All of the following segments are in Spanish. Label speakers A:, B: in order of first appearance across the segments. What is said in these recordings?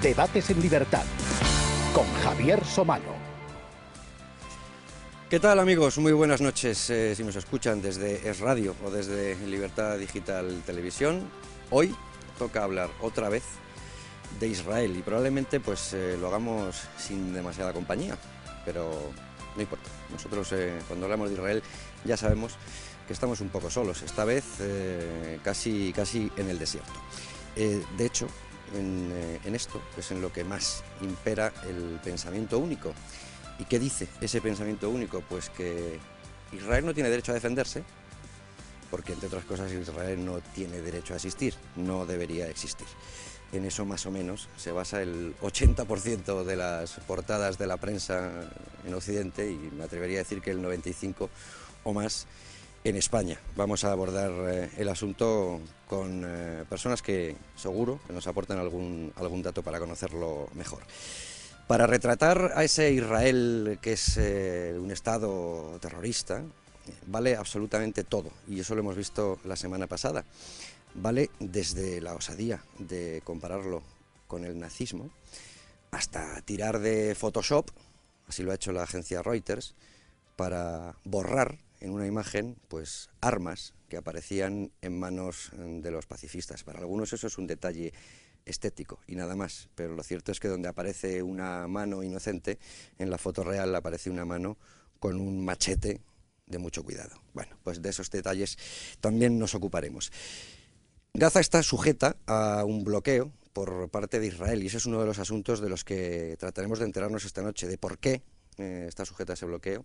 A: Debates en Libertad con Javier Somalo.
B: ¿Qué tal, amigos? Muy buenas noches. Si nos escuchan desde Es Radio o desde Libertad Digital Televisión, hoy toca hablar otra vez de Israel y probablemente pues lo hagamos sin demasiada compañía, pero no importa. Nosotros cuando hablamos de Israel ya sabemos que estamos un poco solos, esta vez casi en el desierto. De hecho, en esto es en lo que más impera el pensamiento único. ¿Y qué dice ese pensamiento único? Pues que Israel no tiene derecho a defenderse, porque entre otras cosas Israel no tiene derecho a existir, no debería existir. En eso más o menos se basa el 80% de las portadas de la prensa en Occidente y me atrevería a decir que el 95% o más en España. Vamos a abordar el asunto con personas que seguro que nos aportan algún dato para conocerlo mejor. Para retratar a ese Israel que es un Estado terrorista, vale absolutamente todo, y eso lo hemos visto la semana pasada. Vale desde la osadía de compararlo con el nazismo, hasta tirar de Photoshop, así lo ha hecho la agencia Reuters, para borrar en una imagen pues armas que aparecían en manos de los pacifistas. Para algunos eso es un detalle estético y nada más, pero lo cierto es que donde aparece una mano inocente, en la foto real aparece una mano con un machete de mucho cuidado. Bueno, pues de esos detalles también nos ocuparemos. Gaza está sujeta a un bloqueo por parte de Israel y ese es uno de los asuntos de los que trataremos de enterarnos esta noche, de por qué está sujeta a ese bloqueo,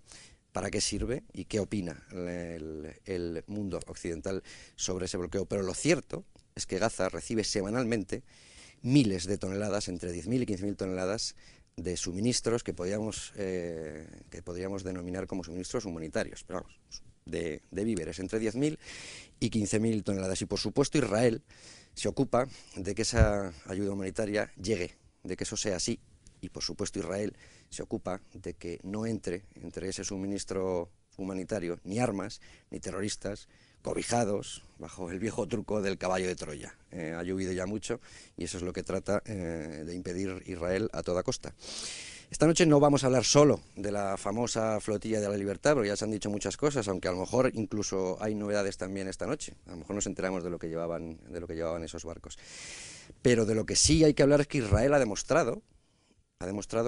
B: para qué sirve y qué opina el mundo occidental sobre ese bloqueo. Pero lo cierto es que Gaza recibe semanalmente miles de toneladas, entre 10.000 y 15.000 toneladas de suministros que podríamos denominar como suministros humanitarios, pero vamos, de víveres, entre 10.000 y 15.000 toneladas. Y por supuesto Israel se ocupa de que esa ayuda humanitaria llegue, de que eso sea así. Y por supuesto Israel se ocupa de que no entre ese suministro humanitario ni armas, ni terroristas, cobijados bajo el viejo truco del caballo de Troya. Ha llovido ya mucho y eso es lo que trata de impedir Israel a toda costa. Esta noche no vamos a hablar solo de la famosa flotilla de la libertad, porque ya se han dicho muchas cosas, aunque a lo mejor incluso hay novedades también esta noche. A lo mejor nos enteramos de lo que llevaban esos barcos. Pero de lo que sí hay que hablar es que Israel ha demostrado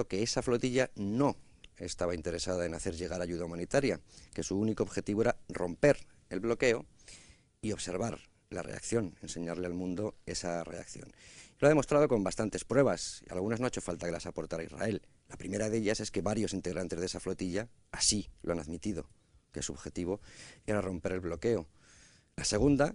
B: que esa flotilla no estaba interesada en hacer llegar ayuda humanitaria, que su único objetivo era romper el bloqueo y observar la reacción, enseñarle al mundo esa reacción. Lo ha demostrado con bastantes pruebas, y algunas no ha hecho falta que las aportara Israel. La primera de ellas es que varios integrantes de esa flotilla así lo han admitido, que su objetivo era romper el bloqueo. La segunda,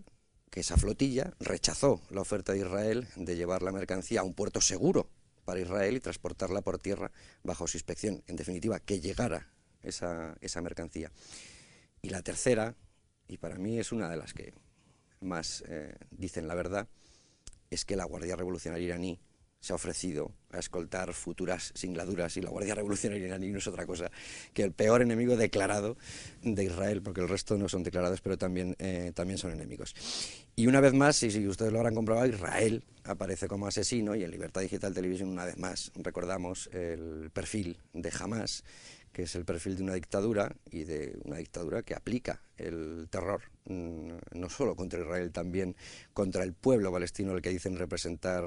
B: que esa flotilla rechazó la oferta de Israel de llevar la mercancía a un puerto seguro para Israel y transportarla por tierra bajo su inspección. En definitiva, que llegara esa mercancía. Y la tercera, y para mí es una de las que más dicen la verdad, es que la Guardia Revolucionaria iraní se ha ofrecido a escoltar futuras singladuras, y la Guardia Revolucionaria iraní no es otra cosa que el peor enemigo declarado de Israel, porque el resto no son declarados, pero también son enemigos. Y una vez más, y si ustedes lo habrán comprobado, Israel aparece como asesino, y en Libertad Digital Televisión una vez más recordamos el perfil de Hamás, que es el perfil de una dictadura, y de una dictadura que aplica el terror, no solo contra Israel, también contra el pueblo palestino al que dicen representar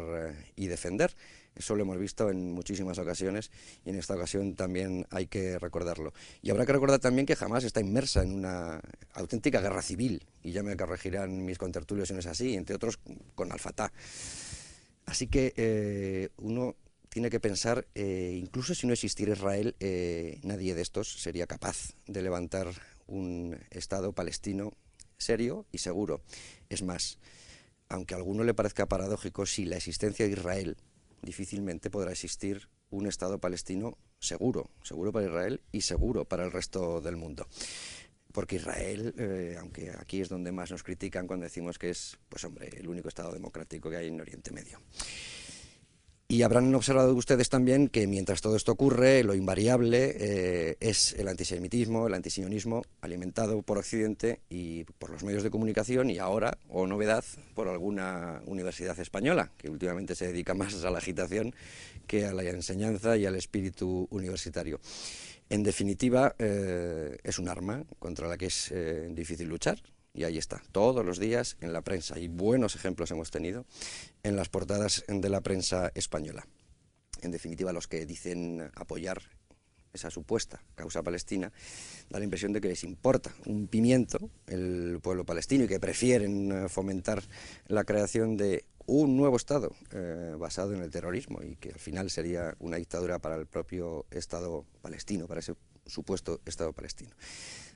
B: y defender. Eso lo hemos visto en muchísimas ocasiones y en esta ocasión también hay que recordarlo. Y habrá que recordar también que Hamás está inmersa en una auténtica guerra civil, y ya me corregirán mis contertulios si no es así, entre otros con Al-Fatah. Así que uno tiene que pensar, incluso si no existiera Israel, nadie de estos sería capaz de levantar un Estado palestino serio y seguro. Es más, aunque a alguno le parezca paradójico, si la existencia de Israel, difícilmente podrá existir un Estado palestino seguro para Israel y seguro para el resto del mundo. Porque Israel, aunque aquí es donde más nos critican cuando decimos que es, pues hombre, el único Estado democrático que hay en Oriente Medio. Y habrán observado ustedes también que mientras todo esto ocurre, lo invariable es el antisemitismo, el antisionismo, alimentado por Occidente y por los medios de comunicación y ahora, o novedad, por alguna universidad española, que últimamente se dedica más a la agitación que a la enseñanza y al espíritu universitario. En definitiva, es un arma contra la que es difícil luchar. Y ahí está, todos los días en la prensa, y buenos ejemplos hemos tenido en las portadas de la prensa española. En definitiva, los que dicen apoyar esa supuesta causa palestina, da la impresión de que les importa un pimiento el pueblo palestino y que prefieren fomentar la creación de un nuevo Estado basado en el terrorismo y que al final sería una dictadura para el propio Estado palestino, para ese supuesto Estado palestino.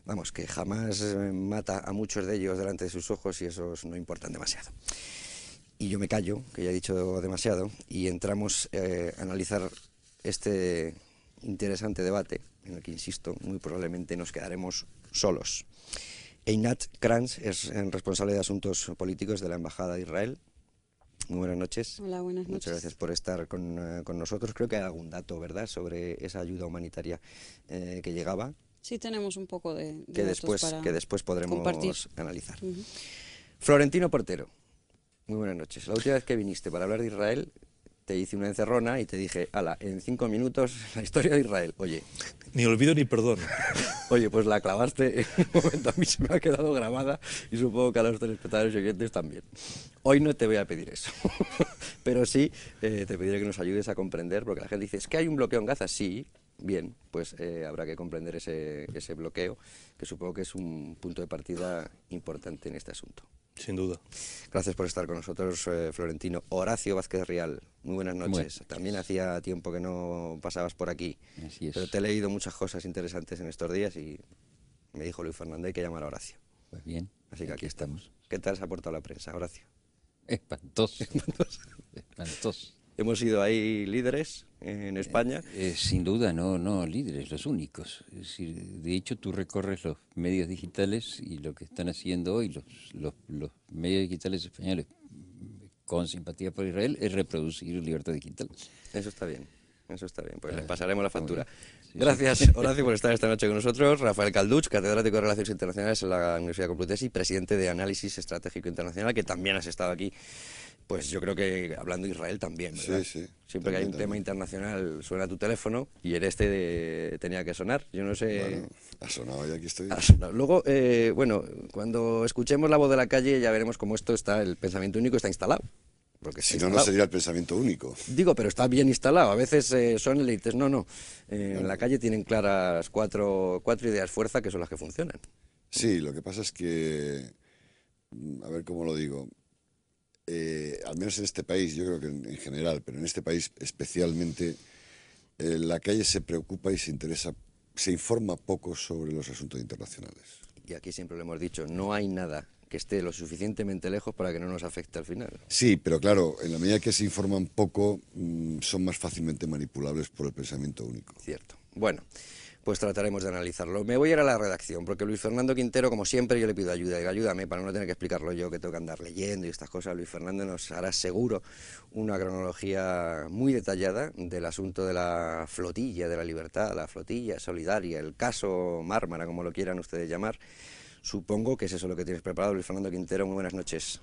B: Vamos, que jamás mata a muchos de ellos delante de sus ojos y esos no importan demasiado. Y yo me callo, que ya he dicho demasiado, y entramos a analizar este interesante debate, en el que, insisto, muy probablemente nos quedaremos solos. Einat Kranz es responsable de asuntos políticos de la Embajada de Israel. Muy buenas noches.
C: Hola, buenas noches.
B: Muchas gracias por estar con nosotros. Creo que hay algún dato, ¿verdad?, sobre esa ayuda humanitaria que llegaba.
C: Sí, tenemos un poco de
B: que
C: datos
B: después podremos
C: compartir.
B: analizar. Florentino Portero, muy buenas noches. La última vez que viniste para hablar de Israel, te hice una encerrona y te dije, ala, en 5 minutos la historia de Israel. Oye,
D: ni olvido ni perdón.
B: Oye, pues la clavaste en un momento, a mí se me ha quedado grabada y supongo que a los telespectadores y oyentes también. Hoy no te voy a pedir eso, pero sí te pediré que nos ayudes a comprender, porque la gente dice, es que hay un bloqueo en Gaza. Sí, bien, pues habrá que comprender ese bloqueo, que supongo que es un punto de partida importante en este asunto.
D: Sin duda.
B: Gracias por estar con nosotros, Florentino. Horacio Vázquez Rial, muy buenas noches. También hacía tiempo que no pasabas por aquí,
E: Así es.
B: pero te he leído muchas cosas interesantes en estos días y me dijo Luis Fernando, hay que llamar a Horacio.
E: Pues bien.
B: Así que aquí estamos. ¿Qué tal se ha portado la prensa, Horacio?
E: Espantoso. Espantoso.
B: Hemos sido ahí líderes en España.
E: Sin duda, no líderes, los únicos. Es decir, de hecho, tú recorres los medios digitales y lo que están haciendo hoy los medios digitales españoles con simpatía por Israel es reproducir libertad digital.
B: Eso está bien, pues les pasaremos la factura.
E: Sí,
B: Gracias,
E: sí.
B: Horacio, por estar esta noche con nosotros. Rafael Calduch, catedrático de Relaciones Internacionales en la Universidad Complutense y presidente de Análisis Estratégico Internacional, que también has estado aquí. Pues yo creo que hablando de Israel también, ¿verdad?
F: Sí.
B: Siempre que hay un tema internacional suena tu teléfono y en este tenía que sonar. Yo no sé...
F: Bueno, ha sonado y aquí estoy.
B: Ha sonado. Luego, bueno, cuando escuchemos la voz de la calle ya veremos cómo esto está, el pensamiento único está instalado. Porque
F: Si no, no sería el pensamiento único.
B: Digo, pero está bien instalado. A veces son élites. No. En la calle tienen claras cuatro ideas fuerza que son las que funcionan.
F: Sí, lo que pasa es que, a ver cómo lo digo, al menos en este país, yo creo que en general, pero en este país especialmente, la calle se preocupa y se interesa, se informa poco sobre los asuntos internacionales.
B: Y aquí siempre lo hemos dicho, no hay nada que esté lo suficientemente lejos para que no nos afecte al final.
F: Sí, pero claro, en la medida que se informan poco, son más fácilmente manipulables por el pensamiento único.
B: Cierto. Bueno, pues trataremos de analizarlo. Me voy a ir a la redacción, porque Luis Fernando Quintero, como siempre, yo le pido ayuda. Digo, ayúdame para no tener que explicarlo yo, que tengo que andar leyendo y estas cosas. Luis Fernando nos hará seguro una cronología muy detallada del asunto de la flotilla de la libertad, la flotilla solidaria, el caso Mármara, como lo quieran ustedes llamar. Supongo que es eso lo que tienes preparado, Luis Fernando Quintero. Muy buenas noches.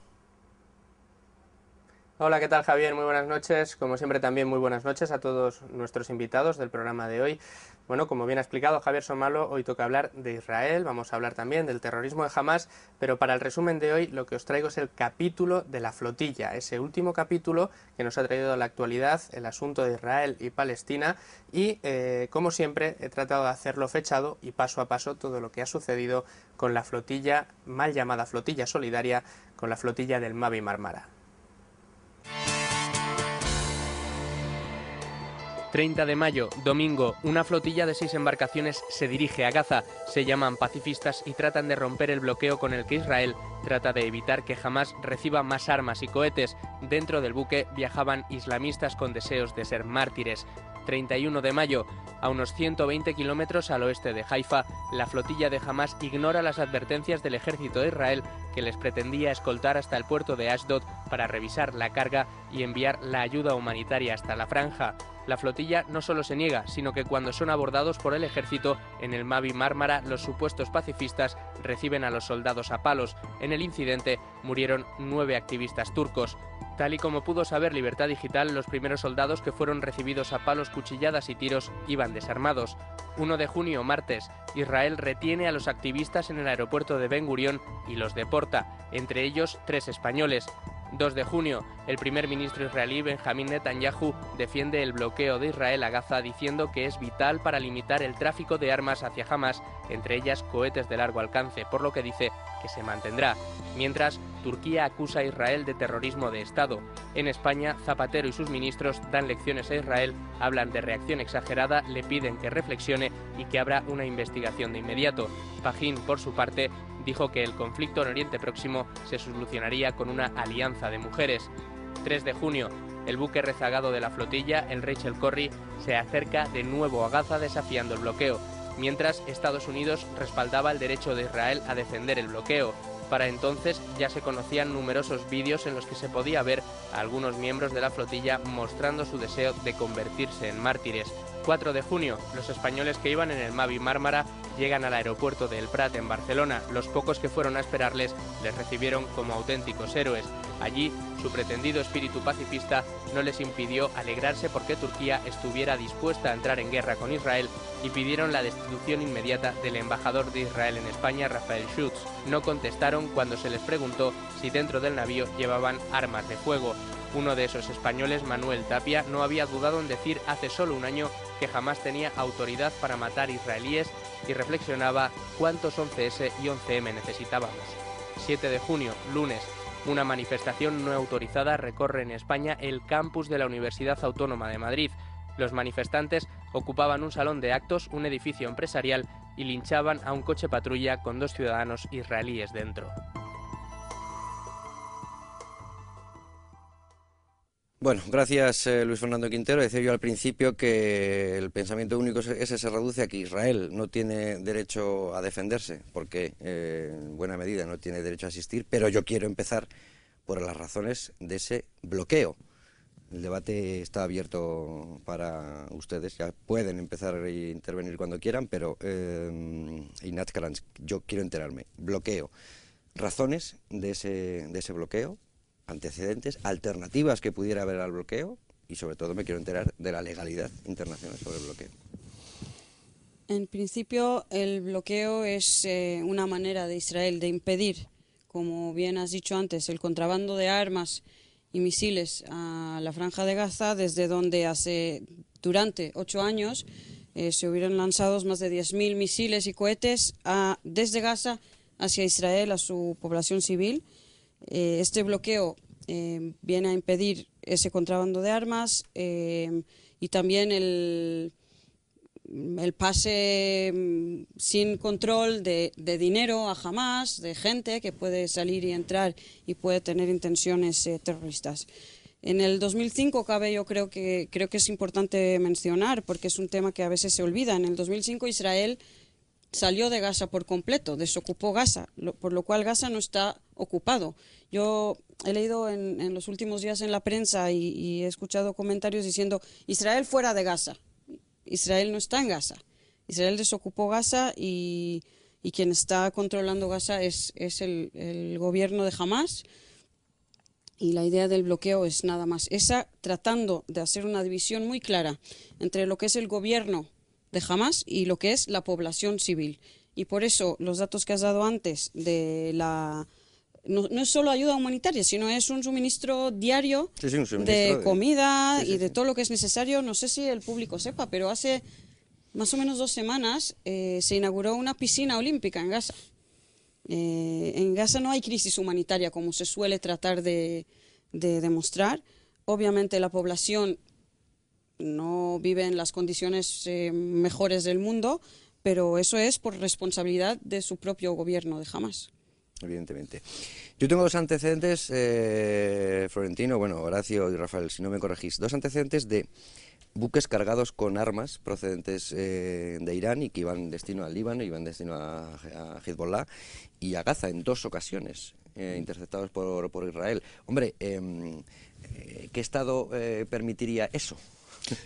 G: Hola, ¿qué tal, Javier? Muy buenas noches. Como siempre, también muy buenas noches a todos nuestros invitados del programa de hoy. Bueno, como bien ha explicado Javier Somalo, hoy toca hablar de Israel, vamos a hablar también del terrorismo de Hamás, pero para el resumen de hoy lo que os traigo es el capítulo de la flotilla, ese último capítulo que nos ha traído a la actualidad el asunto de Israel y Palestina y, como siempre, he tratado de hacerlo fechado y paso a paso todo lo que ha sucedido con la flotilla, mal llamada flotilla solidaria, con la flotilla del Mavi Marmara. 30 de mayo, domingo, una flotilla de 6 embarcaciones se dirige a Gaza. Se llaman pacifistas y tratan de romper el bloqueo con el que Israel trata de evitar que Hamás reciba más armas y cohetes. Dentro del buque viajaban islamistas con deseos de ser mártires. 31 de mayo. A unos 120 kilómetros al oeste de Haifa, la flotilla de Hamás ignora las advertencias del ejército de Israel, que les pretendía escoltar hasta el puerto de Ashdod para revisar la carga y enviar la ayuda humanitaria hasta la franja. La flotilla no solo se niega, sino que cuando son abordados por el ejército en el Mavi Mármara, los supuestos pacifistas reciben a los soldados a palos. En el incidente murieron 9 activistas turcos. Tal y como pudo saber Libertad Digital, los primeros soldados que fueron recibidos a palos, cuchilladas y tiros iban desarmados. 1 de junio, martes, Israel retiene a los activistas en el aeropuerto de Ben Gurión y los deporta, entre ellos 3 españoles. 2 de junio, el primer ministro israelí Benjamín Netanyahu defiende el bloqueo de Israel a Gaza diciendo que es vital para limitar el tráfico de armas hacia Hamás, entre ellas cohetes de largo alcance, por lo que dice que se mantendrá. Mientras, Turquía acusa a Israel de terrorismo de Estado. En España, Zapatero y sus ministros dan lecciones a Israel, hablan de reacción exagerada, le piden que reflexione y que abra una investigación de inmediato. Pajín, por su parte, dijo que el conflicto en Oriente Próximo se solucionaría con una alianza de mujeres. 3 de junio, el buque rezagado de la flotilla, el Rachel Corrie, se acerca de nuevo a Gaza desafiando el bloqueo, mientras Estados Unidos respaldaba el derecho de Israel a defender el bloqueo. Para entonces ya se conocían numerosos vídeos en los que se podía ver a algunos miembros de la flotilla mostrando su deseo de convertirse en mártires. 4 de junio, los españoles que iban en el Mavi Mármara llegan al aeropuerto de El Prat en Barcelona. Los pocos que fueron a esperarles les recibieron como auténticos héroes. Allí, su pretendido espíritu pacifista no les impidió alegrarse porque Turquía estuviera dispuesta a entrar en guerra con Israel y pidieron la destitución inmediata del embajador de Israel en España, Rafael Schutz. No contestaron cuando se les preguntó si dentro del navío llevaban armas de fuego. Uno de esos españoles, Manuel Tapia, no había dudado en decir hace solo un año que jamás tenía autoridad para matar israelíes y reflexionaba cuántos 11S y 11M necesitábamos. 7 de junio, lunes. Una manifestación no autorizada recorre en España el campus de la Universidad Autónoma de Madrid. Los manifestantes ocupaban un salón de actos, un edificio empresarial y linchaban a un coche patrulla con 2 ciudadanos israelíes dentro.
B: Bueno, gracias Luis Fernando Quintero. Decía yo al principio que el pensamiento único ese se reduce a que Israel no tiene derecho a defenderse, porque en buena medida no tiene derecho a asistir, pero yo quiero empezar por las razones de ese bloqueo. El debate está abierto para ustedes, ya pueden empezar a intervenir cuando quieran, pero Inat Karanch, yo quiero enterarme. Bloqueo. Razones de ese bloqueo, antecedentes, alternativas que pudiera haber al bloqueo y sobre todo me quiero enterar de la legalidad internacional sobre el bloqueo.
C: En principio el bloqueo es una manera de Israel de impedir, como bien has dicho antes, el contrabando de armas y misiles a la Franja de Gaza, desde donde durante 8 años se hubieran lanzado más de 10.000 misiles y cohetes desde Gaza hacia Israel, a su población civil. Este bloqueo viene a impedir ese contrabando de armas y también el pase sin control de dinero a Hamás, de gente que puede salir y entrar y puede tener intenciones terroristas. En el 2005 yo creo que es importante mencionar, porque es un tema que a veces se olvida. En el 2005 Israel salió de Gaza por completo, desocupó Gaza, por lo cual Gaza no está ocupado. Yo he leído en los últimos días en la prensa y he escuchado comentarios diciendo Israel fuera de Gaza. Israel no está en Gaza. Israel desocupó Gaza y quien está controlando Gaza es el gobierno de Hamás, y la idea del bloqueo es nada más esa, tratando de hacer una división muy clara entre lo que es el gobierno de Hamás y lo que es la población civil. Y por eso los datos que has dado antes de no es solo ayuda humanitaria, sino es un suministro diario de comida y de todo lo que es necesario. No sé si el público sepa, pero hace más o menos 2 semanas se inauguró una piscina olímpica en Gaza. En Gaza no hay crisis humanitaria como se suele tratar de demostrar. Obviamente la población no vive en las condiciones mejores del mundo, pero eso es por responsabilidad de su propio gobierno de Hamás.
B: Evidentemente. Yo tengo 2 antecedentes, Florentino, Horacio y Rafael, si no me corregís, 2 antecedentes de buques cargados con armas procedentes de Irán y que iban destino al Líbano, iban destino a Hezbollah y a Gaza en 2 ocasiones, interceptados por Israel. Hombre, ¿qué Estado permitiría eso?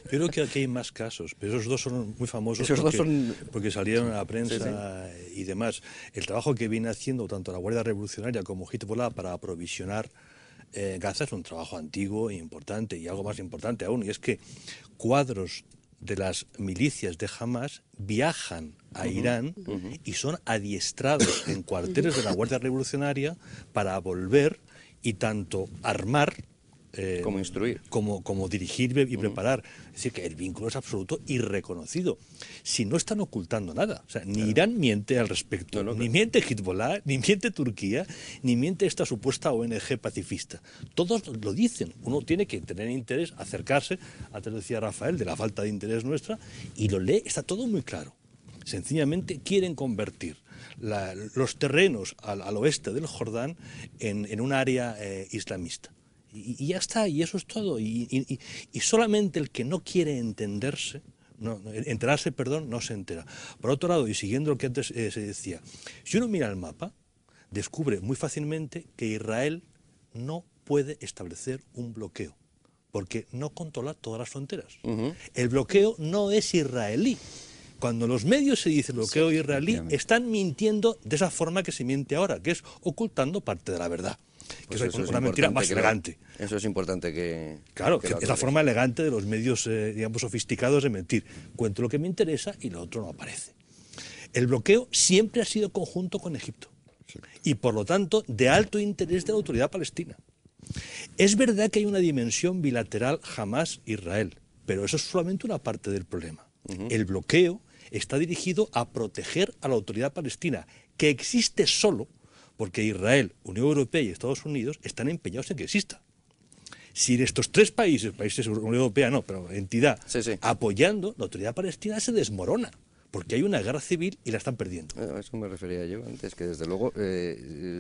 D: Yo creo que aquí hay más casos, pero esos 2 son muy famosos porque salieron a la prensa y demás. El trabajo que viene haciendo tanto la Guardia Revolucionaria como Hezbollah para aprovisionar Gaza es un trabajo antiguo e importante, y algo más importante aún, y es que cuadros de las milicias de Hamas viajan a Irán y son adiestrados en cuarteles de la Guardia Revolucionaria para volver y tanto armar
B: como instruir,
D: como dirigir y preparar. Es decir, que el vínculo es absoluto y reconocido. Si no están ocultando nada, o sea, ni Irán miente al respecto, ni miente Hezbollah, ni miente Turquía, ni miente esta supuesta ONG pacifista. Todos lo dicen. Uno tiene que tener interés, acercarse, antes decía Rafael, de la falta de interés nuestra, y lo lee, está todo muy claro. Sencillamente quieren convertir los terrenos al oeste del Jordán en un área islamista. Y ya está, y eso es todo. Y solamente el que no quiere enterarse, no se entera. Por otro lado, y siguiendo lo que antes se decía, si uno mira el mapa, descubre muy fácilmente que Israel no puede establecer un bloqueo, porque no controla todas las fronteras. El bloqueo no es israelí. Cuando los medios se dice bloqueo israelí, están mintiendo de esa forma que se miente ahora, que es ocultando parte de la verdad. Que pues es una mentira más elegante.
B: Eso es importante que...
D: Claro, que es la forma elegante de los medios, digamos, sofisticados de mentir. Cuento lo que me interesa y lo otro no aparece. El bloqueo siempre ha sido conjunto con Egipto y, por lo tanto, de alto interés de la autoridad palestina. Es verdad que hay una dimensión bilateral Hamás-Israel, pero eso es solamente una parte del problema. El bloqueo está dirigido a proteger a la autoridad palestina, que existe solo porque Israel, Unión Europea y Estados Unidos están empeñados en que exista. Si estos 3 países, Unión Europea no, pero entidad, apoyando, la autoridad palestina se desmorona, porque hay una guerra civil y la están perdiendo.
B: A eso me refería yo antes, que desde luego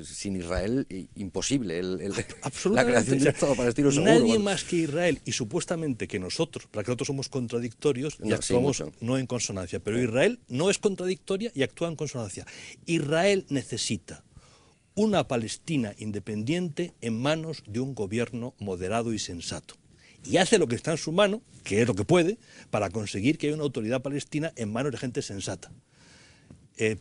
B: sin Israel imposible la creación de un Estado palestino seguro.
D: Nadie más que Israel, y supuestamente que nosotros, para que nosotros somos contradictorios y actuamos no en consonancia, pero Israel no es contradictoria y actúa en consonancia. Israel necesita una Palestina independiente en manos de un gobierno moderado y sensato. Y hace lo que está en su mano, que es lo que puede, para conseguir que haya una autoridad palestina en manos de gente sensata.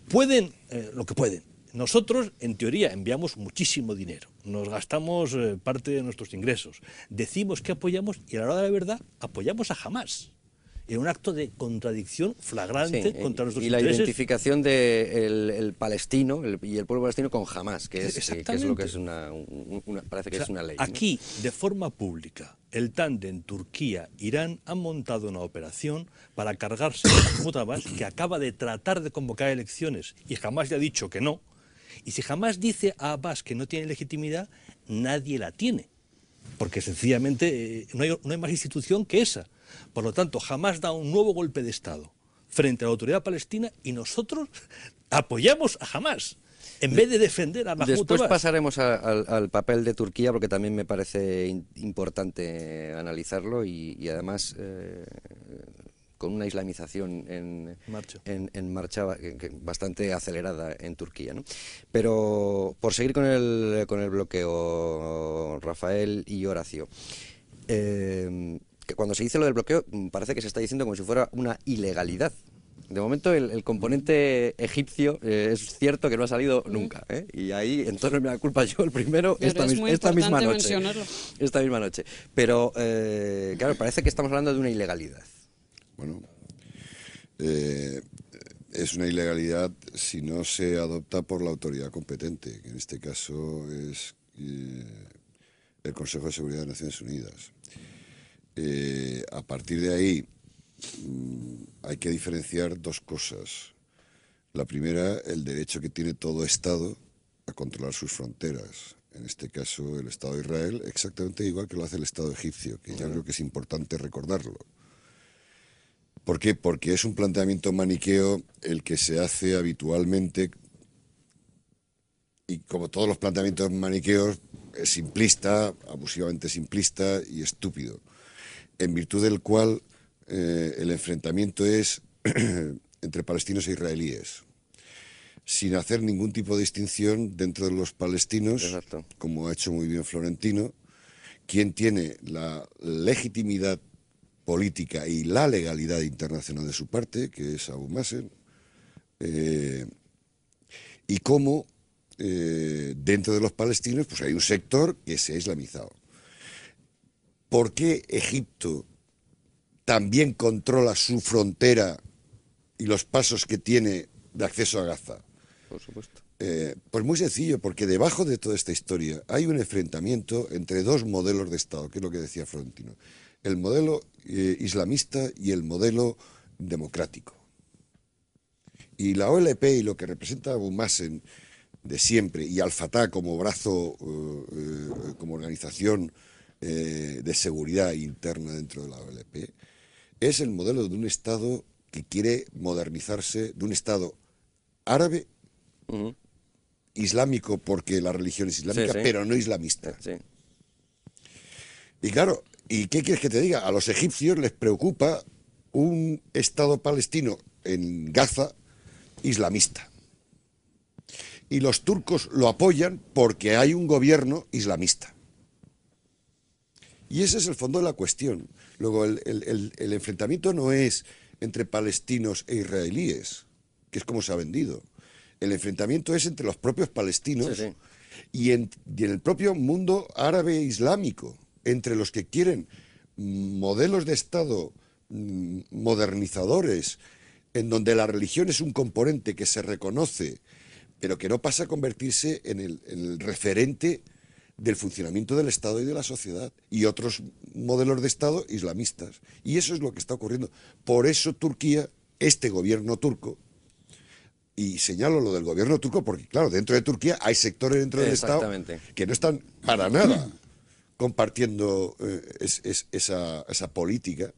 D: Pueden lo que pueden. Nosotros, en teoría, enviamos muchísimo dinero, nos gastamos parte de nuestros ingresos, decimos que apoyamos y a la hora de la verdad apoyamos a Hamás. En un acto de contradicción flagrante contra nuestros intereses.
B: Y la identificación del palestino y el pueblo palestino con Hamás, que es lo que es parece que es una ley.
D: Aquí, de forma pública, el tándem Turquía-Irán han montado una operación para cargarse a Mahmoud Abbas, que acaba de tratar de convocar elecciones y Hamás le ha dicho que no. Y si Hamás dice a Abbas que no tiene legitimidad, nadie la tiene, porque sencillamente no hay más institución que esa. Por lo tanto, Hamás da un nuevo golpe de Estado frente a la autoridad palestina y nosotros apoyamos a Hamás en vez de defender a Mahmoud Abbas.
B: Después pasaremos al papel de Turquía, porque también me parece importante analizarlo y además con una islamización en marcha bastante acelerada en Turquía, ¿no? Pero por seguir con el bloqueo, Rafael y Horacio, que cuando se dice lo del bloqueo parece que se está diciendo como si fuera una ilegalidad. De momento el componente egipcio es cierto que no ha salido nunca, ¿eh? Y ahí entonces me da culpa yo el primero esta misma noche. Pero claro, parece que estamos hablando de una ilegalidad.
F: Bueno, es una ilegalidad si no se adopta por la autoridad competente, que en este caso es el Consejo de Seguridad de Naciones Unidas. A partir de ahí hay que diferenciar 2 cosas. La primera, el derecho que tiene todo Estado a controlar sus fronteras. En este caso, el Estado de Israel, exactamente igual que lo hace el Estado egipcio, que yo creo que es importante recordarlo. ¿Por qué? Porque es un planteamiento maniqueo el que se hace habitualmente, y como todos los planteamientos maniqueos, es simplista, abusivamente simplista y estúpido, en virtud del cual el enfrentamiento es entre palestinos e israelíes, sin hacer ningún tipo de distinción dentro de los palestinos,
B: Exacto.
F: como ha hecho muy bien Florentino, quien tiene la legitimidad política y la legalidad internacional de su parte, que es Abu Mazen, y cómo dentro de los palestinos pues hay un sector que se ha islamizado. ¿Por qué Egipto también controla su frontera y los pasos que tiene de acceso a Gaza?
B: Por supuesto.
F: Pues muy sencillo, porque debajo de toda esta historia hay un enfrentamiento entre dos modelos de Estado, que es lo que decía Florentino. El modelo islamista y el modelo democrático. Y la OLP y lo que representa Abu Mazen de siempre, y Al-Fatah como brazo, como organización de seguridad interna dentro de la OLP, es el modelo de un Estado que quiere modernizarse, de un Estado árabe, islámico porque la religión es islámica, pero no islamista.
B: Sí.
F: Y claro, ¿y qué quieres que te diga? A los egipcios les preocupa un Estado palestino en Gaza islamista. Y los turcos lo apoyan porque hay un gobierno islamista. Y ese es el fondo de la cuestión. Luego, el enfrentamiento no es entre palestinos e israelíes, que es como se ha vendido. El enfrentamiento es entre los propios palestinos y en el propio mundo árabe e islámico, entre los que quieren modelos de Estado modernizadores, en donde la religión es un componente que se reconoce, pero que no pasa a convertirse en el referente del funcionamiento del Estado y de la sociedad, y otros modelos de Estado islamistas. Y eso es lo que está ocurriendo. Por eso Turquía, este gobierno turco, y señalo lo del gobierno turco porque, claro, dentro de Turquía hay sectores dentro del Estado que no están para nada compartiendo esa política.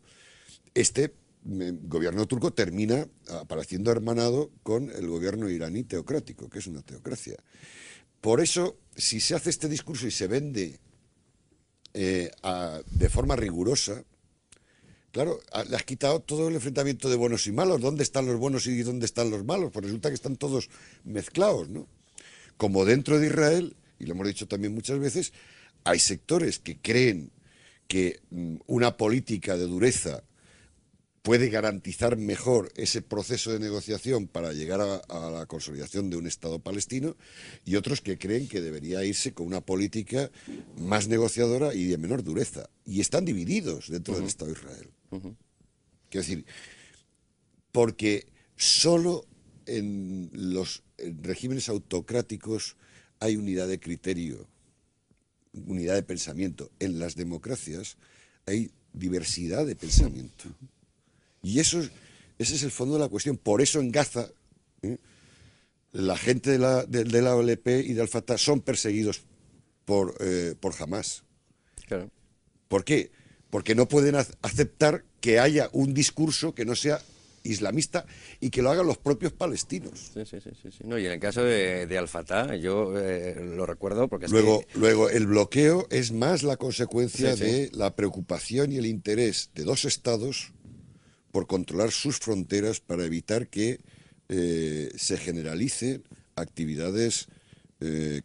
F: Este gobierno turco termina apareciendo hermanado con el gobierno iraní teocrático, que es una teocracia. Por eso, si se hace este discurso y se vende de forma rigurosa, claro, le has quitado todo el enfrentamiento de buenos y malos. ¿Dónde están los buenos y dónde están los malos? Pues resulta que están todos mezclados, ¿no? Como dentro de Israel, y lo hemos dicho también muchas veces, hay sectores que creen que una política de dureza puede garantizar mejor ese proceso de negociación para llegar a la consolidación de un Estado palestino, y otros que creen que debería irse con una política más negociadora y de menor dureza. Y están divididos dentro del Estado de Israel. Quiero decir, porque solo en los regímenes autocráticos hay unidad de criterio, unidad de pensamiento. En las democracias hay diversidad de pensamiento. Y ese es el fondo de la cuestión. Por eso en Gaza, la gente de la OLP y de Al-Fatah son perseguidos por Hamás.
B: Claro.
F: ¿Por qué? Porque no pueden aceptar que haya un discurso que no sea islamista y que lo hagan los propios palestinos.
B: Sí. No, y en el caso de Al-Fatah, yo lo recuerdo porque...
F: Luego, el bloqueo es más la consecuencia de la preocupación y el interés de dos estados por controlar sus fronteras para evitar que se generalicen actividades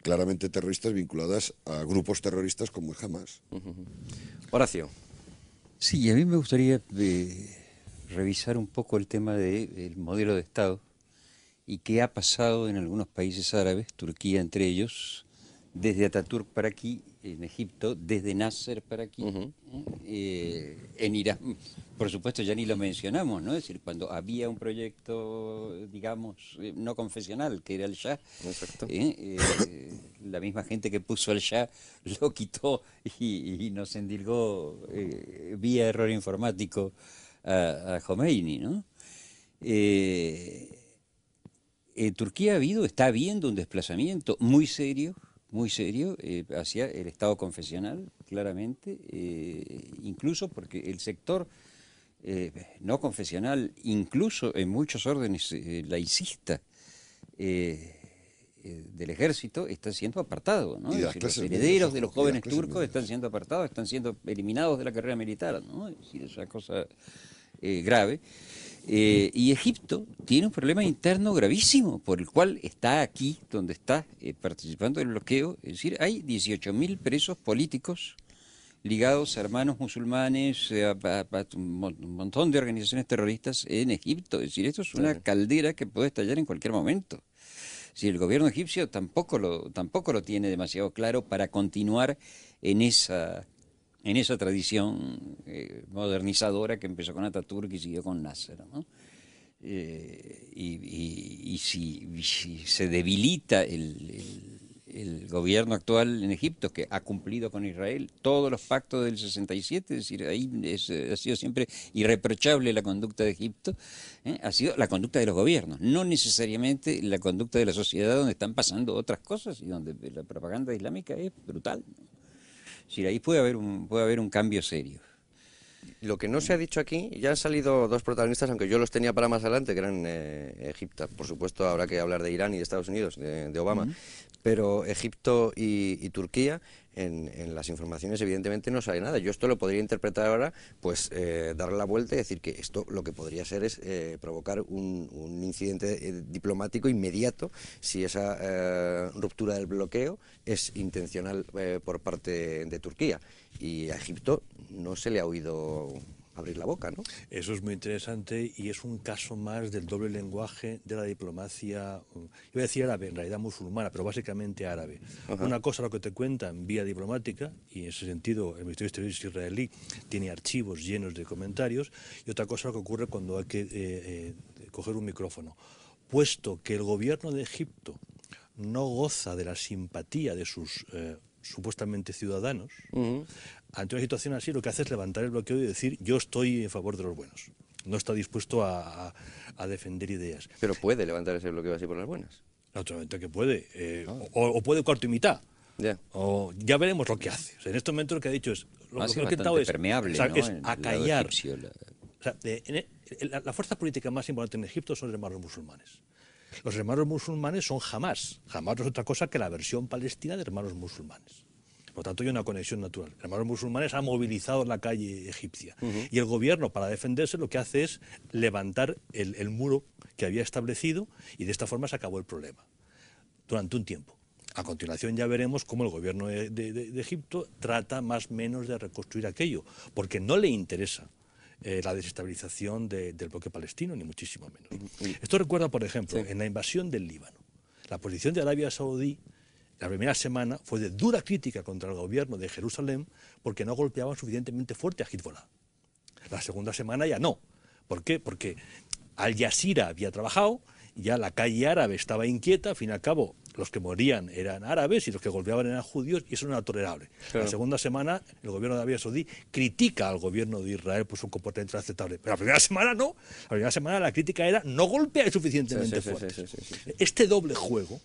F: claramente terroristas vinculadas a grupos terroristas como el Hamas.
B: Horacio.
E: Sí, a mí me gustaría revisar un poco el tema del modelo de Estado y qué ha pasado en algunos países árabes, Turquía entre ellos, desde Ataturk para aquí, en Egipto, desde Nasser para aquí, en Irán, por supuesto ya ni lo mencionamos, ¿no? Es decir, cuando había un proyecto, digamos, no confesional, que era el Shah, la misma gente que puso al Shah lo quitó y nos endilgó vía error informático a Khomeini, ¿no? Turquía está habiendo un desplazamiento muy serio hacia el Estado confesional, claramente, incluso porque el sector no confesional, incluso en muchos órdenes laicista del ejército, está siendo apartado, ¿no? Es decir, los herederos de los jóvenes turcos están siendo apartados, están siendo eliminados de la carrera militar, ¿no? Es decir, esa cosa grave. Y Egipto tiene un problema interno gravísimo, por el cual está aquí, donde está, participando del bloqueo. Es decir, hay 18.000 presos políticos ligados a hermanos musulmanes, a un montón de organizaciones terroristas en Egipto. Es decir, esto es una caldera que puede estallar en cualquier momento. Si el gobierno egipcio tampoco lo tiene demasiado claro para continuar en esa tradición modernizadora que empezó con Ataturk y siguió con Nasser, ¿no? Y si se debilita el gobierno actual en Egipto, que ha cumplido con Israel todos los pactos del 67, es decir, ahí ha sido siempre irreprochable la conducta de Egipto, ha sido la conducta de los gobiernos, no necesariamente la conducta de la sociedad, donde están pasando otras cosas y donde la propaganda islámica es brutal, ¿no? Es decir, ahí puede haber un cambio serio.
B: Lo que no se ha dicho aquí, ya han salido dos protagonistas, aunque yo los tenía para más adelante, que eran Egipto. Por supuesto, habrá que hablar de Irán y de Estados Unidos, de Obama. Pero Egipto y Turquía, en las informaciones evidentemente no sale nada. Yo esto lo podría interpretar ahora, pues darle la vuelta y decir que esto lo que podría ser es provocar un incidente diplomático inmediato si esa ruptura del bloqueo es intencional por parte de Turquía. Y a Egipto no se le ha oído abrir la boca, ¿no?
D: Eso es muy interesante y es un caso más del doble lenguaje de la diplomacia, iba a decir árabe, en realidad musulmana, pero básicamente árabe. Una cosa lo que te cuentan vía diplomática, y en ese sentido el Ministerio de Exteriores israelí tiene archivos llenos de comentarios, y otra cosa lo que ocurre cuando hay que coger un micrófono. Puesto que el gobierno de Egipto no goza de la simpatía de sus supuestamente ciudadanos, ante una situación así lo que hace es levantar el bloqueo y decir yo estoy en favor de los buenos. No está dispuesto a defender ideas.
B: Pero puede levantar ese bloqueo así por las buenas.
D: Naturalmente que puede. O puede cuarto y mitad. O ya veremos lo que hace. O sea, en este momento lo que ha dicho es... Lo que ha intentado es,
E: permeable,
D: ¿no? Es
E: en
D: acallar.
E: egipcio,
D: O sea, la fuerza política más importante en Egipto son los hermanos musulmanes. Los hermanos musulmanes son Hamás. Hamás no es otra cosa que la versión palestina de hermanos musulmanes. Por lo tanto, hay una conexión natural. Hermanos musulmanes ha movilizado la calle egipcia. Y el gobierno, para defenderse, lo que hace es levantar el muro que había establecido y de esta forma se acabó el problema durante un tiempo. A continuación ya veremos cómo el gobierno de Egipto trata más o menos de reconstruir aquello, porque no le interesa la desestabilización del bloque palestino, ni muchísimo menos. Esto recuerda, por ejemplo, en la invasión del Líbano. La posición de Arabia Saudí, la primera semana, fue de dura crítica contra el gobierno de Jerusalén porque no golpeaban suficientemente fuerte a Hezbollah. La segunda semana ya no. ¿Por qué? Porque Al Jazeera había trabajado, ya la calle árabe estaba inquieta, al fin y al cabo los que morían eran árabes y los que golpeaban eran judíos, y eso no era tolerable. Claro. La segunda semana el gobierno de Arabia Saudí critica al gobierno de Israel por su comportamiento aceptable, pero la primera semana no. La primera semana la crítica era no golpear suficientemente fuerte. Este doble juego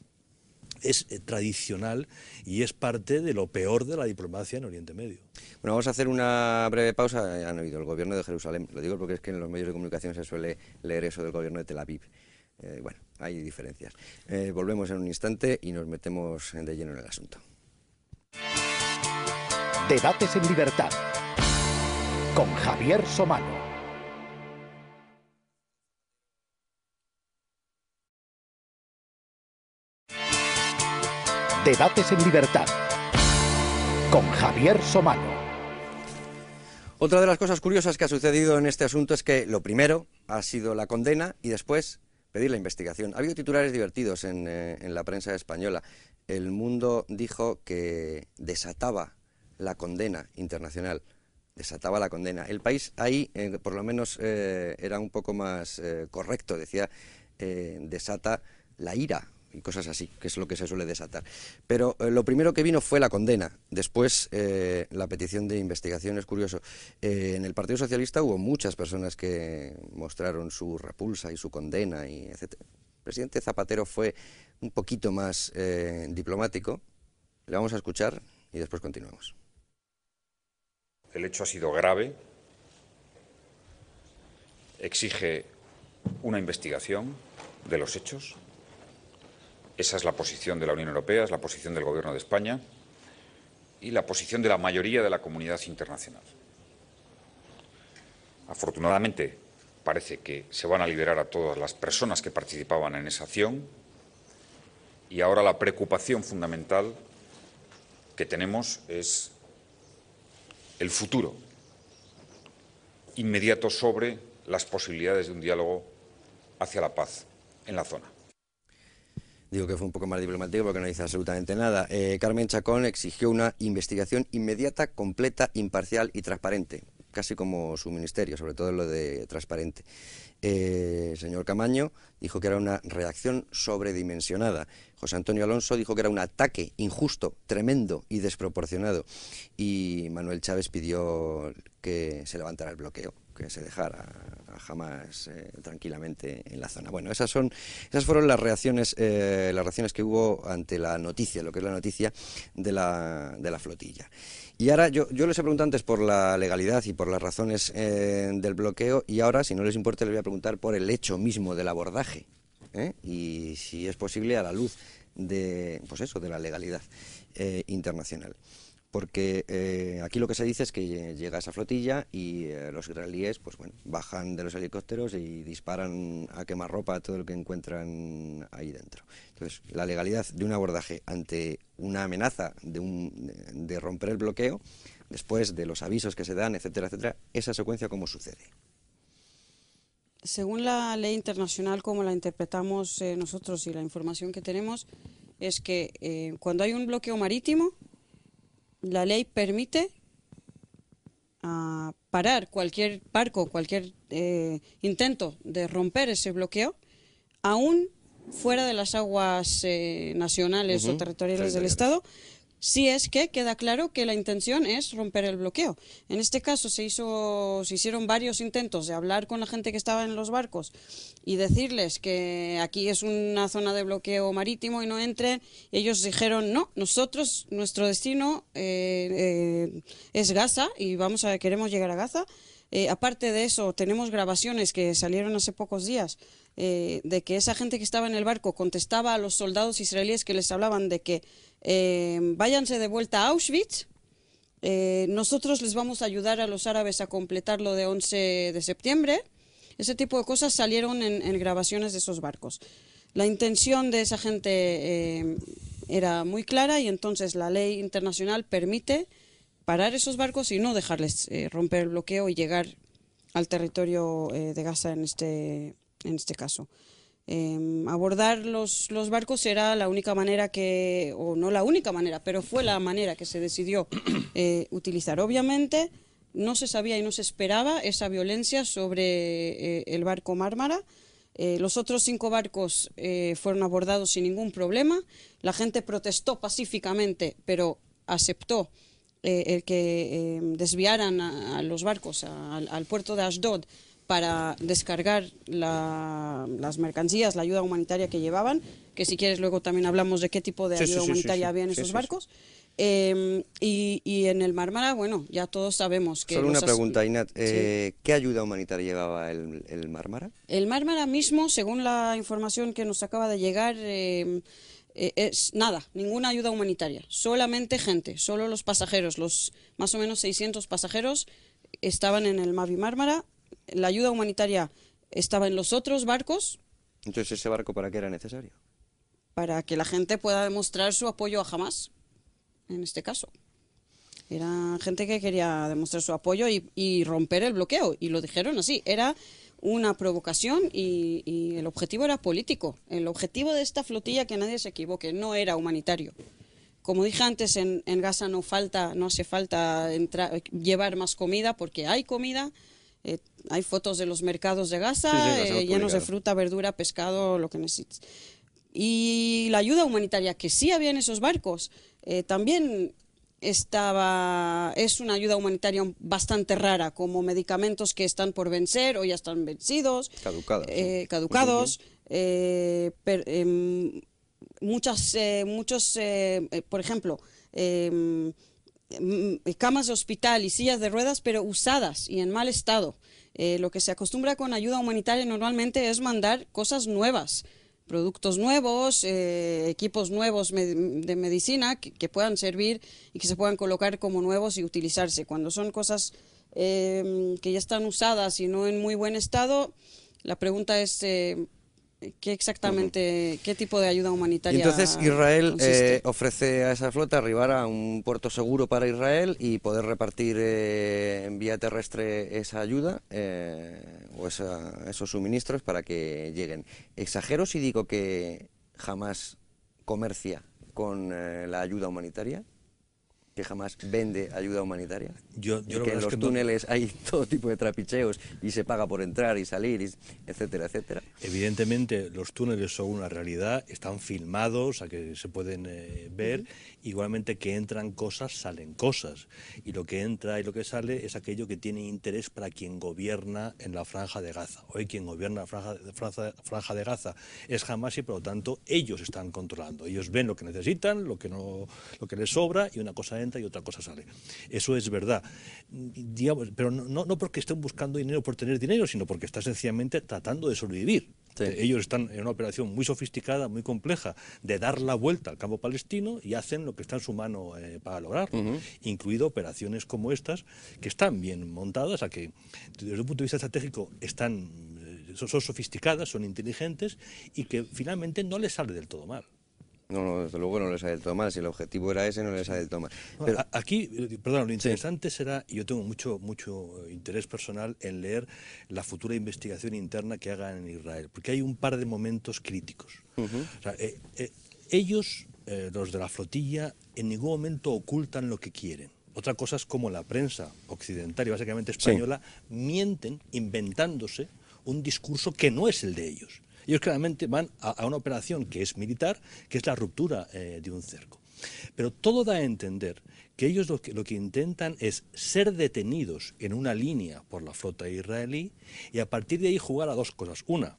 D: es tradicional y es parte de lo peor de la diplomacia en Oriente Medio.
B: Bueno, vamos a hacer una breve pausa. Han oído el gobierno de Jerusalén. Lo digo porque es que en los medios de comunicación se suele leer eso del gobierno de Tel Aviv. Bueno, hay diferencias. Volvemos en un instante y nos metemos de lleno en el asunto.
A: Debates en libertad con Javier Somano. Debates en libertad con Javier Somano.
B: Otra de las cosas curiosas que ha sucedido en este asunto es que lo primero ha sido la condena y después pedir la investigación. Ha habido titulares divertidos en la prensa española. El Mundo dijo que desataba la condena internacional. Desataba la condena. El País ahí, por lo menos, era un poco más correcto. Decía, desata la ira y cosas así, que es lo que se suele desatar. Pero lo primero que vino fue la condena, después la petición de investigación. Es curioso, en el Partido Socialista hubo muchas personas que mostraron su repulsa y su condena, y etc. El presidente Zapatero fue un poquito más diplomático. Le vamos a escuchar y después continuamos.
H: El hecho ha sido grave, exige una investigación de los hechos. Esa es la posición de la Unión Europea, es la posición del Gobierno de España y la posición de la mayoría de la comunidad internacional. Afortunadamente, parece que se van a liberar a todas las personas que participaban en esa acción, y ahora la preocupación fundamental que tenemos es el futuro inmediato sobre las posibilidades de un diálogo hacia la paz en la zona.
B: Digo que fue un poco más diplomático porque no dice absolutamente nada. Carmen Chacón exigió una investigación inmediata, completa, imparcial y transparente, casi como su ministerio, sobre todo lo de transparente. Señor Camaño dijo que era una reacción sobredimensionada. José Antonio Alonso dijo que era un ataque injusto, tremendo y desproporcionado. Y Manuel Chávez pidió que se levantara el bloqueo, que se dejara a Hamás tranquilamente en la zona. Bueno, esas fueron las reacciones que hubo ante la noticia, lo que es la noticia de la flotilla. Y ahora, yo les he preguntado antes por la legalidad y por las razones del bloqueo, y ahora, si no les importa, les voy a preguntar por el hecho mismo del abordaje, y si es posible a la luz de la legalidad internacional. Porque aquí lo que se dice es que llega esa flotilla y los israelíes bajan de los helicópteros y disparan a quemarropa a todo lo que encuentran ahí dentro. Entonces, la legalidad de un abordaje ante una amenaza de romper el bloqueo, después de los avisos que se dan, etcétera, etcétera, esa secuencia, ¿cómo sucede?
C: Según la ley internacional, como la interpretamos nosotros y la información que tenemos, es que cuando hay un bloqueo marítimo, la ley permite parar cualquier barco, cualquier intento de romper ese bloqueo, aún fuera de las aguas nacionales o territoriales del Estado, si es que queda claro que la intención es romper el bloqueo. En este caso se hicieron varios intentos de hablar con la gente que estaba en los barcos y decirles que aquí es una zona de bloqueo marítimo y no entren. Ellos dijeron, no, nuestro destino es Gaza y queremos llegar a Gaza. Aparte de eso, tenemos grabaciones que salieron hace pocos días de que esa gente que estaba en el barco contestaba a los soldados israelíes que les hablaban de que váyanse de vuelta a Auschwitz, nosotros les vamos a ayudar a los árabes a completar lo de 11 de septiembre. Ese tipo de cosas salieron en grabaciones de esos barcos. La intención de esa gente era muy clara y entonces la ley internacional permite parar esos barcos y no dejarles romper el bloqueo y llegar al territorio de Gaza en este caso. Abordar los barcos era la única manera o no la única manera, pero fue la manera que se decidió utilizar. Obviamente no se sabía y no se esperaba esa violencia sobre el barco Mármara. Los otros 5 barcos fueron abordados sin ningún problema. La gente protestó pacíficamente, pero aceptó el que desviaran a los barcos al puerto de Ashdod para descargar las mercancías, la ayuda humanitaria que llevaban, que si quieres luego también hablamos de qué tipo de ayuda humanitaria había en esos barcos. Y en el Mármara, bueno, ya todos sabemos que...
B: Solo una pregunta, Inat, ¿qué ayuda humanitaria llevaba el Mármara?
C: El Mármara mismo, según la información que nos acaba de llegar, es nada, ninguna ayuda humanitaria, solamente gente, solo los pasajeros, los más o menos 600 pasajeros estaban en el Mavi Mármara. La ayuda humanitaria estaba en los otros barcos.
B: Entonces, ¿ese barco para qué era necesario?
C: Para que la gente pueda demostrar su apoyo a Hamás, en este caso. Era gente que quería demostrar su apoyo y romper el bloqueo, y lo dijeron así. Era una provocación y el objetivo era político. El objetivo de esta flotilla, que nadie se equivoque, no era humanitario. Como dije antes, en Gaza no hace falta llevar más comida porque hay comida. Hay fotos de los mercados de Gaza llenos de fruta, verdura, pescado, lo que necesites. Y la ayuda humanitaria que sí había en esos barcos también es una ayuda humanitaria bastante rara, como medicamentos que están por vencer o ya están vencidos, caducados, por ejemplo, camas de hospital y sillas de ruedas, pero usadas y en mal estado. Lo que se acostumbra con ayuda humanitaria normalmente es mandar cosas nuevas, productos nuevos, equipos nuevos de medicina que puedan servir y que se puedan colocar como nuevos y utilizarse. Cuando son cosas que ya están usadas y no en muy buen estado. La pregunta es qué exactamente, qué tipo de ayuda humanitaria.
B: Y entonces Israel
C: consiste.
B: ofrece a esa flota arribar a un puerto seguro para Israel y poder repartir en vía terrestre esa ayuda o esos suministros para que lleguen. ¿Exagero si digo que jamás comercia con la ayuda humanitaria? ¿Que jamás vende ayuda humanitaria?
D: Yo
B: Y
D: la
B: que
D: verdad
B: en
D: es
B: los
D: que no.
B: túneles hay todo tipo de trapicheos y se paga por entrar y salir, etcétera, etcétera.
D: Evidentemente los túneles son una realidad, están filmados, a que se pueden ver, igualmente que entran cosas, salen cosas, y lo que entra y lo que sale es aquello que tiene interés para quien gobierna en la Franja de Gaza. Hoy quien gobierna la Franja de Gaza es Hamas y por lo tanto ellos están controlando, ellos ven lo que necesitan, lo que les sobra, y una cosa entra y otra cosa sale. Eso es verdad, digamos, pero no porque estén buscando dinero por tener dinero, sino porque están sencillamente tratando de sobrevivir.
B: Sí.
D: Ellos están en una operación muy sofisticada, muy compleja, de dar la vuelta al campo palestino, y hacen lo que está en su mano para lograrlo, incluido operaciones como estas, que están bien montadas, a que desde un punto de vista estratégico son sofisticadas, son inteligentes, y que finalmente no les sale del todo mal.
B: No, desde luego no les sale del todo mal. Si el objetivo era ese, no les sale del todo mal. Pero,
D: Aquí, perdón, lo interesante será, y yo tengo mucho interés personal en leer la futura investigación interna que hagan en Israel, porque hay un par de momentos críticos. O sea, ellos, los de la flotilla, en ningún momento ocultan lo que quieren. Otra cosa es como la prensa occidental y básicamente española mienten inventándose un discurso que no es el de ellos. Ellos claramente van a una operación que es militar, que es la ruptura de un cerco. Pero todo da a entender que ellos lo que intentan es ser detenidos en una línea por la flota israelí y a partir de ahí jugar a dos cosas. Una,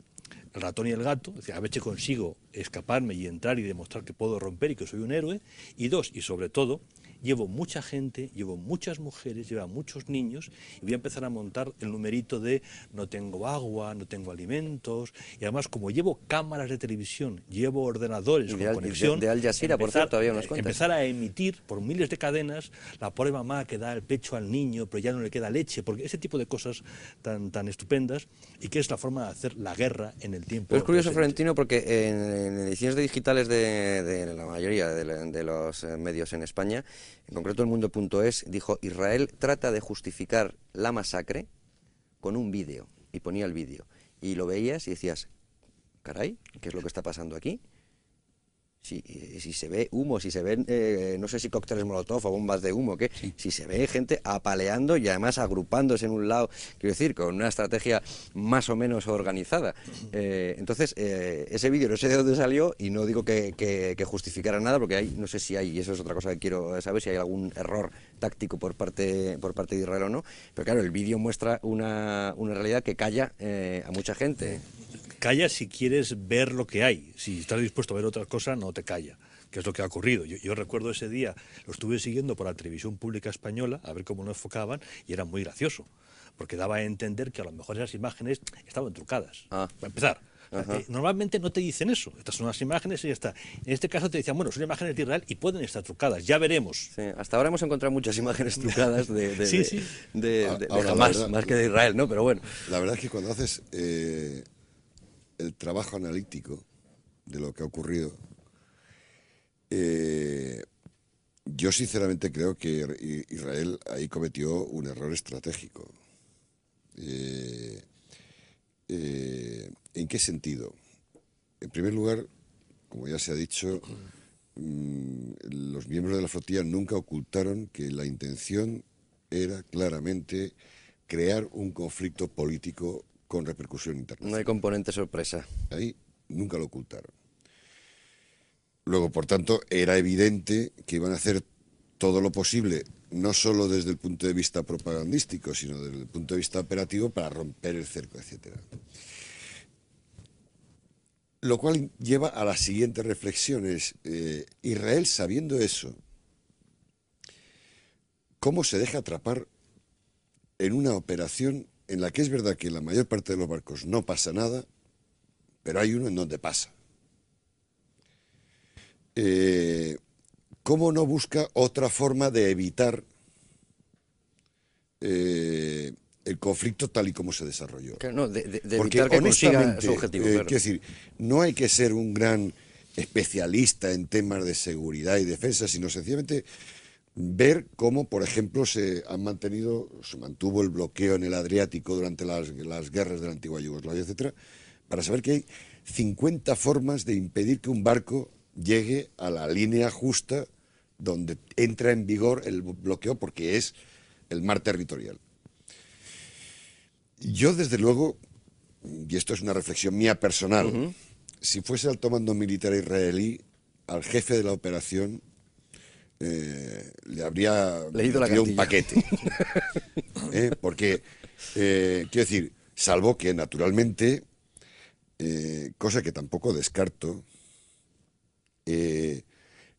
D: el ratón y el gato, es decir, a ver si consigo escaparme y entrar y demostrar que puedo romper y que soy un héroe. Y dos, y sobre todo, llevo mucha gente, llevo muchas mujeres, llevo muchos niños, y voy a empezar a montar el numerito de no tengo agua, no tengo alimentos, y además como llevo cámaras de televisión, llevo ordenadores con conexión,
B: de Al Jazeera, por cierto, había unas cuantas.
D: empezar a emitir por miles de cadenas la pobre mamá que da el pecho al niño, pero ya no le queda leche, porque ese tipo de cosas tan estupendas, y que es la forma de hacer la guerra en el tiempo.
B: Pero es curioso,
D: presente.
B: Florentino, porque en ediciones digitales de la mayoría de los medios en España, en concreto el Mundo.es, dijo: Israel trata de justificar la masacre con un vídeo, y ponía el vídeo. Y lo veías y decías, caray, ¿qué es lo que está pasando aquí? Si se ve humo, si se ven, no sé si cócteles molotov o bombas de humo, ¿qué?
E: Sí.
B: Si se ve gente apaleando y además agrupándose en un lado, quiero decir, con una estrategia más o menos organizada. Entonces, ese vídeo no sé de dónde salió y no digo que justificara nada, porque hay, no sé si hay, y eso es otra cosa que quiero saber, si hay algún error táctico por parte de Israel o no, pero claro, el vídeo muestra una realidad que calla a mucha gente.
D: Calla si quieres ver lo que hay. Si estás dispuesto a ver otra cosa, no te calla, que es lo que ha ocurrido. Yo recuerdo ese día, lo estuve siguiendo por la televisión pública española, a ver cómo lo enfocaban, y era muy gracioso, porque daba a entender que a lo mejor esas imágenes estaban trucadas. Para empezar. Normalmente no te dicen eso, estas son las imágenes y ya está. En este caso te decían, bueno, son imágenes de Israel y pueden estar trucadas, ya veremos.
B: Sí, hasta ahora hemos encontrado muchas imágenes trucadas de
F: Ahora,
B: Hamas,
F: verdad,
B: más que de Israel, ¿no? Pero bueno.
F: La verdad es que cuando haces el trabajo analítico de lo que ha ocurrido, yo sinceramente creo que Israel ahí cometió un error estratégico. ¿En qué sentido? En primer lugar, como ya se ha dicho, los miembros de la flotilla nunca ocultaron que la intención era claramente crear un conflicto político con repercusión internacional.
B: No hay componente sorpresa.
F: Ahí nunca lo ocultaron. Luego, por tanto, era evidente que iban a hacer todo lo posible, no solo desde el punto de vista propagandístico, sino desde el punto de vista operativo, para romper el cerco, etc. Lo cual lleva a las siguientes reflexiones. Israel, sabiendo eso, ¿cómo se deja atrapar en una operación en la que es verdad que en la mayor parte de los barcos no pasa nada, pero hay uno en donde pasa? ¿Cómo no busca otra forma de evitar el conflicto tal y como se desarrolló.
B: Claro, no, de
F: Porque
B: evitar que consiga
F: honestamente,
B: su objetivo. Claro.
F: quiero decir, no hay que ser un gran especialista en temas de seguridad y defensa, sino sencillamente ver cómo, por ejemplo, se mantuvo el bloqueo en el Adriático durante las guerras de la antigua Yugoslavia, etcétera, para saber que hay 50 formas de impedir que un barco llegue a la línea justa donde entra en vigor el bloqueo, porque es el mar territorial. Yo, desde luego, y esto es una reflexión mía personal, si fuese alto mando militar israelí, al jefe de la operación le habría
B: leído
F: un paquete. Porque, quiero decir, salvo que naturalmente, cosa que tampoco descarto,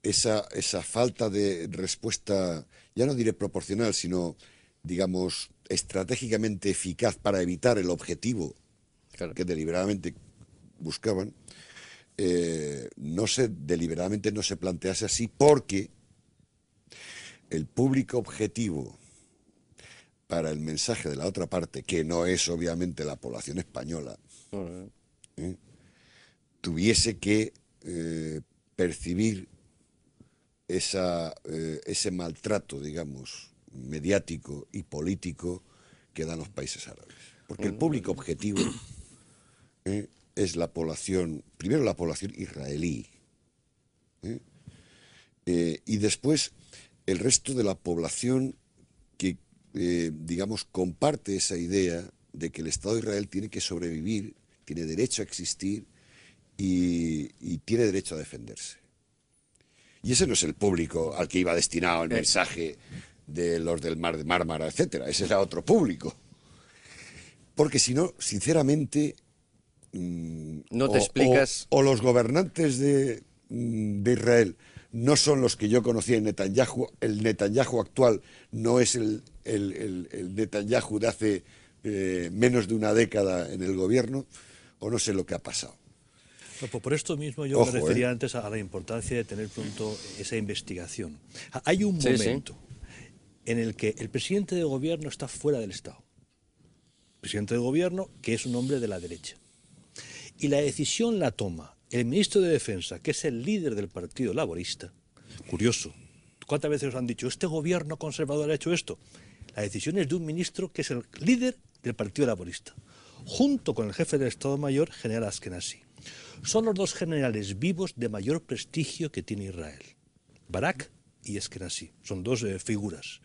F: esa falta de respuesta, ya no diré proporcional, sino, digamos, estratégicamente eficaz para evitar el objetivo que deliberadamente buscaban, deliberadamente no se plantease así, porque el público objetivo para el mensaje de la otra parte, que no es obviamente la población española, tuviese que percibir ese maltrato, digamos, mediático y político que dan los países árabes. Porque el público objetivo es la población, primero la población israelí, y después el resto de la población que, digamos, comparte esa idea de que el Estado de Israel tiene que sobrevivir, tiene derecho a existir y tiene derecho a defenderse. Y ese no es el público al que iba destinado el mensaje de los del Mar de Mármara, etcétera. Ese era otro público. Porque si no, sinceramente,
B: no te explicas.
F: O los gobernantes de Israel no son los que yo conocía en Netanyahu. El Netanyahu actual no es el Netanyahu de hace menos de una década en el gobierno, o no sé lo que ha pasado.
D: No, por esto mismo yo me refería antes a la importancia de tener pronto esa investigación. Hay un momento en el que el presidente de gobierno está fuera del Estado. El presidente de gobierno, que es un hombre de la derecha. Y la decisión la toma el ministro de Defensa, que es el líder del Partido Laborista. Curioso. ¿Cuántas veces os han dicho, este gobierno conservador ha hecho esto? La decisión es de un ministro que es el líder del Partido Laborista, junto con el jefe del Estado Mayor, general Ashkenazi. Son los dos generales vivos de mayor prestigio que tiene Israel, Barak y Ashkenazi. Son dos figuras.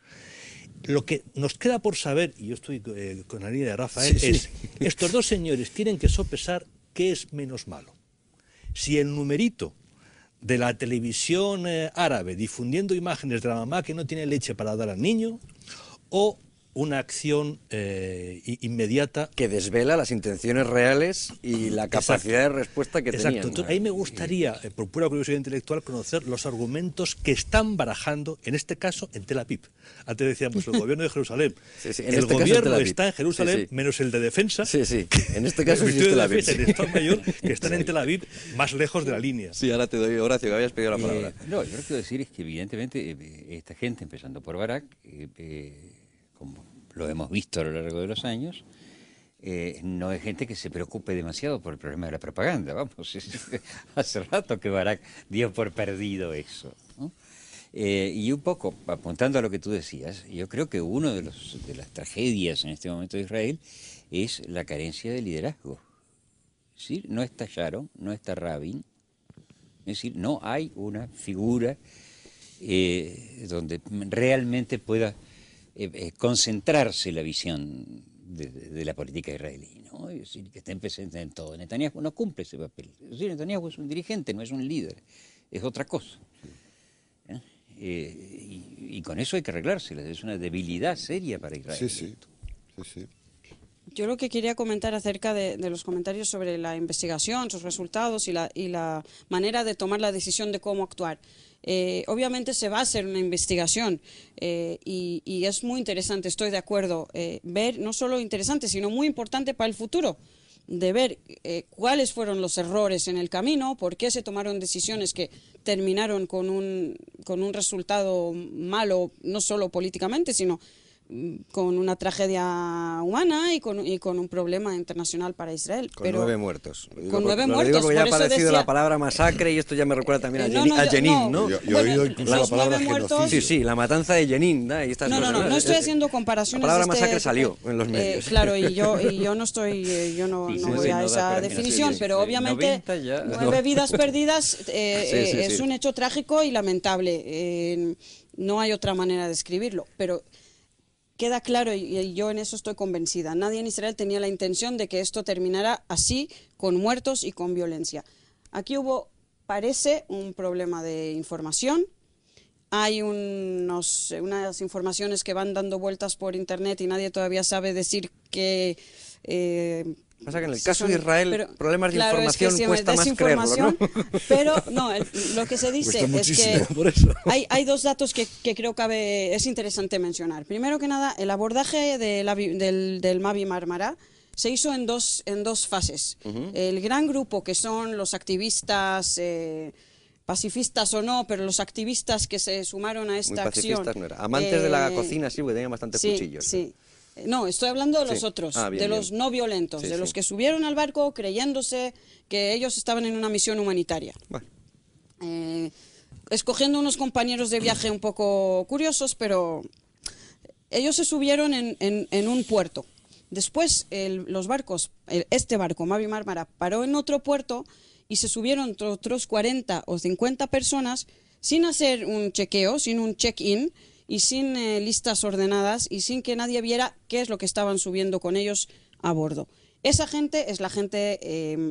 D: Lo que nos queda por saber, y yo estoy con la línea de Rafael, es estos dos señores tienen que sopesar qué es menos malo. Si el numerito de la televisión árabe difundiendo imágenes de la mamá que no tiene leche para dar al niño, o una acción inmediata
B: que desvela las intenciones reales y la capacidad de respuesta que tenían.
D: Entonces, ahí me gustaría, por pura curiosidad intelectual, conocer los argumentos que están barajando, en este caso, en Tel Aviv. Antes decíamos el gobierno de Jerusalén. El gobierno está en Jerusalén, menos el de defensa.
B: En este caso sí es Tel Aviv.
D: El Estado Mayor, que están en Tel Aviv, más lejos de la línea.
B: Sí, ahora te doy, Horacio, que habías pedido la palabra.
E: No, yo lo que quiero decir es que evidentemente esta gente, empezando por Barak, como lo hemos visto a lo largo de los años, no es gente que se preocupe demasiado por el problema de la propaganda. Vamos, hace rato que Barak dio por perdido eso, ¿no? Y un poco, apuntando a lo que tú decías, yo creo que una de las tragedias en este momento de Israel es la carencia de liderazgo. Es decir, no está Sharon, no está Rabin, es decir, no hay una figura donde realmente pueda concentrarse la visión de la política israelí, ¿no? Es decir, que estén presentes en todo. Netanyahu no cumple ese papel. Es decir, Netanyahu es un dirigente, no es un líder, es otra cosa. Y con eso hay que arreglársela, es una debilidad seria para Israel.
F: Sí.
C: Yo lo que quería comentar acerca de los comentarios sobre la investigación, sus resultados y la manera de tomar la decisión de cómo actuar. Obviamente se va a hacer una investigación y es muy interesante, estoy de acuerdo, ver, no solo interesante, sino muy importante para el futuro, de ver cuáles fueron los errores en el camino, por qué se tomaron decisiones que terminaron con un resultado malo, no solo políticamente, sino con una tragedia humana y con un problema internacional para Israel.
B: Con
C: pero
B: 9 muertos.
C: Con 9
B: lo
C: muertos.
B: digo porque ya ha
C: por eso
B: aparecido
C: decía,
B: la palabra masacre y esto ya me recuerda también a
C: yo-
B: Jenin, ¿no?
F: Yo he
C: Bueno,
F: oído incluso la
C: los
F: palabra
C: 9 muertos-
F: genocidio.
B: Sí, sí, la matanza de Jenin. ¿no? Y estas cosas,
C: No estoy haciendo comparaciones.
B: La palabra
C: de este-
B: masacre salió en los medios.
C: Claro, y yo no estoy, yo no,
E: Sí,
C: no
E: sí,
C: voy
E: sí,
C: a
E: no da
C: esa
E: para
C: definición,
E: genocidio.
C: pero obviamente
E: 90 ya.
C: 9 vidas perdidas
B: sí,
C: es
B: sí.
C: un hecho trágico y lamentable. No hay otra manera de describirlo, pero queda claro, y yo en eso estoy convencida, nadie en Israel tenía la intención de que esto terminara así, con muertos y con violencia. Aquí parece, un problema de información. Hay unas informaciones que van dando vueltas por internet y nadie todavía sabe decir que...
B: Pasa que en el
C: si
B: caso
C: son-
B: de Israel,
C: pero,
B: problemas de
C: claro, es que
B: información
C: si
B: cuesta más creerlo, ¿no?
C: Pero no, lo que se dice
F: Cuesta
C: es que
F: muchísimo,
B: por eso.
C: hay dos datos que creo es interesante mencionar. Primero que nada, el abordaje del Mavi Marmara se hizo en dos fases. El gran grupo, que son los activistas, pacifistas o no, pero los activistas que se sumaron a
B: Muy
C: esta acción.
B: pacifistas no era. Amantes de la cocina, sí, porque tenían bastantes
C: Sí,
B: cuchillos.
C: sí. No, estoy hablando de los
B: Sí.
C: otros,
B: Ah, bien,
C: de
B: bien.
C: los no violentos,
B: Sí,
C: de
B: sí.
C: los que subieron al barco creyéndose que ellos estaban en una misión humanitaria.
B: Bueno,
C: Escogiendo unos compañeros de viaje un poco curiosos, pero ellos se subieron en un puerto. Después los barcos, este barco, Mavi Marmara, paró en otro puerto y se subieron otros 40 o 50 personas sin hacer un chequeo, sin un check-in y sin listas ordenadas y sin que nadie viera qué es lo que estaban subiendo con ellos a bordo. Esa gente es la gente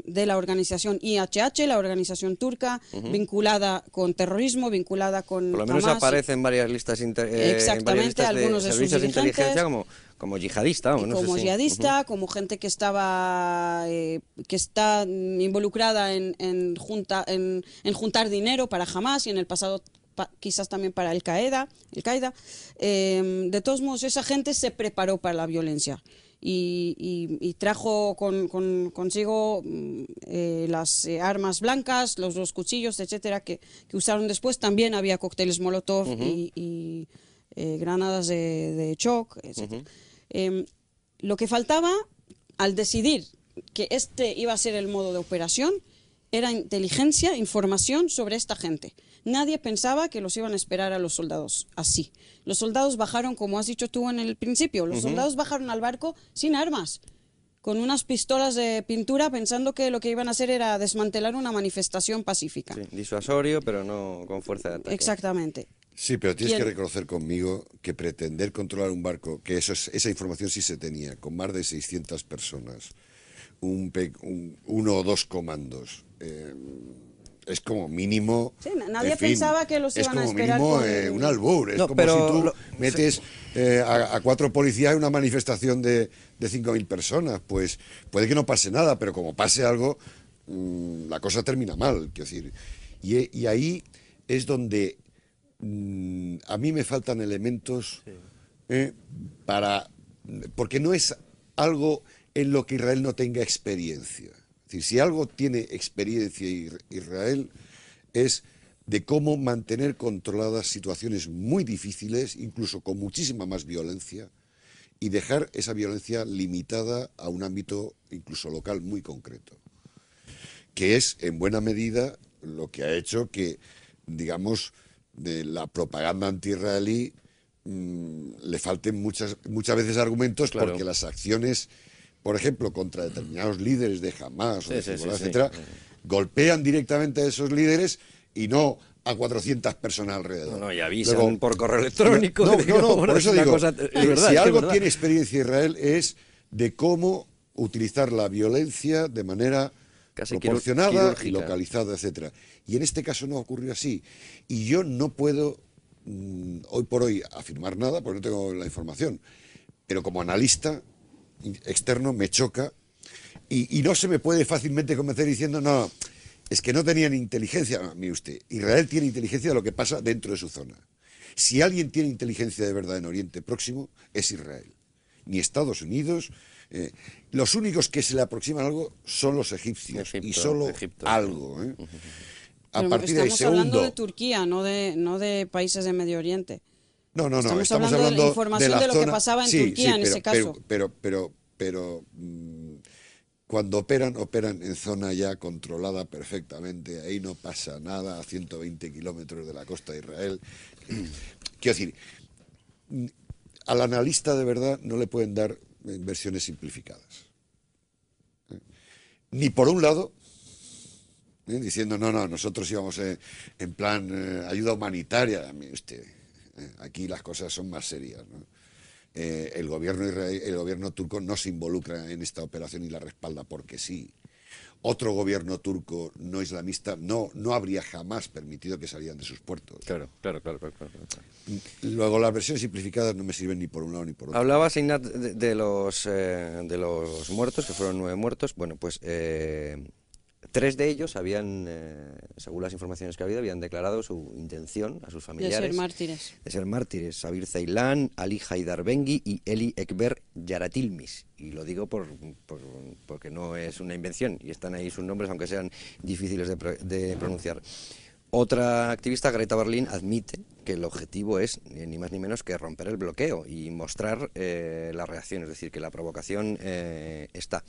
C: de la organización IHH, la organización turca, vinculada con terrorismo, vinculada con
B: por lo menos
C: Hamas.
B: aparece en varias listas,
C: Exactamente, algunos de sus
B: servicios de
C: dirigentes,
B: inteligencia como yihadista.
C: y
B: no sé
C: como
B: si-
C: yihadista, como gente que está involucrada en juntar dinero para Hamas y en el pasado quizás también para el Qaeda. De todos modos, esa gente se preparó para la violencia y trajo consigo las armas blancas, los dos cuchillos, etcétera, que usaron después. También había cócteles Molotov y granadas de shock, etcétera. Lo que faltaba al decidir que este iba a ser el modo de operación era inteligencia, información sobre esta gente. Nadie pensaba que los iban a esperar a los soldados así. Los soldados bajaron, como has dicho tú en el principio, los soldados bajaron al barco sin armas, con unas pistolas de pintura, pensando que lo que iban a hacer era desmantelar una manifestación pacífica.
B: Sí, disuasorio, pero no con fuerza de ataque.
C: Exactamente.
F: Sí, pero tienes
C: ¿Quién?
F: que reconocer conmigo que pretender controlar un barco, que esa información sí se tenía, con más de 600 personas, uno o dos comandos, es como mínimo...
C: Sí, nadie
F: en fin,
C: pensaba que los iban a esperar
F: Es como
C: con-
F: mínimo un albur, es
B: No,
F: como
B: pero
F: si tú
B: lo-
F: metes a 4 policías en una manifestación de 5.000 personas, pues puede que no pase nada, pero como pase algo, la cosa termina mal, quiero decir. Y ahí es donde... a mí me faltan elementos porque no es algo en lo que Israel no tenga experiencia. Es decir, si algo tiene experiencia Israel es de cómo mantener controladas situaciones muy difíciles, incluso con muchísima más violencia, y dejar esa violencia limitada a un ámbito incluso local muy concreto, que es en buena medida lo que ha hecho que, digamos, de la propaganda anti-israelí le falten muchas veces argumentos,
B: Claro.
F: porque las acciones, por ejemplo, contra determinados líderes de Hamas o de
B: Sí, sí,
F: Hezbollah,
B: sí,
F: etcétera,
B: sí.
F: golpean directamente a esos líderes y no a 400 personas alrededor.
B: No, y avisan
F: Luego,
B: por correo electrónico.
F: no, por eso
B: Es una
F: digo,
B: cosa- es verdad,
F: si
B: es
F: algo
B: verdad.
F: tiene experiencia Israel es de cómo utilizar la violencia de manera
B: Casi
F: proporcionada y
B: quirúrgica.
F: localizada, etcétera. Y en este caso no ocurrió así. Y yo no puedo hoy por hoy afirmar nada porque no tengo la información. Pero como analista externo me choca y no se me puede fácilmente convencer diciendo no, es que no tenían inteligencia. No, mire usted, Israel tiene inteligencia de lo que pasa dentro de su zona. Si alguien tiene inteligencia de verdad en Oriente Próximo, es Israel. Ni Estados Unidos. Los únicos que se le aproximan algo son los egipcios. Y solo
B: Egipto.
F: algo. A
C: Pero
F: partir de ahí,
C: estamos hablando
F: segundo.
C: de Turquía, no de países de Medio Oriente.
F: No,
C: Estamos hablando de la información de lo que pasaba en Turquía en ese caso.
F: Pero cuando operan en zona ya controlada perfectamente, ahí no pasa nada, a 120 kilómetros de la costa de Israel. Quiero decir, al analista de verdad no le pueden dar versiones simplificadas. Ni por un lado, diciendo, no, nosotros íbamos en plan ayuda humanitaria. Mire usted, aquí las cosas son más serias, ¿no? El gobierno turco no se involucra en esta operación y la respalda porque sí. Otro gobierno turco no islamista no habría jamás permitido que salieran de sus puertos.
B: Claro.
F: Luego las versiones simplificadas no me sirven ni por un lado ni por otro.
B: Hablabas, Ignat, de los muertos, que fueron 9 muertos. Bueno, pues 3 de ellos habían, según las informaciones que ha habido, habían declarado su intención a sus familiares
C: de ser mártires.
B: Sabir Ceylan, Ali Haidar Bengi y Eli Ekber Yaratilmis. Y lo digo porque no es una invención y están ahí sus nombres, aunque sean difíciles de pronunciar. Otra activista, Greta Berlin, admite que el objetivo es ni más ni menos que romper el bloqueo y mostrar la reacción, es decir, que la provocación está.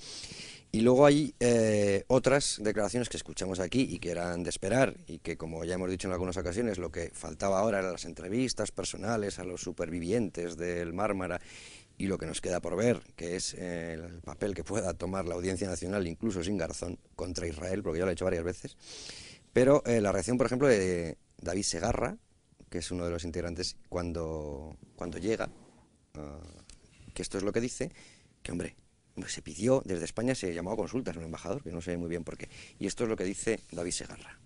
B: Y luego hay otras declaraciones que escuchamos aquí y que eran de esperar y que, como ya hemos dicho en algunas ocasiones, lo que faltaba ahora eran las entrevistas personales a los supervivientes del Mármara y lo que nos queda por ver, que es el papel que pueda tomar la Audiencia Nacional, incluso sin Garzón, contra Israel, porque ya lo he hecho varias veces. Pero la reacción, por ejemplo, de David Segarra, que es uno de los integrantes, cuando llega, que esto es lo que dice, que hombre, se pidió, desde España se llamó a consultas a un embajador, que no sé muy bien por qué. Y esto es lo que dice David Segarra.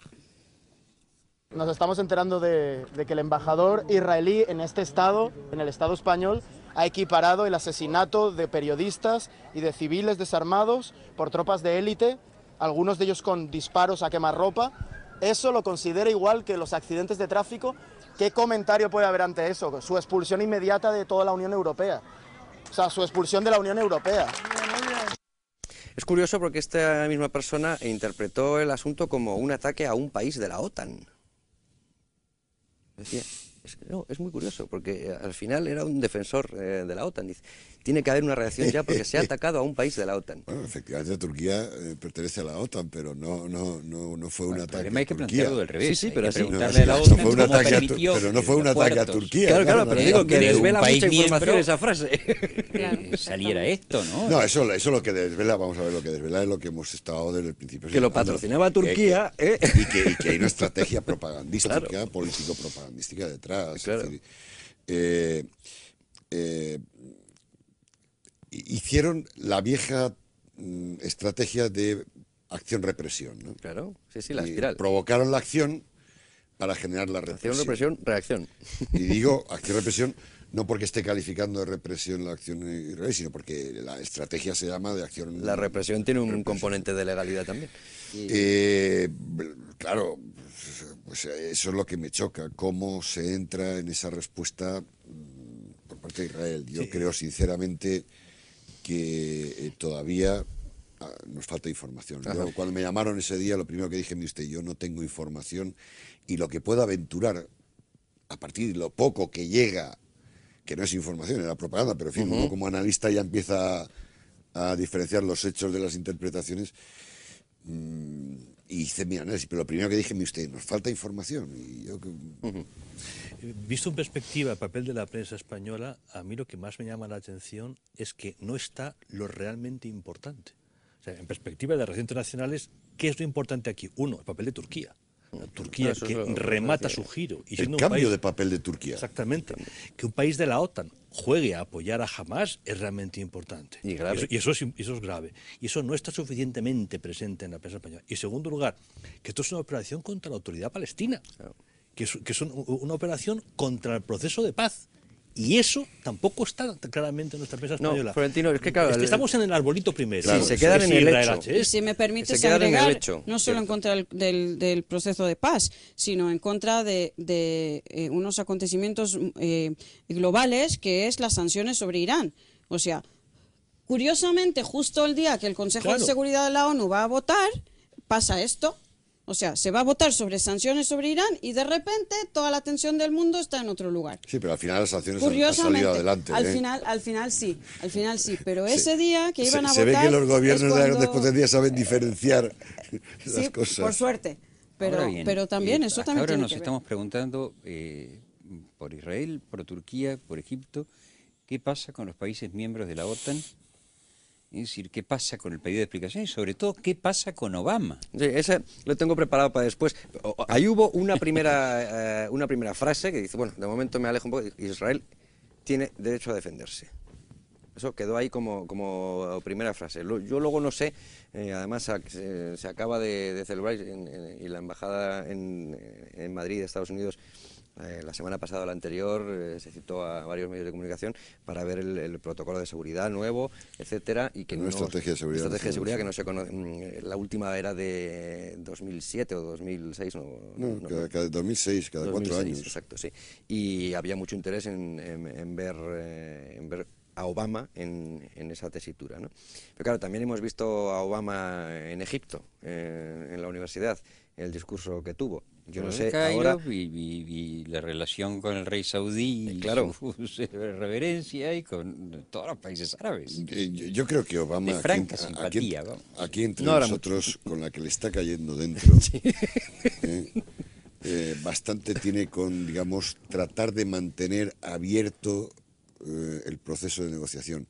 I: Nos estamos enterando de que el embajador israelí en este estado, en el Estado español, ha equiparado el asesinato de periodistas y de civiles desarmados por tropas de élite, algunos de ellos con disparos a quemarropa. ¿Eso lo considera igual que los accidentes de tráfico? ¿Qué comentario puede haber ante eso? Su expulsión inmediata de toda la Unión Europea. O sea, su expulsión de la Unión Europea.
B: Es curioso porque esta misma persona interpretó el asunto como un ataque a un país de la OTAN. Decía, es muy curioso, porque al final era un defensor de la OTAN. Dice, tiene que haber una reacción ya porque se ha atacado a un país de la OTAN.
F: Bueno, efectivamente Turquía pertenece a la OTAN, pero no fue un ataque a
E: hay que plantearlo del revés.
B: Sí, pero
E: preguntarle a la OTAN
F: fue un ataque pero no fue un ataque a Turquía.
B: Claro, pero digo que desvela mucha información
E: miembro,
B: esa frase.
E: Saliera esto, ¿no?
F: No, eso lo que desvela, vamos a ver, lo que desvela es lo que hemos estado desde el principio.
B: Que lo patrocinaba Turquía,
F: y que hay una estrategia propagandística, claro, político-propagandística detrás.
B: Claro.
F: Es decir, hicieron la vieja estrategia de acción-represión, ¿no?
B: Claro, sí, la espiral.
F: Provocaron la acción para generar la represión.
B: Acción, represión, reacción.
F: Y digo acción-represión no porque esté calificando de represión la acción israelí, sino porque la estrategia se llama de acción...
B: La represión tiene un componente de legalidad también.
F: Claro, pues eso es lo que me choca, cómo se entra en esa respuesta por parte de Israel. Yo creo sinceramente que todavía nos falta información. Yo, cuando me llamaron ese día, lo primero que dije, mire usted, yo no tengo información y lo que puedo aventurar a partir de lo poco que llega, que no es información, era propaganda, pero en fin, uno como analista ya empieza a diferenciar los hechos de las interpretaciones y hice mi análisis, pero lo primero que dije, mire usted, nos falta información. Y yo
D: Visto en perspectiva el papel de la prensa española, a mí lo que más me llama la atención es que no está lo realmente importante. O sea, en perspectiva de las relaciones internacionales, ¿qué es lo importante aquí? Uno, el papel de Turquía. Turquía, que remata su giro. Y
F: el cambio de papel de Turquía.
D: Exactamente. Que un país de la OTAN juegue a apoyar a Hamás es realmente importante.
B: Y grave.
D: Y eso es grave. Y eso no está suficientemente presente en la prensa española. Y en segundo lugar, que esto es una operación contra la autoridad palestina. Claro. Que es una operación contra el proceso de paz. Y eso tampoco está claramente en nuestra prensa española.
B: No, Florentino, es que claro...
D: Es que estamos en el arbolito primero.
B: Sí, claro, se quedan en el hecho.
C: Y si me permites agregar, no solo en contra del proceso de paz, sino en contra de unos acontecimientos globales, que es las sanciones sobre Irán. O sea, curiosamente, justo el día que el Consejo de Seguridad de la ONU va a votar, pasa esto. O sea, se va a votar sobre sanciones sobre Irán y de repente toda la atención del mundo está en otro lugar.
F: Sí, pero al final las sanciones han
C: Curiosamente,
F: salido adelante.
C: al final sí, pero ese día que iban a
F: se
C: votar...
F: ve que los gobiernos
C: es cuando...
F: de después del día saben diferenciar las cosas.
C: Por suerte, pero también eso también
E: ahora
C: tiene
E: nos
C: que ver.
E: estamos preguntando por Israel, por Turquía, por Egipto, ¿qué pasa con los países miembros de la OTAN? Es decir, ¿qué pasa con el pedido de explicación? Y sobre todo, ¿qué pasa con Obama?
B: Sí, ese lo tengo preparado para después. Ahí hubo una primera frase que dice, bueno, de momento me alejo un poco, Israel tiene derecho a defenderse. Eso quedó ahí como primera frase. Yo luego no sé, además se acaba de celebrar y la embajada en Madrid de Estados Unidos la semana pasada o la anterior se citó a varios medios de comunicación para ver el protocolo de seguridad nuevo, etcétera, y que
F: estrategia de seguridad,
B: que no se conoce. La última era de 2007 o 2006,
F: cada 2006, cada 4 años.
B: Exacto, sí. Y había mucho interés en ver a Obama en esa tesitura, ¿no? Pero claro, también hemos visto a Obama en Egipto, en la universidad, el discurso que tuvo. Yo no sé, ahora...
E: Y la relación con el rey saudí, y
B: claro,
E: su reverencia, y con todos los países árabes.
F: Yo creo que Obama,
E: de franca simpatía,
F: aquí entre nosotros, con la que le está cayendo dentro, bastante tiene con, digamos, tratar de mantener abierto el proceso de negociación.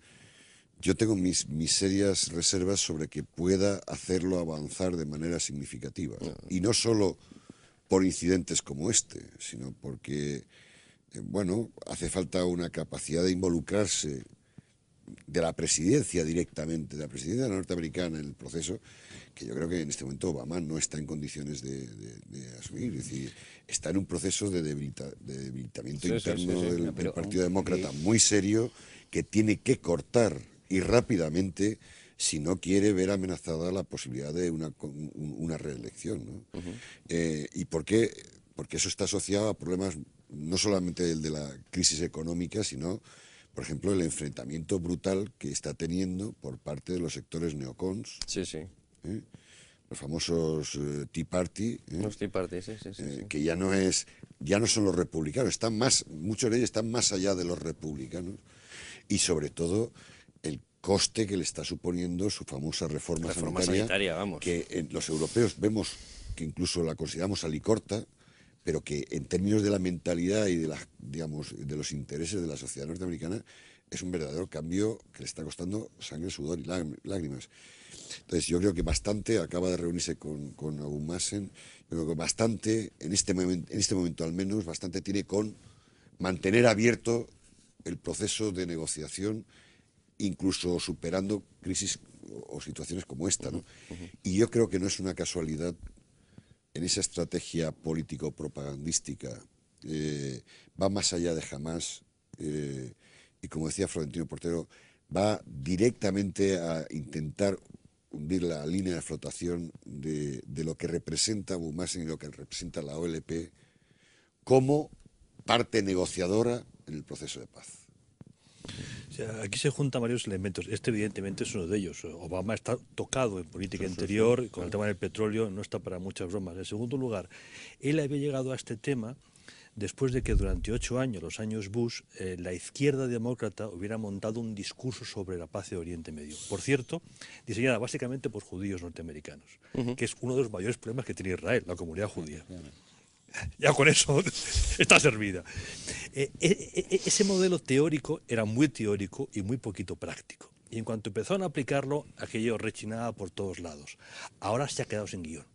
F: Yo tengo mis serias reservas sobre que pueda hacerlo avanzar de manera significativa. Y no solo por incidentes como este, sino porque, bueno, hace falta una capacidad de involucrarse de la presidencia directamente, de la presidencia norteamericana en el proceso, que yo creo que en este momento Obama no está en condiciones de asumir. Es decir, está en un proceso de debilitamiento interno del Partido Demócrata muy serio, que tiene que cortar y rápidamente si no quiere ver amenazada la posibilidad de una reelección, ¿no? ¿Y por qué? Porque eso está asociado a problemas no solamente el de la crisis económica, sino, por ejemplo, el enfrentamiento brutal que está teniendo por parte de los sectores neocons.
B: Sí, sí.
F: Los famosos Tea Party.
B: Los Tea Party, sí.
F: Que ya no son los republicanos, muchos de ellos están más allá de los republicanos. Y sobre todo el coste que le está suponiendo su famosa reforma sanitaria,
B: vamos.
F: Que los europeos vemos que incluso la consideramos alicorta, pero que en términos de la mentalidad y de los intereses de la sociedad norteamericana es un verdadero cambio que le está costando sangre, sudor y lágrimas. Entonces yo creo que bastante, acaba de reunirse con Abu Mazen, yo creo que bastante, en este momento al menos, bastante tiene con mantener abierto el proceso de negociación, incluso superando crisis o situaciones como esta, ¿no? Y yo creo que no es una casualidad en esa estrategia político-propagandística, va más allá de Hamás, y como decía Florentino Portero, va directamente a intentar hundir la línea de flotación de lo que representa Abu Mazen y lo que representa la OLP como parte negociadora en el proceso de paz.
D: O sea, aquí se juntan varios elementos. Este evidentemente es uno de ellos. Obama está tocado en política interior, con el tema del petróleo no está para muchas bromas. En segundo lugar, él había llegado a este tema después de que durante 8 años, los años Bush, la izquierda demócrata hubiera montado un discurso sobre la paz de Oriente Medio. Por cierto, diseñada básicamente por judíos norteamericanos, que es uno de los mayores problemas que tiene Israel, la comunidad judía. Ya con eso está servida. Ese modelo teórico era muy teórico y muy poquito práctico. Y en cuanto empezaron a aplicarlo, aquello rechinaba por todos lados. Ahora se ha quedado sin guión.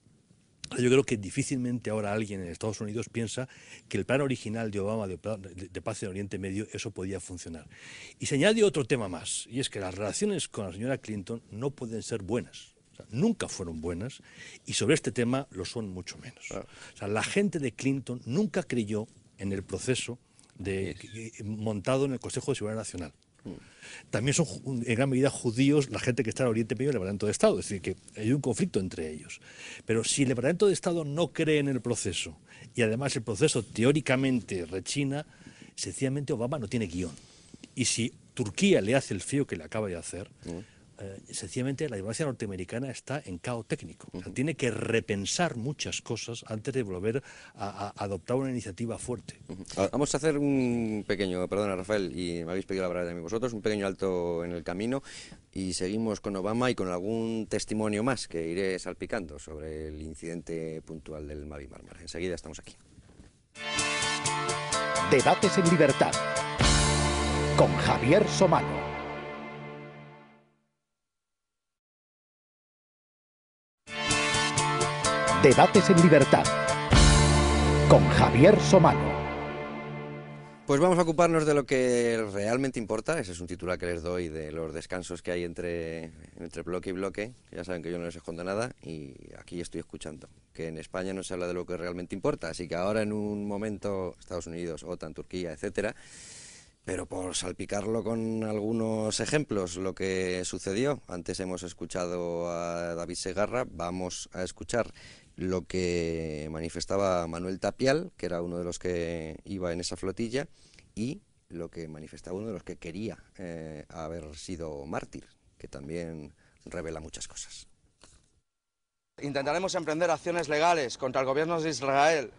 D: Yo creo que difícilmente ahora alguien en Estados Unidos piensa que el plan original de Obama de paz en Oriente Medio, eso podía funcionar. Y se añade otro tema más, y es que las relaciones con la señora Clinton no pueden ser buenas. Nunca fueron buenas, y sobre este tema lo son mucho menos. O sea, la gente de Clinton nunca creyó en el proceso montado en el Consejo de Seguridad Nacional. También son en gran medida judíos la gente que está en Oriente Medio y el Departamento de Estado, es decir, que hay un conflicto entre ellos. Pero si el Departamento de Estado no cree en el proceso, y además el proceso teóricamente rechina, sencillamente Obama no tiene guión. Y si Turquía le hace el feo que le acaba de hacer, sencillamente la diplomacia norteamericana está en caos técnico. O sea, tiene que repensar muchas cosas antes de volver a adoptar una iniciativa fuerte.
B: Vamos a hacer un pequeño, perdona Rafael, y me habéis pedido la palabra también vosotros, un pequeño alto en el camino y seguimos con Obama y con algún testimonio más que iré salpicando sobre el incidente puntual del Mavi Marmara. Enseguida estamos aquí.
A: Debates en libertad con Javier Somano. Debates en libertad con Javier Somano.
B: Pues vamos a ocuparnos de lo que realmente importa. Ese es un titular que les doy de los descansos que hay entre bloque y bloque. Ya saben que yo no les escondo nada y aquí estoy escuchando que en España no se habla de lo que realmente importa. Así que ahora en un momento Estados Unidos, OTAN, Turquía, etcétera, pero por salpicarlo con algunos ejemplos, lo que sucedió. Antes hemos escuchado a David Segarra, vamos a escuchar lo que manifestaba Manuel Tapial, que era uno de los que iba en esa flotilla, y lo que manifestaba uno de los que quería haber sido mártir, que también revela muchas cosas.
J: Intentaremos emprender acciones legales contra el gobierno de Israel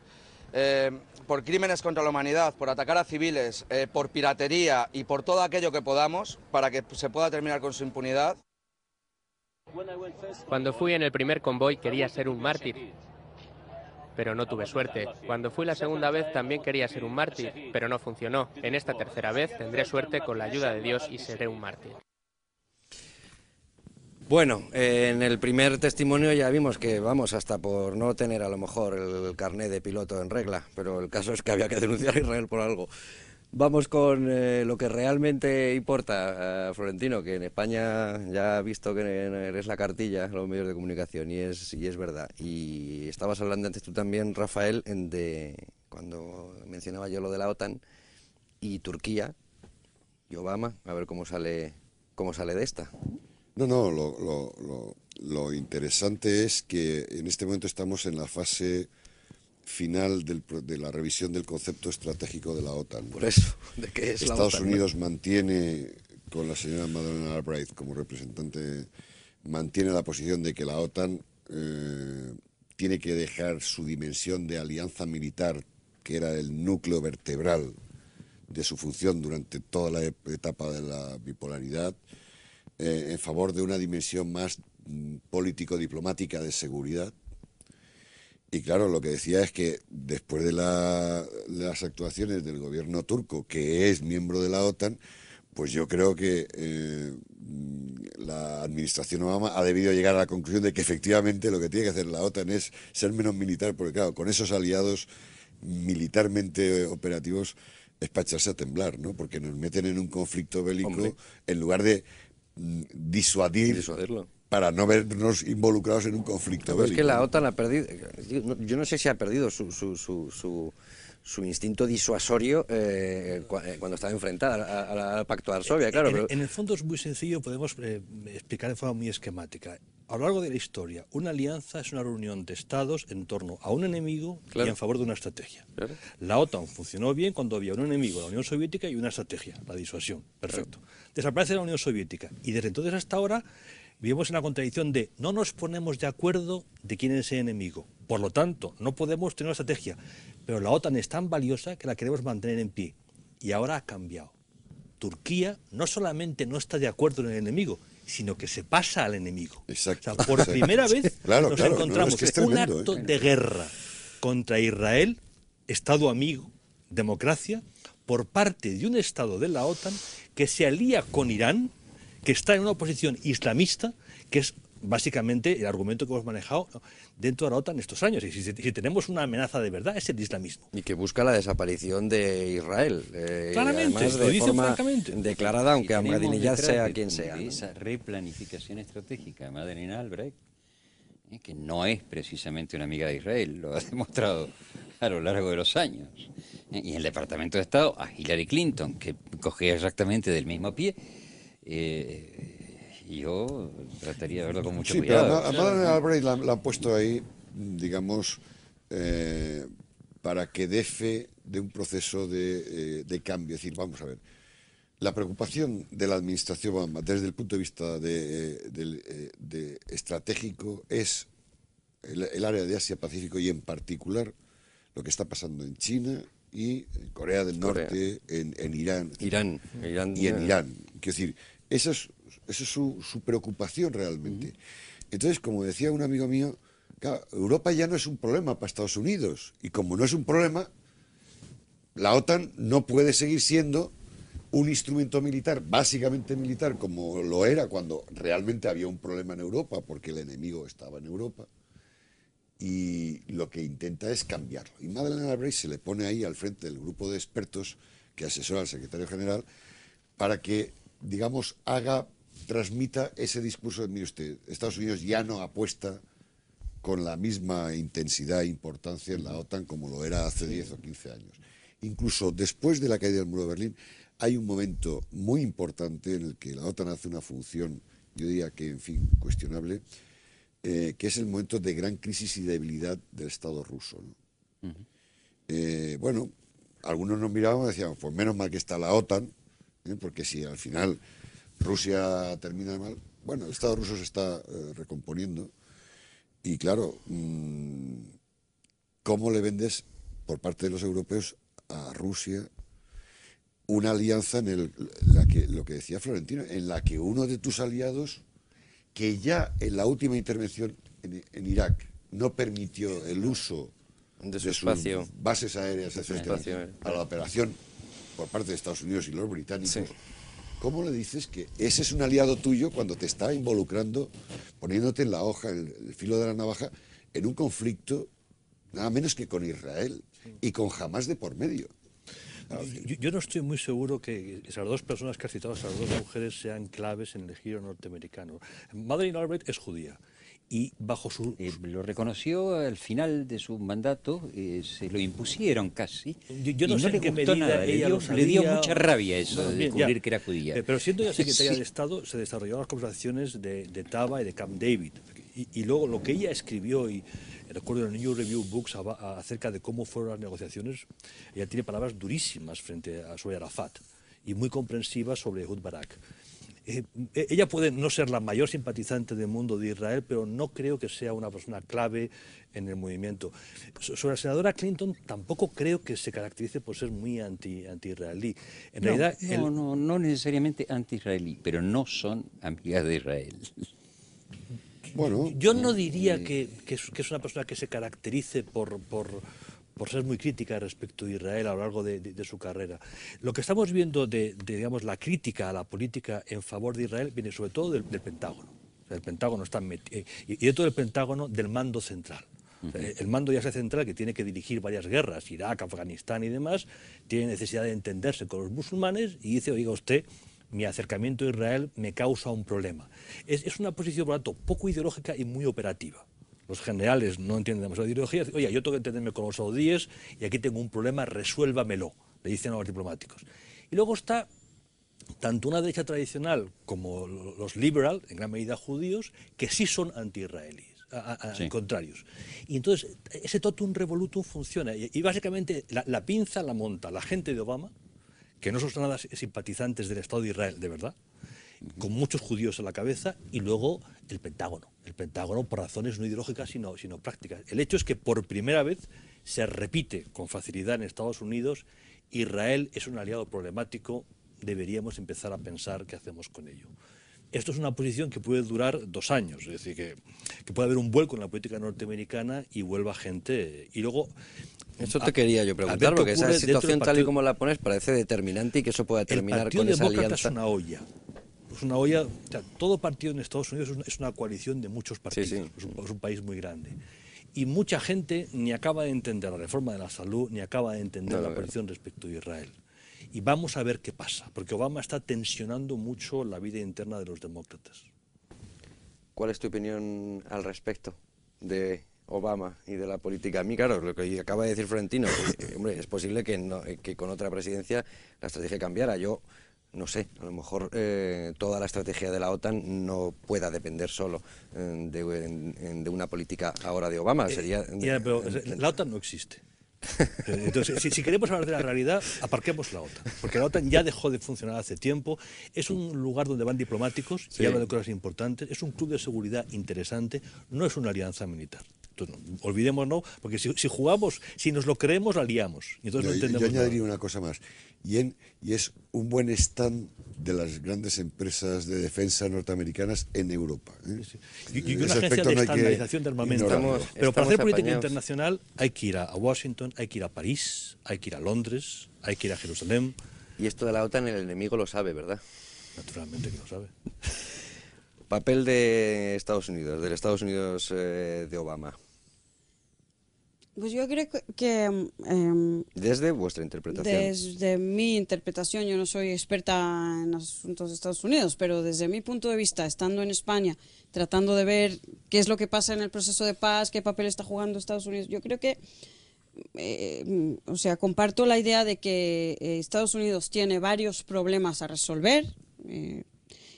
J: por crímenes contra la humanidad, por atacar a civiles, por piratería y por todo aquello que podamos para que se pueda terminar con su impunidad.
G: Cuando fui en el primer convoy quería ser un mártir, pero no tuve suerte. Cuando fui la segunda vez también quería ser un mártir, pero no funcionó. En esta tercera vez tendré suerte con la ayuda de Dios y seré un mártir.
B: Bueno, en el primer testimonio ya vimos que vamos hasta por no tener a lo mejor el carné de piloto en regla, pero el caso es que había que denunciar a Israel por algo. Vamos con lo que realmente importa, Florentino, que en España ya ha visto que eres la cartilla de los medios de comunicación y es verdad. Y estabas hablando antes tú también, Rafael, cuando mencionaba yo lo de la OTAN y Turquía y Obama, a ver cómo sale de esta.
F: No, lo interesante es que en este momento estamos en la fase final de la revisión del concepto estratégico de la OTAN.
B: Por eso, ¿de qué es la OTAN?
F: Estados Unidos mantiene, con la señora Madeleine Albright como representante, mantiene la posición de que la OTAN tiene que dejar su dimensión de alianza militar, que era el núcleo vertebral de su función durante toda la etapa de la bipolaridad, en favor de una dimensión más político-diplomática de seguridad. Y claro, lo que decía es que después de las actuaciones del gobierno turco, que es miembro de la OTAN, pues yo creo que la administración Obama ha debido llegar a la conclusión de que efectivamente lo que tiene que hacer la OTAN es ser menos militar, porque claro, con esos aliados militarmente operativos es para echarse a temblar, ¿no? Porque nos meten en un conflicto bélico. Hombre, en lugar de disuadirlo para no vernos involucrados en un conflicto bélico.
B: Es que la OTAN ha perdido, yo no sé si ha perdido su instinto disuasorio cuando estaba enfrentada al Pacto de Varsovia, claro. Pero
D: en el fondo es muy sencillo, podemos explicar de forma muy esquemática. A lo largo de la historia, una alianza es una reunión de estados en torno a un enemigo, claro, y en favor de una estrategia. Claro. La OTAN funcionó bien cuando había un enemigo, la Unión Soviética, y una estrategia, la disuasión. Perfecto. Claro. Desaparece la Unión Soviética y desde entonces hasta ahora vivimos en la contradicción de no nos ponemos de acuerdo de quién es el enemigo. Por lo tanto, no podemos tener una estrategia. Pero la OTAN es tan valiosa que la queremos mantener en pie. Y ahora ha cambiado. Turquía no solamente no está de acuerdo en el enemigo, sino que se pasa al enemigo.
F: Exacto.
D: O sea, por primera vez nos encontramos
F: tremendo,
D: un acto de guerra contra Israel, Estado amigo, democracia, por parte de un Estado de la OTAN que se alía con Irán, que está en una posición islamista, que es básicamente el argumento que hemos manejado dentro de la OTAN estos años. Y si tenemos una amenaza de verdad es el islamismo.
B: Y que busca la desaparición de Israel.
D: Claramente,
B: lo dice francamente. Declarada, aunque Ahmadinejad sea quien sea.
E: Esa replanificación estratégica de Madeleine Albright, que no es precisamente una amiga de Israel, lo ha demostrado a lo largo de los años. Y en el Departamento de Estado, a Hillary Clinton, que cogía exactamente del mismo pie. Yo trataría de verlo con mucho cuidado.
F: Pero a Madeleine Albright la han puesto ahí, digamos, para que dé fe de un proceso de cambio. Es decir, vamos a ver, La preocupación de la administración Obama desde el punto de vista de estratégico es el área de Asia-Pacífico y en particular lo que está pasando en China y en Corea del Norte, en Irán y en Irán. Quiero decir, esa es su preocupación realmente. Entonces, como decía un amigo mío, claro, Europa ya no es un problema para Estados Unidos y como no es un problema, la OTAN no puede seguir siendo un instrumento militar, básicamente militar, como lo era cuando realmente había un problema en Europa, porque el enemigo estaba en Europa, y lo que intenta es cambiarlo. Y Madeleine Albright se le pone ahí al frente del grupo de expertos que asesora al secretario general para que, digamos, transmita ese discurso de, mire usted, Estados Unidos ya no apuesta con la misma intensidad e importancia en la OTAN como lo era hace 10 o 15 años. Incluso después de la caída del muro de Berlín, hay un momento muy importante en el que la OTAN hace una función, yo diría que, en fin, cuestionable, que es el momento de gran crisis y debilidad del Estado ruso, ¿no? Bueno, algunos nos miraban y decían, pues menos mal que está la OTAN, porque si al final Rusia termina mal, bueno, el Estado ruso se está recomponiendo y claro, ¿cómo le vendes por parte de los europeos a Rusia una alianza en la que, lo que decía Florentino, en la que uno de tus aliados, que ya en la última intervención en Irak no permitió el uso
B: de su
F: espacio, bases aéreas, etcétera, a la operación por parte de Estados Unidos y los británicos, sí. ¿Cómo le dices que ese es un aliado tuyo cuando te está involucrando, poniéndote en la hoja, el filo de la navaja, en un conflicto nada menos que con Israel y con Hamás de por medio?
D: Yo no estoy muy seguro que esas dos personas que has citado, esas dos mujeres, sean claves en el giro norteamericano. Madeleine Albright es judía y bajo su...
E: lo reconoció al final de su mandato, se lo impusieron casi.
D: Yo no sé en qué medida ella lo sabía.
E: Le dio mucha rabia eso de descubrir que era judía.
D: Pero siendo ya secretaria de Estado, se desarrollaron las conversaciones de Taba y de Camp David. Y luego lo que ella escribió, y recuerdo en el New Review Books acerca de cómo fueron las negociaciones, ella tiene palabras durísimas sobre Arafat y muy comprensivas sobre Ehud Barak. Ella puede no ser la mayor simpatizante del mundo de Israel, pero no creo que sea una persona clave en el movimiento. Sobre la senadora Clinton, tampoco creo que se caracterice por ser muy anti-israelí. En realidad,
E: no necesariamente anti-israelí, pero no son amigas de Israel.
F: Bueno,
D: yo no diría que es una persona que se caracterice por ser muy crítica respecto a Israel a lo largo de su carrera. Lo que estamos viendo digamos, la crítica a la política en favor de Israel viene sobre todo del Pentágono. O sea, el Pentágono está metido, y dentro del Pentágono del mando central. O sea, el mando ya sea central, que tiene que dirigir varias guerras, Irak, Afganistán y demás, tiene necesidad de entenderse con los musulmanes y dice, oiga usted, mi acercamiento a Israel me causa un problema. Es una posición, por lo tanto, poco ideológica y muy operativa. Los generales no entienden demasiado de ideología. Oye, yo tengo que entenderme con los saudíes y aquí tengo un problema, resuélvamelo, le dicen a los diplomáticos. Y luego está tanto una derecha tradicional como los liberal, en gran medida judíos, que sí son anti-israelíes. Contrarios. Y entonces ese totum revolutum funciona. Y básicamente la pinza la monta la gente de Obama, que no son nada simpatizantes del Estado de Israel, de verdad, con muchos judíos en la cabeza, y luego el Pentágono por razones no ideológicas sino prácticas. El hecho es que por primera vez se repite con facilidad en Estados Unidos: Israel es un aliado problemático, deberíamos empezar a pensar qué hacemos con ello. Esto es una posición que puede durar 2 años, es decir, que puede haber un vuelco en la política norteamericana y vuelva gente, y luego...
B: Eso te quería yo preguntar, porque esa situación tal y como la pones parece determinante y que eso pueda terminar con esa alianza.
D: Es una olla. Es una olla, o sea, todo partido en Estados Unidos es una coalición de muchos partidos, sí. Es un país muy grande. Y mucha gente ni acaba de entender la reforma de la salud, ni acaba de entender la posición respecto a Israel. Y vamos a ver qué pasa, porque Obama está tensionando mucho la vida interna de los demócratas.
B: ¿Cuál es tu opinión al respecto de Obama y de la política? A mí, claro, lo que acaba de decir Florentino, hombre, es posible que con otra presidencia la estrategia cambiara. Yo no sé, a lo mejor toda la estrategia de la OTAN no pueda depender solo de una política ahora de Obama.
D: Pero la OTAN no existe. Entonces, si queremos hablar de la realidad, aparquemos la OTAN, porque la OTAN ya dejó de funcionar hace tiempo, es un lugar donde van diplomáticos y hablan de cosas importantes, es un club de seguridad interesante, no es una alianza militar. Entonces, no, olvidémonos, porque si jugamos, si nos lo creemos, la liamos. Y entonces no entendemos
F: yo añadiría
D: nada.
F: una cosa más, y es un buen stand de las grandes empresas de defensa norteamericanas en Europa.
D: Y una agencia de estandarización de armamento. Pero para hacer política internacional hay que ir a Washington, hay que ir a París, hay que ir a Londres, hay que ir a Jerusalén.
B: Y esto de la OTAN el enemigo lo sabe, ¿verdad?
D: Naturalmente que lo sabe.
B: Papel de Estados Unidos, del Estados Unidos de Obama.
C: Pues yo creo que
B: desde vuestra interpretación.
C: Desde mi interpretación, yo no soy experta en asuntos de Estados Unidos, pero desde mi punto de vista, estando en España, tratando de ver qué es lo que pasa en el proceso de paz, qué papel está jugando Estados Unidos, yo creo que, o sea, comparto la idea de que Estados Unidos tiene varios problemas a resolver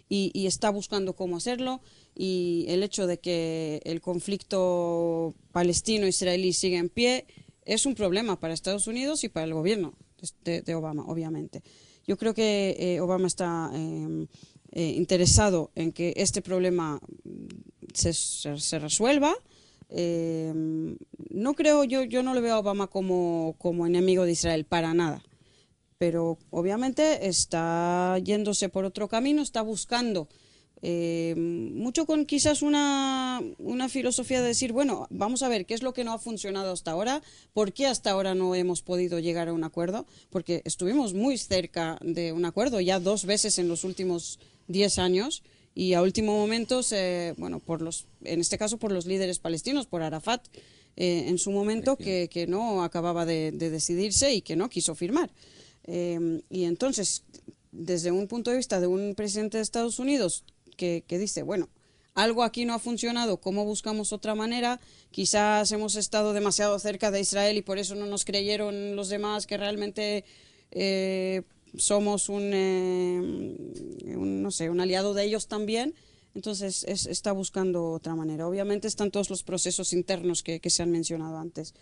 C: y está buscando cómo hacerlo. Y el hecho de que el conflicto palestino-israelí siga en pie es un problema para Estados Unidos y para el gobierno de Obama, obviamente. Yo creo que Obama está interesado en que este problema se resuelva. No creo, yo no le veo a Obama como enemigo de Israel, para nada. Pero obviamente está yéndose por otro camino, está buscando mucho con quizás una filosofía de decir, bueno, vamos a ver qué es lo que no ha funcionado hasta ahora, por qué hasta ahora no hemos podido llegar a un acuerdo, porque estuvimos muy cerca de un acuerdo ya 2 veces en los últimos 10 años y a último momento, bueno, en este caso por los líderes palestinos, por Arafat en su momento, que no acababa de decidirse y que no quiso firmar. Y entonces, desde un punto de vista de un presidente de Estados Unidos que dice, bueno, algo aquí no ha funcionado, ¿cómo buscamos otra manera? Quizás hemos estado demasiado cerca de Israel y por eso no nos creyeron los demás que realmente somos un aliado de ellos también. Entonces está buscando otra manera. Obviamente están todos los procesos internos que se han mencionado antes.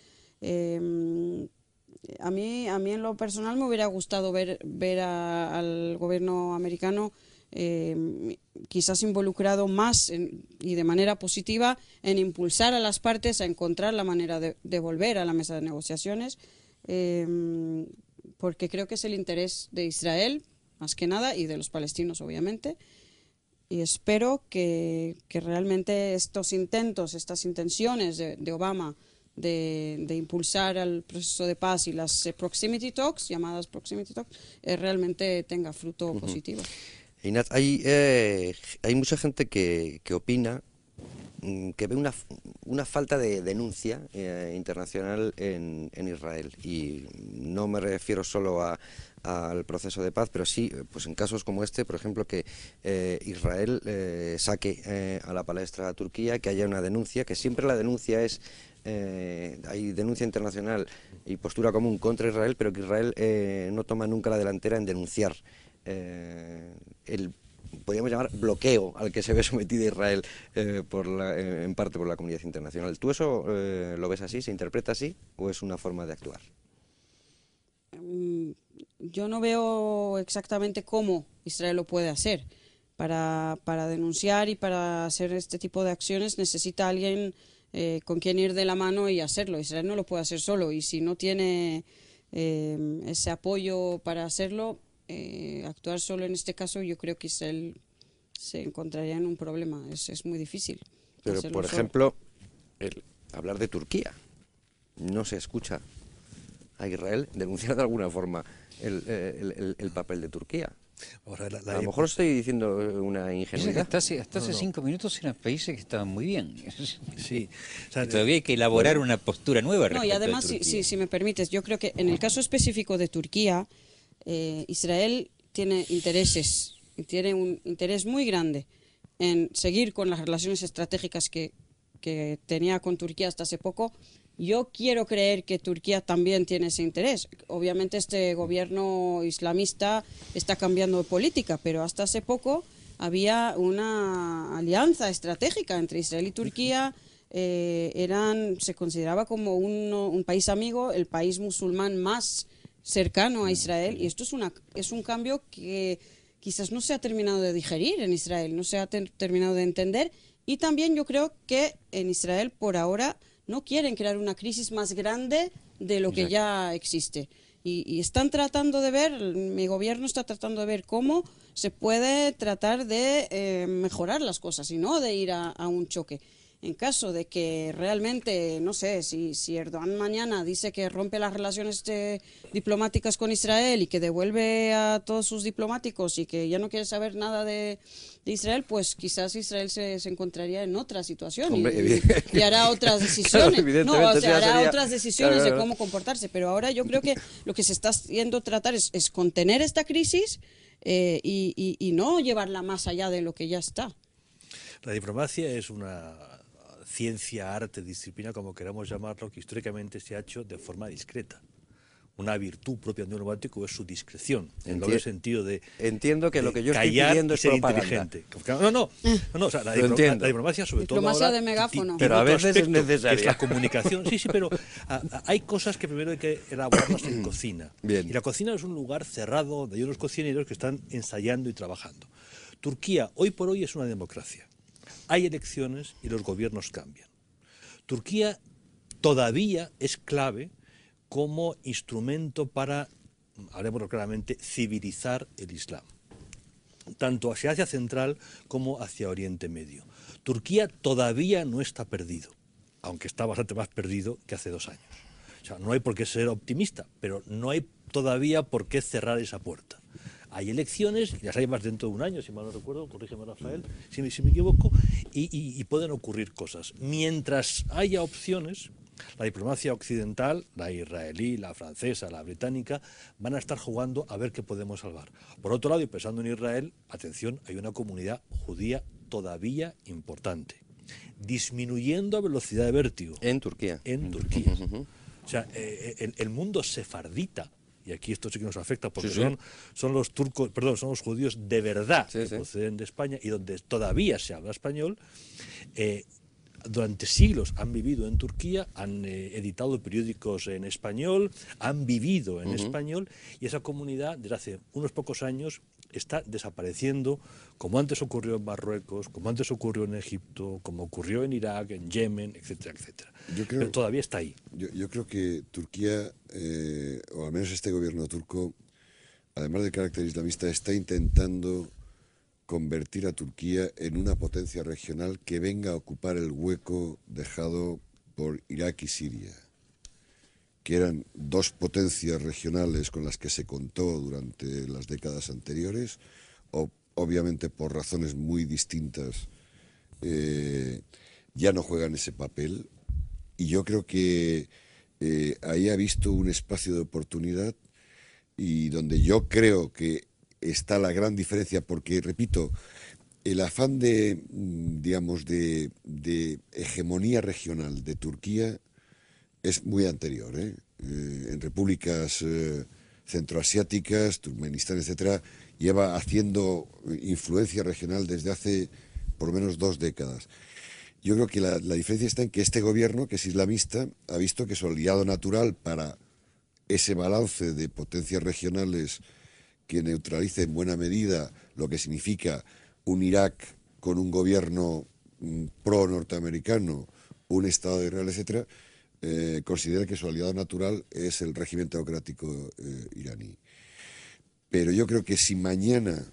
C: A mí en lo personal me hubiera gustado ver al gobierno americano quizás involucrado más y de manera positiva en impulsar a las partes a encontrar la manera de volver a la mesa de negociaciones, porque creo que es el interés de Israel más que nada y de los palestinos obviamente, y espero que realmente estos intentos, estas intenciones de Obama de impulsar al proceso de paz y las proximity talks, llamadas proximity talks, realmente tenga fruto positivo.
B: Einat, hay mucha gente que opina, que ve una falta de denuncia internacional en Israel, y no me refiero solo al proceso de paz, pero sí, pues en casos como este, por ejemplo, que Israel saque a la palestra a Turquía, que haya una denuncia, que siempre la denuncia es, hay denuncia internacional y postura común contra Israel, pero que Israel no toma nunca la delantera en denunciar podríamos llamar bloqueo al que se ve sometido Israel en parte por la comunidad internacional. ¿Tú eso lo ves así, se interpreta así, o es una forma de actuar?
C: Yo no veo exactamente cómo Israel lo puede hacer. Para denunciar y para hacer este tipo de acciones necesita alguien con quien ir de la mano y hacerlo. Israel no lo puede hacer solo, y si no tiene ese apoyo para hacerlo, actuar solo en este caso, yo creo que Israel se encontraría en un problema. Es muy difícil.
B: Pero, por ejemplo, hablar de Turquía, no se escucha a Israel denunciar de alguna forma el papel de Turquía.
D: Ahora,
B: a lo mejor estoy diciendo una ingenuidad.
E: Hasta hace 5 minutos eran países que estaban muy bien.
D: Sí.
E: O sea, todavía hay que elaborar una postura nueva respecto
C: y además,
E: a Turquía.
C: si me permites, yo creo que en el caso específico de Turquía, Israel tiene intereses, y tiene un interés muy grande en seguir con las relaciones estratégicas que tenía con Turquía hasta hace poco. Yo quiero creer que Turquía también tiene ese interés. Obviamente este gobierno islamista está cambiando de política, pero hasta hace poco había una alianza estratégica entre Israel y Turquía. se consideraba como un país amigo, el país musulmán más cercano a Israel, y esto es un cambio que quizás no se ha terminado de digerir en Israel, no se ha terminado de entender, y también yo creo que en Israel por ahora no quieren crear una crisis más grande de lo que ya existe. Y están tratando de ver, mi gobierno está tratando de ver cómo se puede tratar de mejorar las cosas y no de ir a un choque. En caso de que realmente, no sé, si Erdogan mañana dice que rompe las relaciones diplomáticas con Israel y que devuelve a todos sus diplomáticos y que ya no quiere saber nada de Israel, pues quizás Israel se encontraría en otra situación.
B: Hombre,
C: y hará otras decisiones.
B: Claro,
C: Hará otras decisiones de cómo comportarse. Pero ahora yo creo que lo que se está haciendo tratar es contener esta crisis y no llevarla más allá de lo que ya está.
D: La diplomacia es una ciencia, arte, disciplina, como queramos llamarlo, que históricamente se ha hecho de forma discreta. Una virtud propia de un diplomático es su discreción, en el sentido de
B: entiendo que lo que yo estoy
D: callar
B: pidiendo
D: y
B: es
D: ser
B: propaganda.
D: inteligente. No, o sea, la diplomacia, sobre todo
C: Diplomacia
D: ahora,
C: de megáfono.
B: Pero a veces es necesaria.
D: Que es la comunicación. Sí, pero hay cosas que primero hay que elaborarlas en cocina.
B: Bien.
D: Y la cocina es un lugar cerrado donde hay unos cocineros que están ensayando y trabajando. Turquía, hoy por hoy, es una democracia. Hay elecciones y los gobiernos cambian. Turquía todavía es clave como instrumento para, hablemoslo claramente, civilizar el Islam, tanto hacia Asia Central como hacia Oriente Medio. Turquía todavía no está perdido, aunque está bastante más perdido que hace 2 años. O sea, no hay por qué ser optimista, pero no hay todavía por qué cerrar esa puerta. Hay elecciones, y las hay más dentro de 1 año, si mal no recuerdo, corrígeme Rafael, si me equivoco, y pueden ocurrir cosas. Mientras haya opciones, la diplomacia occidental, la israelí, la francesa, la británica, van a estar jugando a ver qué podemos salvar. Por otro lado, y pensando en Israel, atención, hay una comunidad judía todavía importante, disminuyendo a velocidad de vértigo.
B: En Turquía.
D: En Turquía. O sea, el mundo sefardita, y aquí esto sí que nos afecta porque son los turcos, perdón, son los judíos de verdad que proceden de España y donde todavía se habla español, durante siglos han vivido en Turquía, han editado periódicos en español, han vivido en español, y esa comunidad desde hace unos pocos años está desapareciendo, como antes ocurrió en Marruecos, como antes ocurrió en Egipto, como ocurrió en Irak, en Yemen, etcétera, etcétera. Pero todavía está ahí.
F: Yo creo que Turquía, o al menos este gobierno turco, además del carácter islamista, está intentando convertir a Turquía en una potencia regional que venga a ocupar el hueco dejado por Irak y Siria, que eran 2 potencias regionales con las que se contó durante las décadas anteriores, obviamente por razones muy distintas ya no juegan ese papel, y yo creo que ahí ha visto un espacio de oportunidad y donde yo creo que está la gran diferencia, porque, repito, el afán de, digamos, de hegemonía regional de Turquía es muy anterior, en repúblicas centroasiáticas, Turkmenistán, etcétera, lleva haciendo influencia regional desde hace por lo menos 2 décadas. Yo creo que la diferencia está en que este gobierno, que es islamista, ha visto que su aliado natural para ese balance de potencias regionales que neutralice en buena medida lo que significa un Irak con un gobierno pro-norteamericano, un Estado de Israel, etcétera, considera que su aliado natural es el régimen teocrático iraní. Pero yo creo que si mañana,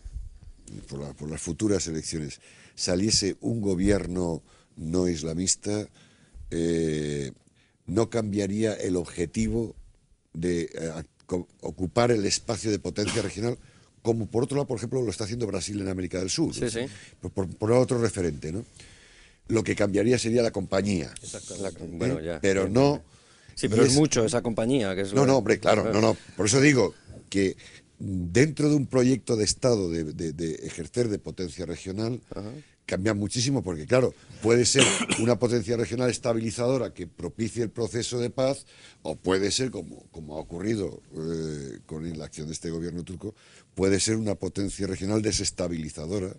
F: por las futuras elecciones, saliese un gobierno no islamista, no cambiaría el objetivo de ocupar el espacio de potencia regional, como por otro lado, por ejemplo, lo está haciendo Brasil en América del Sur. Por otro referente, ¿no? Lo que cambiaría sería la compañía.
B: Bueno, ya.
F: Pero no...
B: Sí, pero es mucho esa compañía. Que es
F: no, hombre, claro, no. Por eso digo que dentro de un proyecto de Estado de ejercer de potencia regional, cambia muchísimo, porque claro, puede ser una potencia regional estabilizadora que propicie el proceso de paz, o puede ser, como ha ocurrido con la acción de este gobierno turco, puede ser una potencia regional desestabilizadora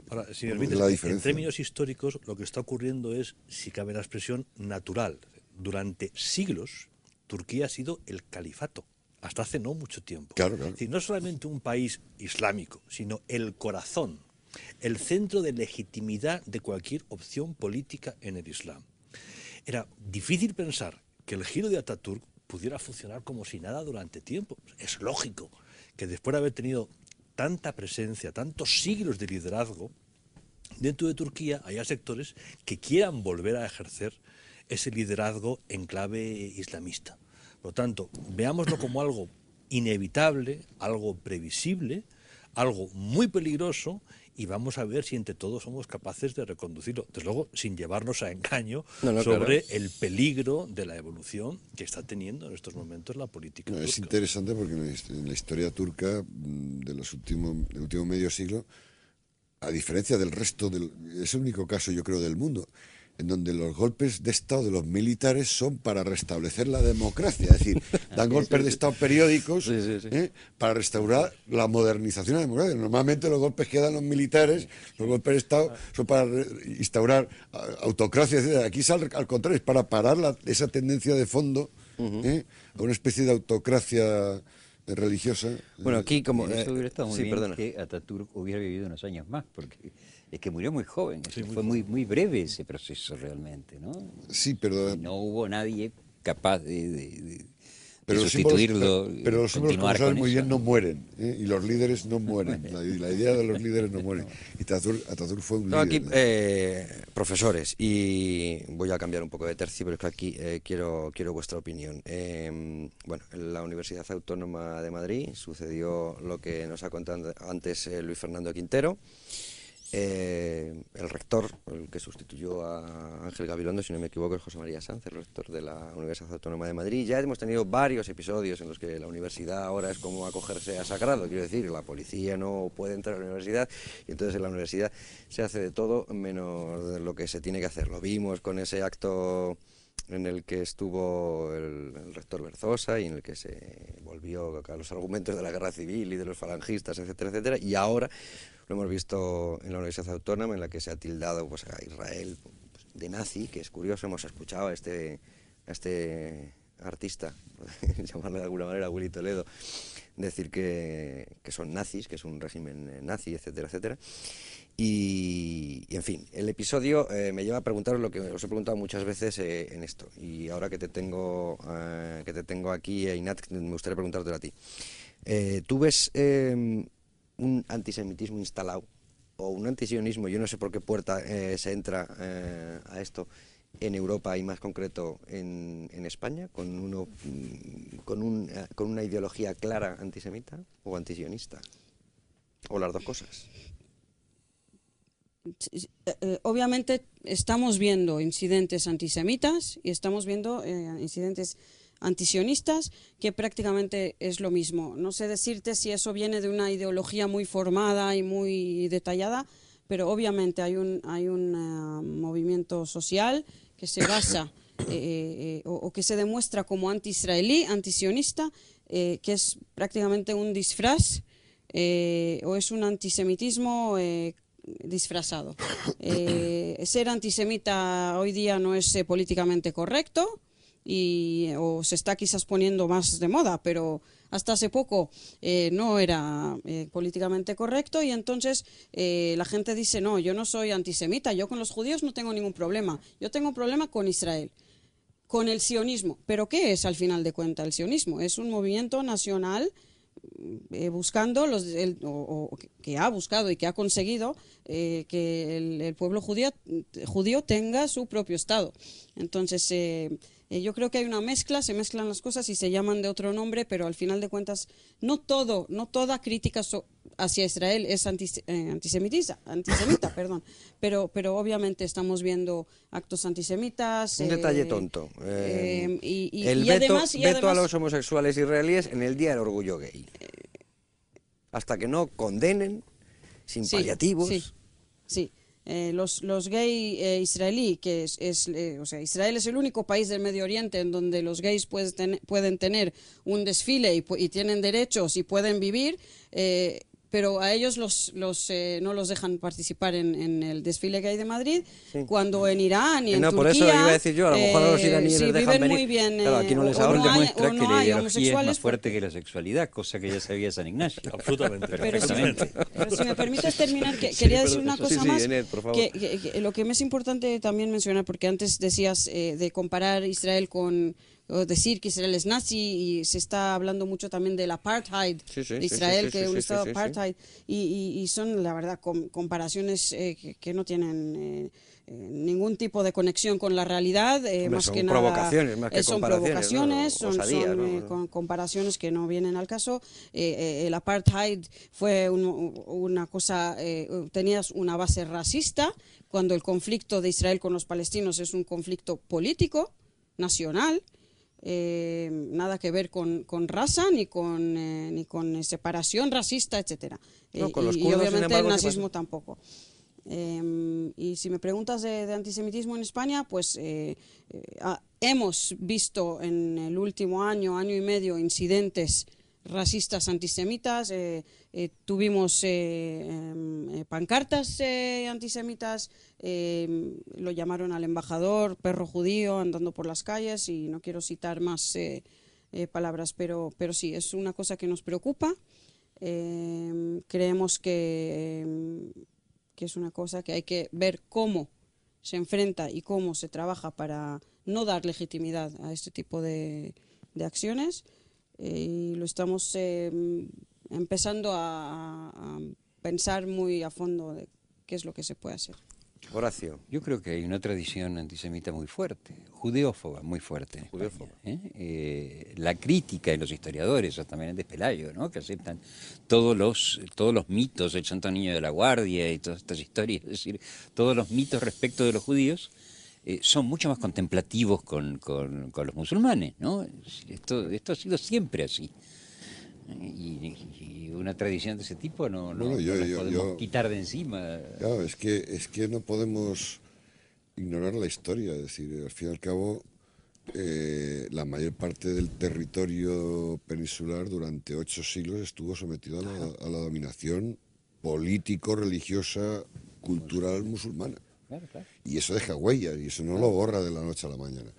D: Ahora, si me
F: es
D: permites,
F: la
D: en
F: diferencia.
D: términos históricos, lo que está ocurriendo es, si cabe la expresión, natural. Durante siglos, Turquía ha sido el califato, hasta hace no mucho tiempo.
F: Claro.
D: Es decir, no solamente un país islámico, sino el corazón, el centro de legitimidad de cualquier opción política en el Islam. Era difícil pensar que el giro de Ataturk pudiera funcionar como si nada durante tiempo. Es lógico que después de haber tenido tanta presencia, tantos siglos de liderazgo, dentro de Turquía haya sectores que quieran volver a ejercer ese liderazgo en clave islamista. Por lo tanto, veámoslo como algo inevitable, algo previsible, algo muy peligroso, y vamos a ver si entre todos somos capaces de reconducirlo. Desde luego, sin llevarnos a engaño sobre el peligro de la evolución que está teniendo en estos momentos la política turca.
F: Es interesante porque en la historia turca del último medio siglo, a diferencia del resto, es el único caso, yo creo, del mundo en donde los golpes de Estado de los militares son para restablecer la democracia, es decir, dan golpes de Estado periódicos para restaurar la modernización de la democracia. Normalmente los golpes que dan los militares, los golpes de Estado, son para instaurar autocracia, etc. Aquí al contrario, es para parar esa tendencia de fondo a una especie de autocracia religiosa.
B: Bueno, aquí como...
E: Eso hubiera estado muy bien
B: perdona.
E: que Ataturk hubiera vivido unos años más, porque es que murió muy joven, fue muy breve ese proceso realmente, ¿no?
F: Sí, pero...
E: Y no hubo nadie capaz de
F: Pero
E: sustituirlo.
F: Pero los símbolos, como sabes muy bien, no mueren, y los líderes no mueren.
E: Bueno.
F: La idea de los líderes no mueren. Y Ataturk fue un líder.
B: Aquí, profesores, y voy a cambiar un poco de tercio, pero es que aquí quiero vuestra opinión. Bueno, en la Universidad Autónoma de Madrid sucedió lo que nos ha contado antes Luis Fernando Quintero. El rector, el que sustituyó a Ángel Gabilondo, si no me equivoco, es José María Sanz, el rector de la Universidad Autónoma de Madrid. Ya hemos tenido varios episodios en los que la universidad ahora es como acogerse a sagrado, quiero decir, la policía no puede entrar a la universidad y entonces en la universidad se hace de todo menos de lo que se tiene que hacer. Lo vimos con ese acto en el que estuvo el rector Berzosa y en el que se volvió a los argumentos de la guerra civil y de los falangistas, etcétera, etcétera, y ahora lo hemos visto en la Universidad Autónoma, en la que se ha tildado pues, a Israel de nazi, que es curioso. Hemos escuchado a este artista, llamarlo de alguna manera, Willy Toledo, decir que son nazis, que es un régimen nazi, etcétera, etcétera. Y en fin, el episodio me lleva a preguntaros lo que os he preguntado muchas veces en esto. Y ahora que te tengo aquí, Einat, me gustaría preguntártelo a ti. ¿Tú ves un antisemitismo instalado o un antisionismo, yo no sé por qué puerta se entra a esto en Europa y más concreto en España, con una ideología clara antisemita o antisionista, o las dos cosas?
C: Obviamente estamos viendo incidentes antisemitas y estamos viendo incidentes antisionistas, que prácticamente es lo mismo. No sé decirte si eso viene de una ideología muy formada y muy detallada, pero obviamente hay un movimiento social que se basa o que se demuestra como anti-israelí, antisionista, que es prácticamente un disfraz o es un antisemitismo disfrazado. Ser antisemita hoy día no es políticamente correcto, o se está quizás poniendo más de moda, pero hasta hace poco no era políticamente correcto, y entonces la gente dice, no, yo no soy antisemita, yo con los judíos no tengo ningún problema, yo tengo un problema con Israel, con el sionismo. ¿Pero qué es al final de cuentas el sionismo? Es un movimiento nacional buscando que ha buscado y que ha conseguido que el pueblo judío tenga su propio Estado. Entonces yo creo que hay una mezcla, se mezclan las cosas y se llaman de otro nombre, pero al final de cuentas no toda crítica hacia Israel es antisemita, pero obviamente estamos viendo actos antisemitas.
B: Un detalle tonto.
C: Y
B: además veto a
C: además,
B: los homosexuales israelíes en el Día del Orgullo Gay. Hasta que no condenen, sin paliativos.
C: Sí. Los gay israelí, que o sea, Israel es el único país del Medio Oriente en donde los gays pueden tener un desfile y tienen derechos y pueden vivir, pero a ellos no los dejan participar en el desfile que hay de Madrid, cuando en Irán y en Turquía...
B: Por eso iba a decir yo, a lo mejor a los iraníes les dejan venir.
C: Muy bien,
B: claro, aquí no les
E: demuestra que la ideología es más fuerte que la sexualidad, cosa que ya sabía San Ignacio.
D: Absolutamente.
C: Pero si me permites terminar, quería decir una cosa más, Enet, por favor. Que lo que me es importante también mencionar, porque antes decías de comparar Israel o decir que Israel es nazi, y se está hablando mucho también del apartheid de Israel, que es un estado apartheid, y son, la verdad, comparaciones que no tienen ningún tipo de conexión con la realidad, más que nada son provocaciones, son comparaciones que no vienen al caso. El apartheid fue una cosa, tenías una base racista, cuando el conflicto de Israel con los palestinos es un conflicto político, nacional, nada que ver con raza ni con separación racista, etcétera. Y obviamente el nazismo tampoco. Y si me preguntas de antisemitismo en España, pues hemos visto en el último año y medio incidentes racistas antisemitas, tuvimos pancartas antisemitas, lo llamaron al embajador perro judío andando por las calles, y no quiero citar más palabras, pero sí, es una cosa que nos preocupa. Creemos que es una cosa que hay que ver cómo se enfrenta y cómo se trabaja para no dar legitimidad a este tipo de acciones. Y lo estamos empezando a pensar muy a fondo de qué es lo que se puede hacer.
B: Horacio.
E: Yo creo que hay una tradición antisemita muy fuerte, judeófoba muy fuerte. La crítica de los historiadores, o también de Pelayo, ¿no? Que aceptan todos los mitos del Santo Niño de la Guardia y todas estas historias, es decir, todos los mitos respecto de los judíos, son mucho más contemplativos con los musulmanes, ¿no? Esto ha sido siempre así. Y una tradición de ese tipo no podemos quitar de encima.
F: Claro, es que no podemos ignorar la historia. Es decir, al fin y al cabo, la mayor parte del territorio peninsular durante 8 siglos estuvo sometido a la dominación político-religiosa, cultural musulmana. Claro. Y eso deja huellas, y eso no lo borra de la noche a la mañana.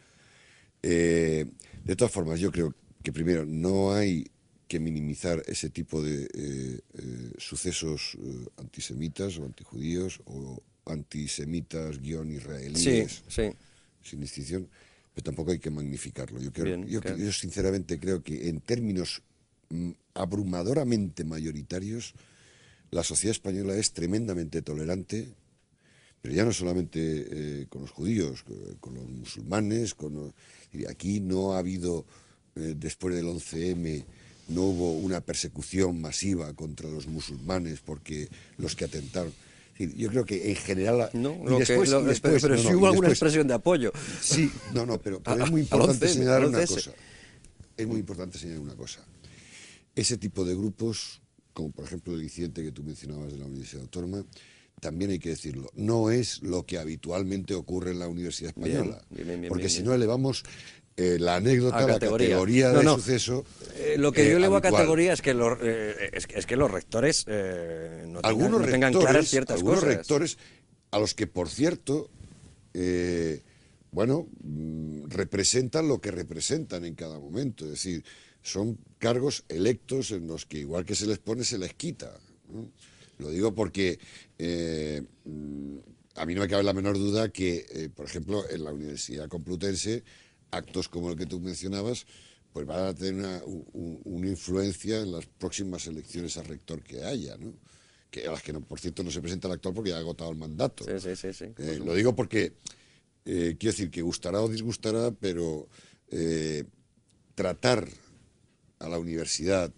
F: De todas formas, yo creo que primero no hay que minimizar ese tipo de sucesos antisemitas o antijudíos o antisemitas israelíes, sin distinción, pero tampoco hay que magnificarlo. Yo sinceramente creo que en términos abrumadoramente mayoritarios, la sociedad española es tremendamente tolerante, pero ya no solamente con los judíos, con los musulmanes. Aquí no ha habido, después del 11M, no hubo una persecución masiva contra los musulmanes porque los que atentaron. Yo creo que en general...
B: Pero sí hubo alguna expresión de apoyo.
F: Sí, pero es muy importante señalar una cosa. Es muy importante señalar una cosa. Ese tipo de grupos, como por ejemplo el incidente que tú mencionabas de la Universidad Autónoma, también hay que decirlo, no es lo que habitualmente ocurre en la Universidad Española. Porque si no elevamos la anécdota, la categoría de suceso.
B: Lo que yo elevo a categoría es que los rectores no tengan claras ciertas cosas.
F: Algunos rectores, a los que, por cierto, representan lo que representan en cada momento. Es decir, son cargos electos en los que, igual que se les pone, se les quita, ¿no? Lo digo porque a mí no me cabe la menor duda que, por ejemplo, en la Universidad Complutense, actos como el que tú mencionabas, pues van a tener una influencia en las próximas elecciones a rector que haya, ¿no? A las que, por cierto, no se presenta el actual porque ya ha agotado el mandato.
B: Sí.
F: Lo digo porque, quiero decir, que gustará o disgustará, pero tratar a la universidad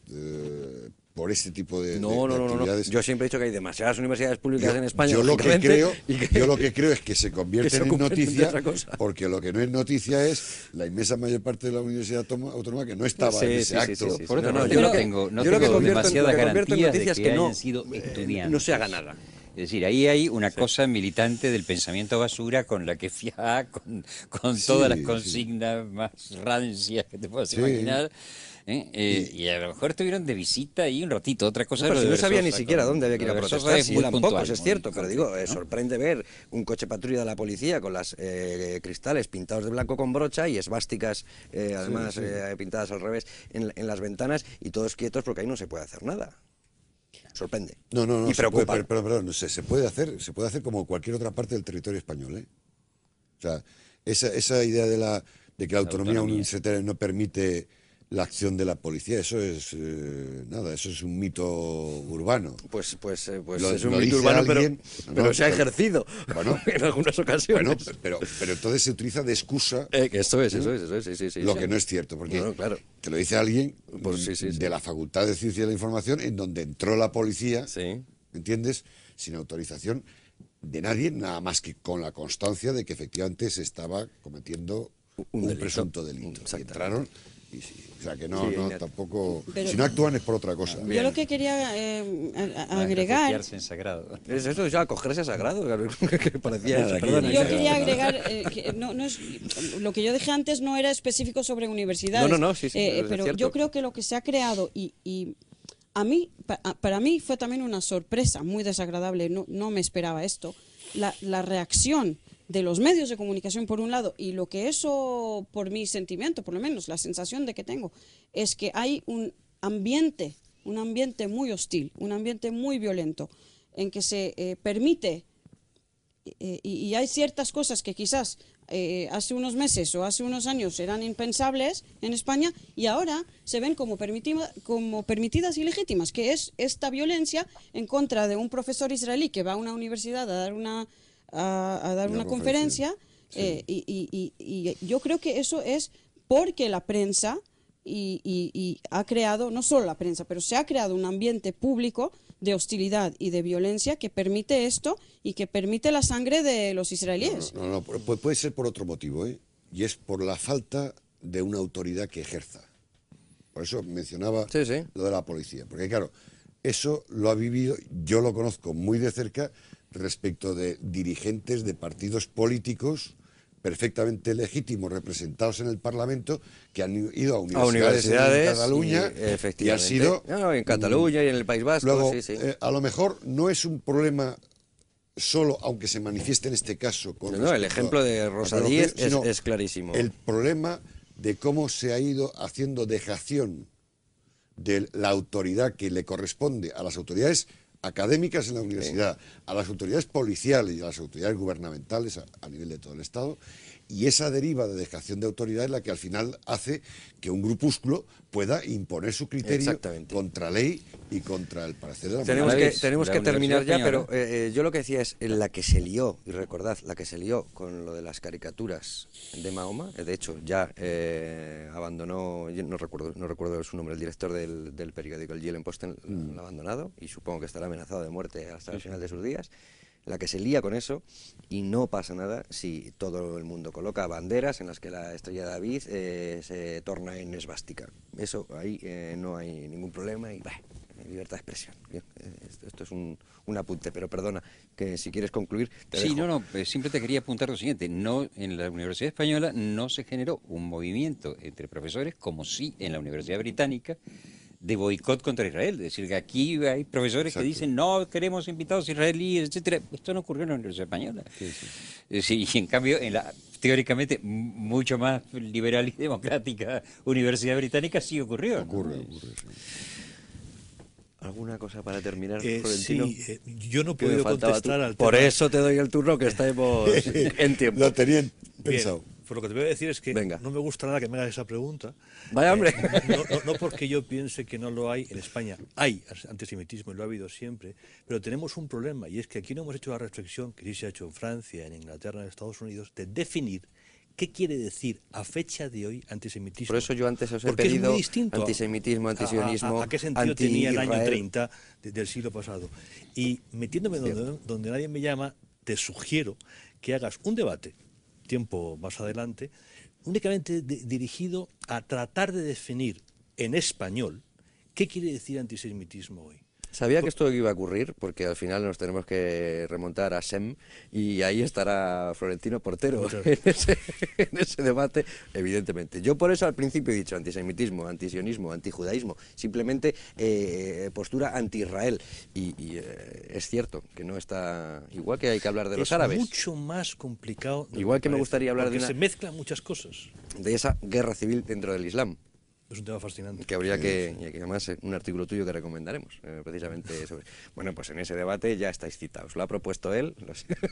F: por este tipo de actividades...
B: No. Yo siempre he dicho que hay demasiadas universidades públicas en España.
F: Yo lo que creo es que se convierten en noticia, porque lo que no es noticia es la inmensa mayor parte de la Universidad Autónoma que no estaba en ese acto.
E: Por otro, yo no tengo demasiadas garantías de que hayan sido estudiantes.
B: No se haga nada.
E: Es decir, ahí hay una cosa militante del pensamiento basura con la que FIA, con todas las consignas más rancias que te puedas imaginar. Y a lo mejor estuvieron de visita ahí un ratito, otra cosa.
B: Pero si no sabía ni
E: Versosa,
B: siquiera
E: con-
B: dónde había que ir a
E: lo de Versosa
B: protestar,
E: es
B: si
E: muy
B: eran
E: puntual,
B: pocos, es
E: muy
B: cierto, pero digo,
E: concreto, ¿no?
B: sorprende ver un coche patrulla de la policía con las cristales pintados de blanco con brocha y esvásticas, además pintadas al revés, en las ventanas, y todos quietos porque ahí no se puede hacer nada. Sorprende.
F: No,
B: Y preocupa.
F: perdón, se puede hacer como cualquier otra parte del territorio español, ¿eh? O sea, esa idea de que la autonomía universitaria no permite la acción de la policía, eso es eso es un mito urbano.
B: Pues
F: Lo-
B: es un
F: lo
B: mito
F: dice
B: urbano,
F: alguien,
B: pero se ha ejercido
F: Bueno,
B: en algunas ocasiones.
F: Bueno, pero entonces se utiliza de excusa
B: Que eso es, sí.
F: lo que no es cierto, porque
B: No, claro.
F: te lo dice alguien
B: Pues sí.
F: de la Facultad de Ciencia de la Información, en donde entró la policía,
B: Sí.
F: ¿entiendes? Sin autorización de nadie, nada más que con la constancia de que efectivamente se estaba cometiendo un
B: delito.
F: presunto delito. Y entraron y sí. O sea que no, tampoco.
C: Pero-
F: si no actúan es por otra cosa.
C: Yo lo que quería agregar...
E: Refugiarse en sagrado.
B: Es eso, ya acogerse a sagrado, claro, que parecía eso,
E: Nada,
B: perdona.
C: Yo quería agregar que no es, lo que yo dije antes no era específico sobre universidades.
B: No, sí, es
C: pero
B: cierto.
C: yo creo que lo que se ha creado y a mí, para mí fue también una sorpresa muy desagradable. No me esperaba esto. La reacción de los medios de comunicación por un lado, y lo que eso, por mi sentimiento, por lo menos la sensación de que tengo, es que hay un ambiente muy hostil, un ambiente muy violento, en que se permite y hay ciertas cosas que quizás hace unos meses o hace unos años eran impensables en España y ahora se ven como permitidas y legítimas, que es esta violencia en contra de un profesor israelí que va a una universidad a dar una conferencia. Y yo creo que eso es porque la prensa y ha creado, no solo la prensa, pero se ha creado un ambiente público de hostilidad y de violencia que permite esto y que permite la sangre de los israelíes.
F: No, puede ser por otro motivo, ¿eh? Y es por la falta de una autoridad que ejerza. Por eso mencionaba lo de la policía. Porque claro, eso lo ha vivido, yo lo conozco muy de cerca respecto de dirigentes de partidos políticos perfectamente legítimos, representados en el Parlamento, que han ido a universidades en Cataluña y han sido...
B: en Cataluña y en el País Vasco,
F: Luego,
B: sí.
F: a lo mejor no es un problema solo, aunque se manifieste en este caso...
B: el ejemplo de Rosa Díez es clarísimo.
F: El problema de cómo se ha ido haciendo dejación de la autoridad que le corresponde a las autoridades académicas en la universidad, a las autoridades policiales y a las autoridades gubernamentales a nivel de todo el Estado, y esa deriva de dejación de autoridad es la que al final hace que un grupúsculo pueda imponer su criterio contra ley y contra el parecer de la
B: Tenemos que terminar ya, pero yo lo que decía es la que se lió, y recordad, la que se lió con lo de las caricaturas de Mahoma, de hecho ya abandonó, no recuerdo su nombre, el director del periódico, el Jelen Post, lo ha abandonado y supongo que estará amenazado de muerte hasta el final de sus días. La que se lía con eso, y no pasa nada si todo el mundo coloca banderas en las que la estrella de David se torna en esvástica. Eso ahí no hay ningún problema y libertad de expresión. Bien, esto es un apunte, pero perdona, que si quieres concluir te dejo.
E: Siempre te quería apuntar lo siguiente. No, en la Universidad Española no se generó un movimiento entre profesores como sí en la Universidad Británica, de boicot contra Israel, es decir, que aquí hay profesores que dicen no queremos invitados israelíes, etcétera. Esto no ocurrió en la Universidad Española. Sí, y en cambio en la teóricamente mucho más liberal y democrática Universidad Británica sí ocurrió.
F: Ocurre,
B: ¿Alguna cosa para terminar, Florentino?
D: Sí, yo no puedo contestar al tema.
B: Por eso te doy el turno, que estamos en tiempo.
F: Lo tenían pensado.
D: Pues lo que te voy a decir es que no me gusta nada que me hagas esa pregunta.
B: Vaya hombre.
D: No porque yo piense que no lo hay en España. Hay antisemitismo y lo ha habido siempre, pero tenemos un problema y es que aquí no hemos hecho la reflexión que sí se ha hecho en Francia, en Inglaterra, en Estados Unidos, de definir qué quiere decir a fecha de hoy antisemitismo.
B: Por eso yo antes os he
D: porque
B: pedido
D: es muy distinto
B: antisemitismo, antisionismo,
D: a qué sentido tenía el año 30 del siglo pasado. Y metiéndome donde nadie me llama, te sugiero que hagas un debate tiempo más adelante, únicamente dirigido a tratar de definir en español qué quiere decir antisemitismo hoy.
B: Sabía que esto iba a ocurrir, porque al final nos tenemos que remontar a Sem, y ahí estará Florentino Portero en ese debate, evidentemente. Yo por eso al principio he dicho antisemitismo, antisionismo, antijudaísmo, simplemente postura anti-Israel. Y es cierto que no está... Igual que hay que hablar de los árabes.
D: Es mucho más complicado.
B: Igual que me gustaría hablar de
D: se mezclan muchas cosas.
B: De esa guerra civil dentro del Islam.
D: Es un tema fascinante.
B: Que habría que, y además un artículo tuyo que recomendaremos, precisamente sobre... Bueno, pues en ese debate ya estáis citados. Lo ha propuesto él,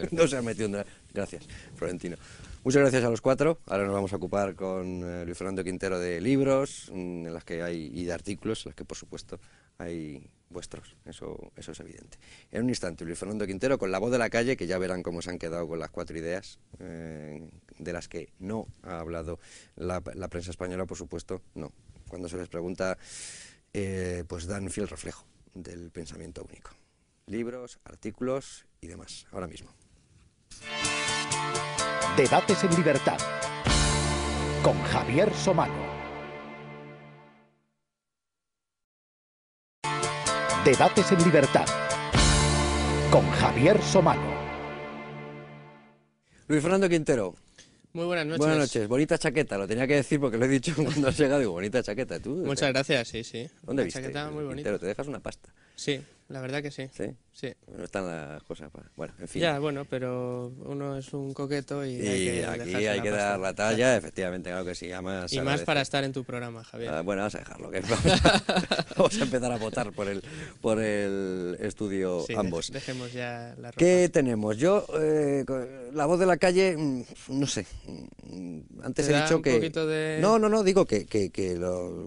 B: no se ha metido en... Gracias, Florentino. Muchas gracias a los cuatro. Ahora nos vamos a ocupar con Luis Fernando Quintero de libros, en las que hay, y de artículos, en los que por supuesto hay vuestros, eso es evidente. En un instante, Luis Fernando Quintero con La Voz de la Calle, que ya verán cómo se han quedado con las 4 ideas, de las que no ha hablado la prensa española, por supuesto, no. Cuando se les pregunta, pues dan fiel reflejo del pensamiento único. Libros, artículos y demás, ahora mismo.
A: Debates en libertad, con Javier Somano. Debates en libertad, con Javier Somano.
B: Luis Fernando Quintero.
G: Muy buenas noches.
B: Buenas noches. Bonita chaqueta, lo tenía que decir porque lo he dicho cuando has llegado. Digo, bonita chaqueta. ¿Tú?
G: Muchas gracias, sí, sí.
B: ¿Dónde viste?
G: Chaqueta muy bonita.
B: Quintero, te dejas una pasta.
G: Sí, la verdad que sí.
B: ¿Sí?
G: Sí.
B: No están las cosas para... Bueno, en fin.
G: Ya, bueno, pero uno es un coqueto y
B: aquí hay que dar la talla, efectivamente, claro que sí.
G: Y más para estar en tu programa, Javier.
B: Bueno, vamos a dejarlo. Vamos a empezar a votar por el estudio
G: sí,
B: ambos.
G: Dejemos ya la ropa.
B: ¿Qué tenemos? Yo, La Voz de la Calle, no sé. Antes he dicho que...
G: De...
B: No, digo que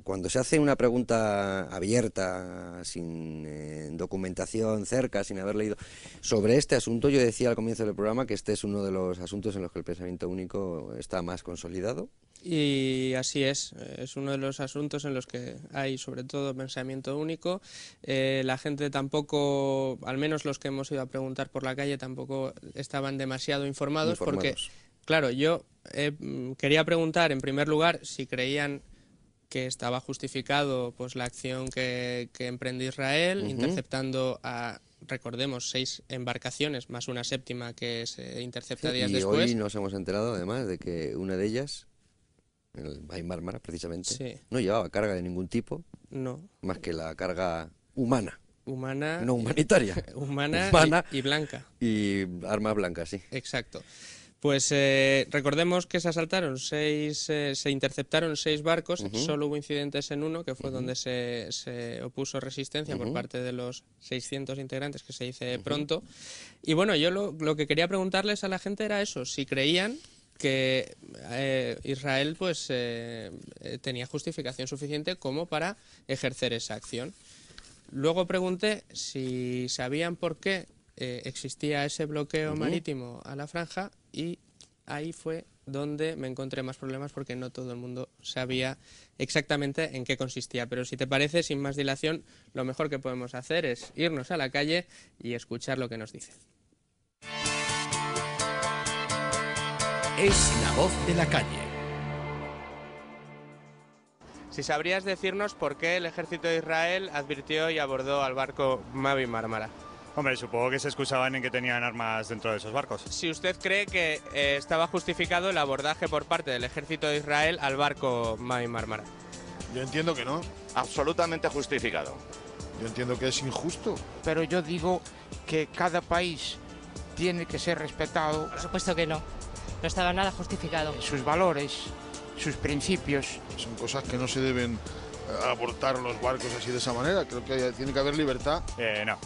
B: cuando se hace una pregunta abierta, sin documentación cerca, sin haber leído sobre este asunto, yo decía al comienzo del programa que este es uno de los asuntos en los que el pensamiento único está más consolidado.
G: Y así es uno de los asuntos en los que hay sobre todo pensamiento único. La gente tampoco, al menos los que hemos ido a preguntar por la calle, tampoco estaban demasiado informados. Porque, claro, yo quería preguntar en primer lugar si creían que estaba justificado pues la acción que emprende Israel, interceptando a, recordemos, 6 embarcaciones, más una séptima que se intercepta días después.
B: Y hoy nos hemos enterado además de que una de ellas, el Main Marmara precisamente,
G: sí,
B: no llevaba carga de ningún tipo,
G: no,
B: más que la carga humana,
G: no
B: humanitaria,
G: humana y blanca.
B: Y armas blancas, sí.
G: Exacto. Pues recordemos que se asaltaron se interceptaron 6 barcos, solo hubo incidentes en uno, que fue donde se opuso resistencia por parte de los 600 integrantes, que se dice pronto. Y bueno, yo lo que quería preguntarles a la gente era eso, si creían que Israel pues tenía justificación suficiente como para ejercer esa acción. Luego pregunté si sabían por qué existía ese bloqueo marítimo a la franja, y ahí fue donde me encontré más problemas porque no todo el mundo sabía exactamente en qué consistía. Pero si te parece, sin más dilación, lo mejor que podemos hacer es irnos a la calle y escuchar lo que nos dice.
A: Es La Voz de la Calle.
G: Si sabrías decirnos por qué el ejército de Israel advirtió y abordó al barco Mavi Marmara.
K: Hombre, supongo que se excusaban en que tenían armas dentro de esos barcos.
G: Si usted cree que estaba justificado el abordaje por parte del ejército de Israel al barco Mavi Marmara.
L: Yo entiendo que no.
M: Absolutamente justificado.
L: Yo entiendo que es injusto.
N: Pero yo digo que cada país tiene que ser respetado.
O: Por supuesto que no. No estaba nada justificado.
N: Sus valores, sus principios.
L: Son cosas que no se deben abortar los barcos así de esa manera. Creo que tiene que haber libertad.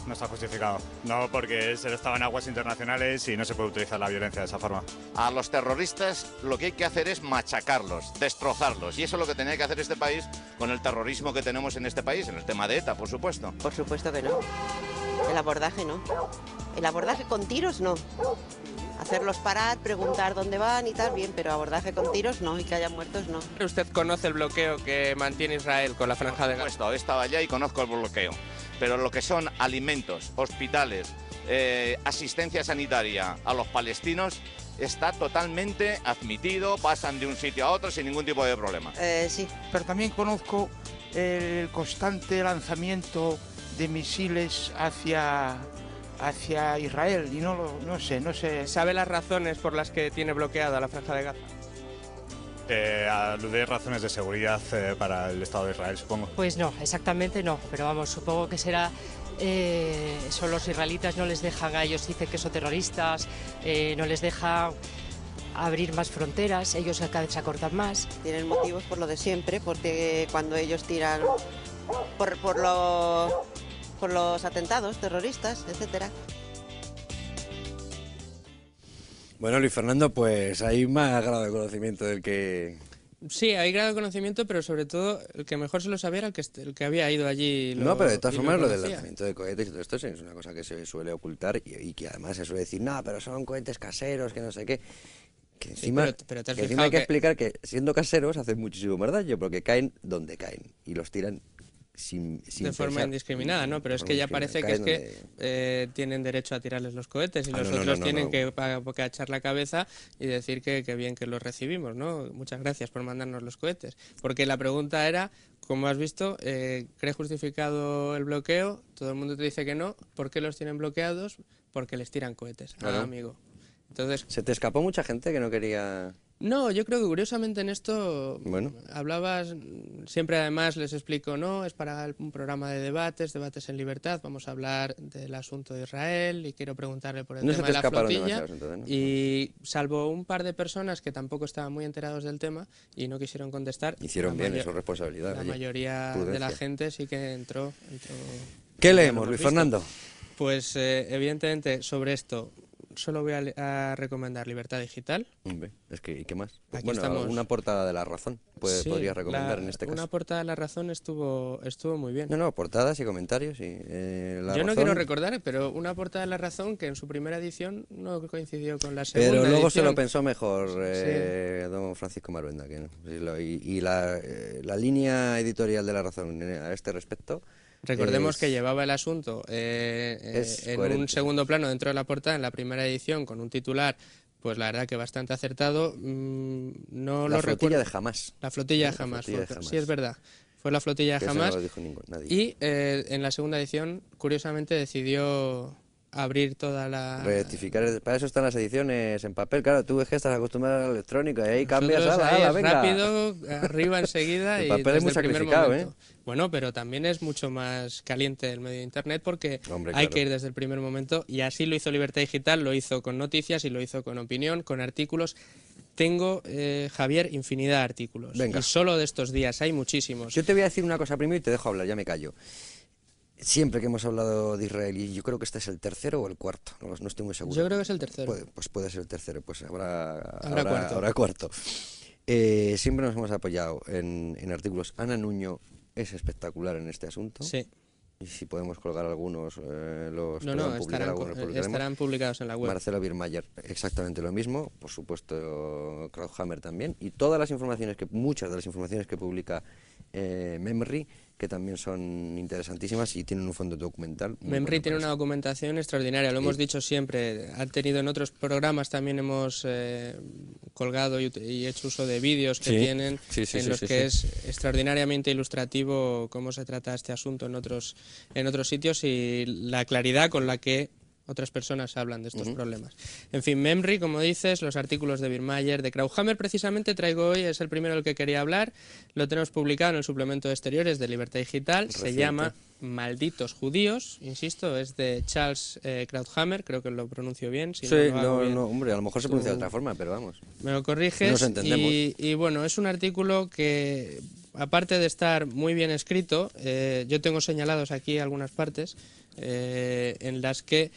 K: No está justificado. No, porque se estaba en aguas internacionales y no se puede utilizar la violencia de esa forma.
M: A los terroristas lo que hay que hacer es machacarlos, destrozarlos. Y eso es lo que tenía que hacer este país con el terrorismo que tenemos en este país, en el tema de ETA, por supuesto.
P: Por supuesto que no. El abordaje no. El abordaje con tiros no. Hacerlos parar, preguntar dónde van y tal, bien, pero abordaje con tiros no, y que haya muertos no.
G: ¿Usted conoce el bloqueo que mantiene Israel con la franja de Gaza?
M: Por supuesto, he estado allá y conozco el bloqueo. Pero lo que son alimentos, hospitales, asistencia sanitaria a los palestinos está totalmente admitido, pasan de un sitio a otro sin ningún tipo de problema.
P: Sí.
N: Pero también conozco el constante lanzamiento de misiles hacia Israel y no sé.
G: ¿Sabe las razones por las que tiene bloqueada la Franja de Gaza?
K: Alude razones de seguridad para el Estado de Israel, supongo.
O: Pues no, exactamente no, pero vamos, supongo que será... son los israelitas, no les dejan a ellos, dicen que son terroristas, no les deja abrir más fronteras, ellos cada vez se acortan más.
P: Tienen motivos por lo de siempre, porque cuando ellos tiran por los atentados terroristas, etcétera.
B: Bueno, Luis Fernando, pues hay más grado de conocimiento del que...
G: Sí, hay grado de conocimiento, pero sobre todo el que mejor se lo sabía era el que había ido allí.
B: No, pero de todas formas lo del lanzamiento de cohetes y todo esto es una cosa que se suele ocultar y que además se suele decir, no, pero son cohetes caseros, que no sé qué. Que encima,
G: sí, pero
B: que encima hay que explicar que siendo caseros hacen muchísimo más daño porque caen donde caen y los tiran sin
G: de forma pensar, indiscriminada, ¿no? Pero es que ya parece que tienen derecho a tirarles los cohetes y los otros tienen que echar la cabeza y decir que bien que los recibimos, ¿no? Muchas gracias por mandarnos los cohetes. Porque la pregunta era, como has visto, ¿cree justificado el bloqueo? Todo el mundo te dice que no. ¿Por qué los tienen bloqueados? Porque les tiran cohetes.
B: Claro.
G: Amigo. Entonces,
B: ¿se te escapó mucha gente que no quería...?
G: No, yo creo que curiosamente en esto hablabas, siempre además les explico, no, es para un programa de debates en libertad, vamos a hablar del asunto de Israel y quiero preguntarle por el tema de la flotilla. Entonces, ¿no? Y salvo un par de personas que tampoco estaban muy enterados del tema y no quisieron contestar.
B: Hicieron bien, eso es responsabilidad.
G: La mayoría de la gente sí que entró.
B: ¿Qué leemos, Luis Fernando?
G: Pues evidentemente sobre esto... Solo voy a recomendar Libertad Digital.
B: Hombre, es que, ¿y qué más?
G: Aquí
B: bueno,
G: estamos.
B: Una portada de La Razón podría recomendar en este caso.
G: Una portada de La Razón estuvo muy bien.
B: No, portadas y comentarios.
G: Yo no quiero recordar, pero una portada de La Razón que en su primera edición no coincidió con la segunda
B: Pero luego
G: edición.
B: se lo pensó mejor don Francisco Maruenda. Y la línea editorial de La Razón a este respecto...
G: Recordemos que llevaba el asunto en un segundo plano dentro de la portada en la primera edición con un titular, pues la verdad que bastante acertado. No
B: la
G: lo
B: flotilla
G: recuerdo.
B: de Hamás.
G: La flotilla de Hamás. Sí, es verdad. Fue la flotilla de Hamás.
B: No lo dijo nadie.
G: Y en la segunda edición, curiosamente, decidió abrir toda la...
B: Rectificar, para eso están las ediciones en papel, claro, tú ves que estás acostumbrado al electrónico y ahí cambias, venga.
G: Rápido, arriba enseguida
B: el
G: y
B: papel es muy sacrificado,
G: Bueno, pero también es mucho más caliente el medio de Internet porque hay que ir desde el primer momento y así lo hizo Libertad Digital, lo hizo con noticias y lo hizo con opinión, con artículos. Tengo, Javier, infinidad de artículos.
B: Venga.
G: Y solo de estos días, hay muchísimos.
B: Yo te voy a decir una cosa primero y te dejo hablar, ya me callo. Siempre que hemos hablado de Israel, y yo creo que este es el tercero o el cuarto, no estoy muy seguro.
G: Yo creo que es el tercero.
B: Pues puede ser el tercero, pues
G: habrá
B: cuarto. Siempre nos hemos apoyado en artículos. Ana Nuño es espectacular en este asunto.
G: Sí.
B: Y si podemos colgar algunos,
G: estarán publicados en la web.
B: Marcelo Birmayer, exactamente lo mismo. Por supuesto, Krauthammer también. Y todas las informaciones muchas de las informaciones que publica MEMRI, que también son interesantísimas y tienen un fondo documental.
G: MEMRI tiene una documentación extraordinaria, lo hemos dicho siempre. Han tenido en otros programas, también hemos colgado y hecho uso de vídeos que tienen en los que es extraordinariamente ilustrativo cómo se trata este asunto en otros sitios y la claridad con la que otras personas hablan de estos problemas. En fin, MEMRI, como dices, los artículos de Birmayer, de Krauthammer, precisamente traigo hoy, es el primero del que quería hablar, lo tenemos publicado en el suplemento de exteriores de Libertad Digital, se llama Malditos Judíos, insisto, es de Charles Krauthammer, creo que lo pronuncio bien. Si
B: hombre, a lo mejor se pronuncia de otra forma, pero vamos.
G: Me lo corriges.
B: Nos entendemos.
G: Y bueno, es un artículo que, aparte de estar muy bien escrito, yo tengo señalados aquí algunas partes en las que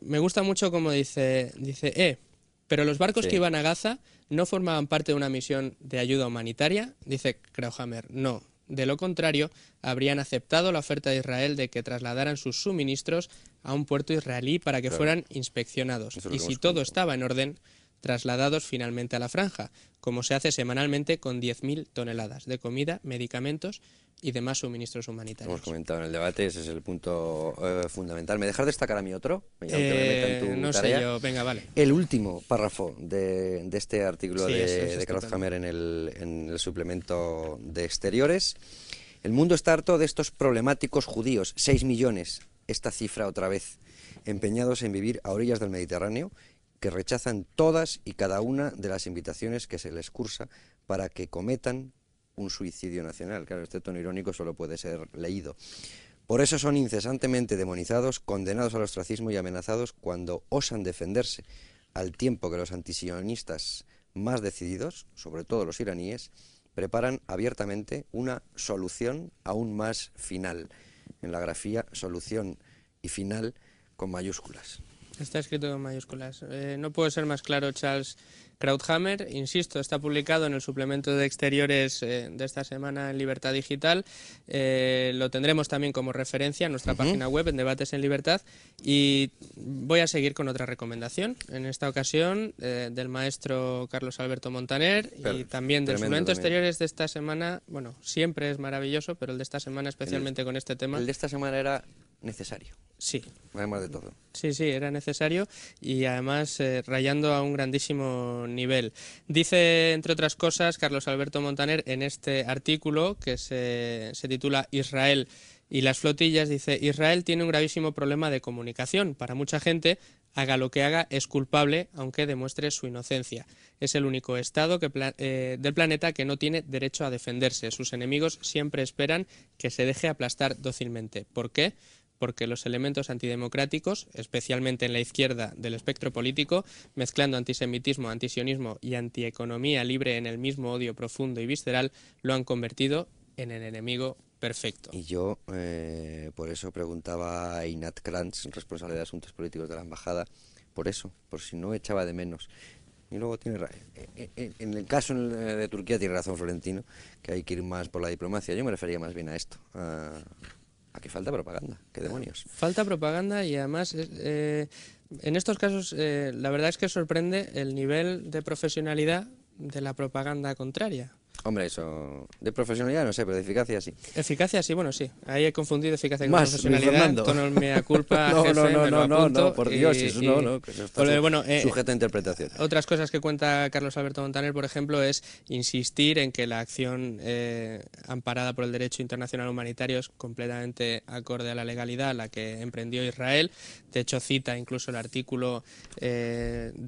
G: me gusta mucho como dice, pero los barcos que iban a Gaza no formaban parte de una misión de ayuda humanitaria, dice Krauthammer, no. De lo contrario, habrían aceptado la oferta de Israel de que trasladaran sus suministros a un puerto israelí para que fueran inspeccionados. Y si todo estaba en orden, trasladados finalmente a la franja, como se hace semanalmente con 10.000 toneladas de comida, medicamentos y demás suministros humanitarios.
B: Hemos comentado en el debate, ese es el punto fundamental. ¿Me dejas destacar a mí otro?
G: No sé yo, venga, vale.
B: El último párrafo de este artículo de Krauthammer en el suplemento de exteriores. El mundo está harto de estos problemáticos judíos, 6 millones, esta cifra otra vez, empeñados en vivir a orillas del Mediterráneo, que rechazan todas y cada una de las invitaciones que se les cursa para que cometan un suicidio nacional. Claro, este tono irónico solo puede ser leído. Por eso son incesantemente demonizados, condenados al ostracismo y amenazados cuando osan defenderse, al tiempo que los antisionistas más decididos, sobre todo los iraníes, preparan abiertamente una solución aún más final, en la grafía solución y final con mayúsculas.
G: Está escrito con mayúsculas. No puede ser más claro, Charles Krauthammer. Insisto, está publicado en el suplemento de exteriores de esta semana en Libertad Digital. Lo tendremos también como referencia en nuestra página web, en Debates en Libertad. Y voy a seguir con otra recomendación, en esta ocasión del maestro Carlos Alberto Montaner y también del suplemento de exteriores de esta semana. Bueno, siempre es maravilloso, pero el de esta semana especialmente con este tema.
B: El de esta semana era necesario.
G: Sí.
B: Además de todo.
G: Sí, sí, era necesario y además rayando a un grandísimo nivel. Dice, entre otras cosas, Carlos Alberto Montaner en este artículo que se titula Israel y las flotillas, dice: Israel tiene un gravísimo problema de comunicación. Para mucha gente, haga lo que haga, es culpable, aunque demuestre su inocencia. Es el único Estado del planeta que no tiene derecho a defenderse. Sus enemigos siempre esperan que se deje aplastar dócilmente. ¿Por qué? Porque los elementos antidemocráticos, especialmente en la izquierda del espectro político, mezclando antisemitismo, antisionismo y antieconomía libre en el mismo odio profundo y visceral, lo han convertido en el enemigo perfecto.
B: Y yo, por eso preguntaba a Einat Kranz, responsable de Asuntos Políticos de la Embajada, por eso, por si no echaba de menos. Y luego tiene en el caso de Turquía tiene razón Florentino, que hay que ir más por la diplomacia. Yo me refería más bien a esto, a que falta propaganda, qué demonios.
G: Falta propaganda y además en estos casos la verdad es que sorprende el nivel de profesionalidad de la propaganda contraria.
B: Hombre, eso de profesionalidad no sé, pero de eficacia sí.
G: Eficacia sí, bueno, sí. Ahí he confundido eficacia con
B: más,
G: profesionalidad. Tono mea culpa,
B: no,
G: jefe,
B: no, por Dios, eso no, que eso está sujeto a interpretación.
G: Otras cosas que cuenta Carlos Alberto Montaner, por ejemplo, es insistir en que la acción amparada por el derecho internacional humanitario es completamente acorde a la legalidad a la que emprendió Israel. De hecho, cita incluso el artículo del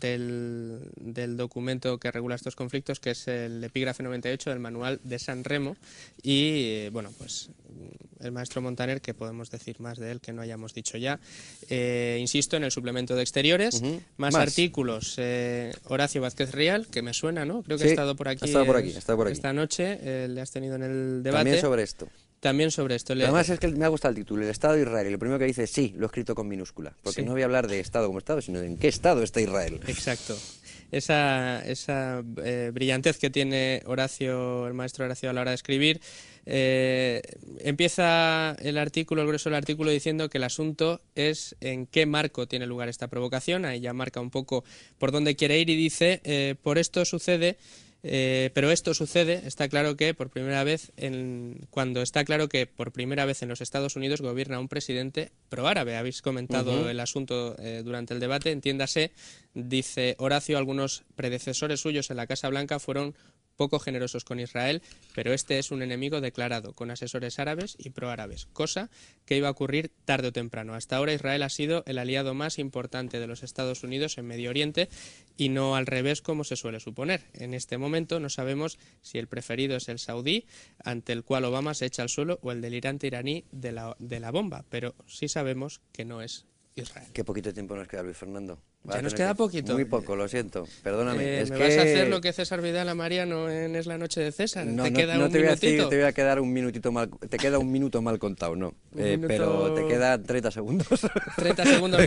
G: documento que regula estos conflictos, que es el epígrafe 98 del manual de San Remo, y bueno, pues el maestro Montaner, que podemos decir más de él que no hayamos dicho ya. Insisto, en el suplemento de exteriores, más artículos. Horacio Vázquez Rial, que me suena, ¿no? Creo que
B: sí,
G: ha estado por aquí, esta noche, le has tenido en el debate.
B: También sobre esto.
G: También sobre esto.
B: Además es que me ha gustado el título, el Estado de Israel, y lo primero que dice, sí, lo he escrito con minúscula, porque no voy a hablar de Estado como Estado, sino de en qué Estado está Israel.
G: Exacto. Esa brillantez que tiene Horacio, el maestro Horacio, a la hora de escribir. Empieza el grueso del artículo, diciendo que el asunto es en qué marco tiene lugar esta provocación. Ahí ya marca un poco por dónde quiere ir y dice, por esto sucede... pero esto sucede, está claro que por primera vez, cuando está claro que por primera vez en los Estados Unidos gobierna un presidente proárabe. Habéis comentado el asunto durante el debate, entiéndase, dice Horacio, algunos predecesores suyos en la Casa Blanca fueron poco generosos con Israel, pero este es un enemigo declarado, con asesores árabes y proárabes, cosa que iba a ocurrir tarde o temprano. Hasta ahora Israel ha sido el aliado más importante de los Estados Unidos en Medio Oriente y no al revés como se suele suponer. En este momento no sabemos si el preferido es el saudí, ante el cual Obama se echa al suelo, o el delirante iraní de la bomba, pero sí sabemos que no es Israel.
B: Qué poquito tiempo nos queda, Luis Fernando.
G: Ya nos queda poquito.
B: Muy poco, lo siento, perdóname.
G: Me vas a hacer lo que César Vidal a Mariano en Es la noche de César.
B: No,
G: te queda
B: no
G: un
B: te voy a
G: minutito.
B: decir, te voy a quedar un minutito mal, te queda un minuto mal contado, no. Pero te quedan 30 segundos.
G: 30 segundos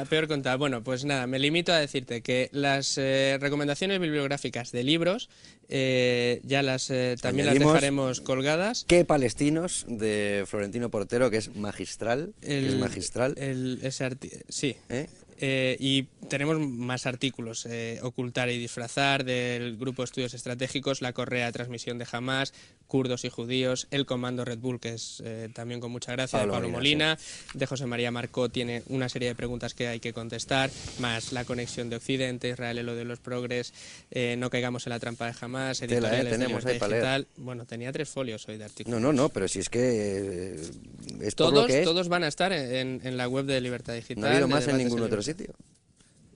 G: peor contado. Bueno, pues nada, me limito a decirte que las recomendaciones bibliográficas de libros ya también las dejaremos colgadas.
B: ¿Qué palestinos? De Florentino Portero, que es magistral.
G: Sí. Y tenemos más artículos, Ocultar y disfrazar, del Grupo de Estudios Estratégicos, La correa de transmisión de Hamás, Kurdos y judíos, El comando Red Bull, que es también con mucha gracia, de Pablo Molina, de José María Marcó, tiene una serie de preguntas que hay que contestar, más La conexión de Occidente, Israel, lo de los progres, No caigamos en la trampa de Hamás, editoriales
B: tenemos
G: de
B: ahí para leer.
G: Digital. Bueno, tenía 3 folios hoy de artículos.
B: No, pero si es que es
G: todos,
B: por lo que es.
G: Todos van a estar en la web de Libertad Digital.
B: No ha habido más en ningún otro sitio.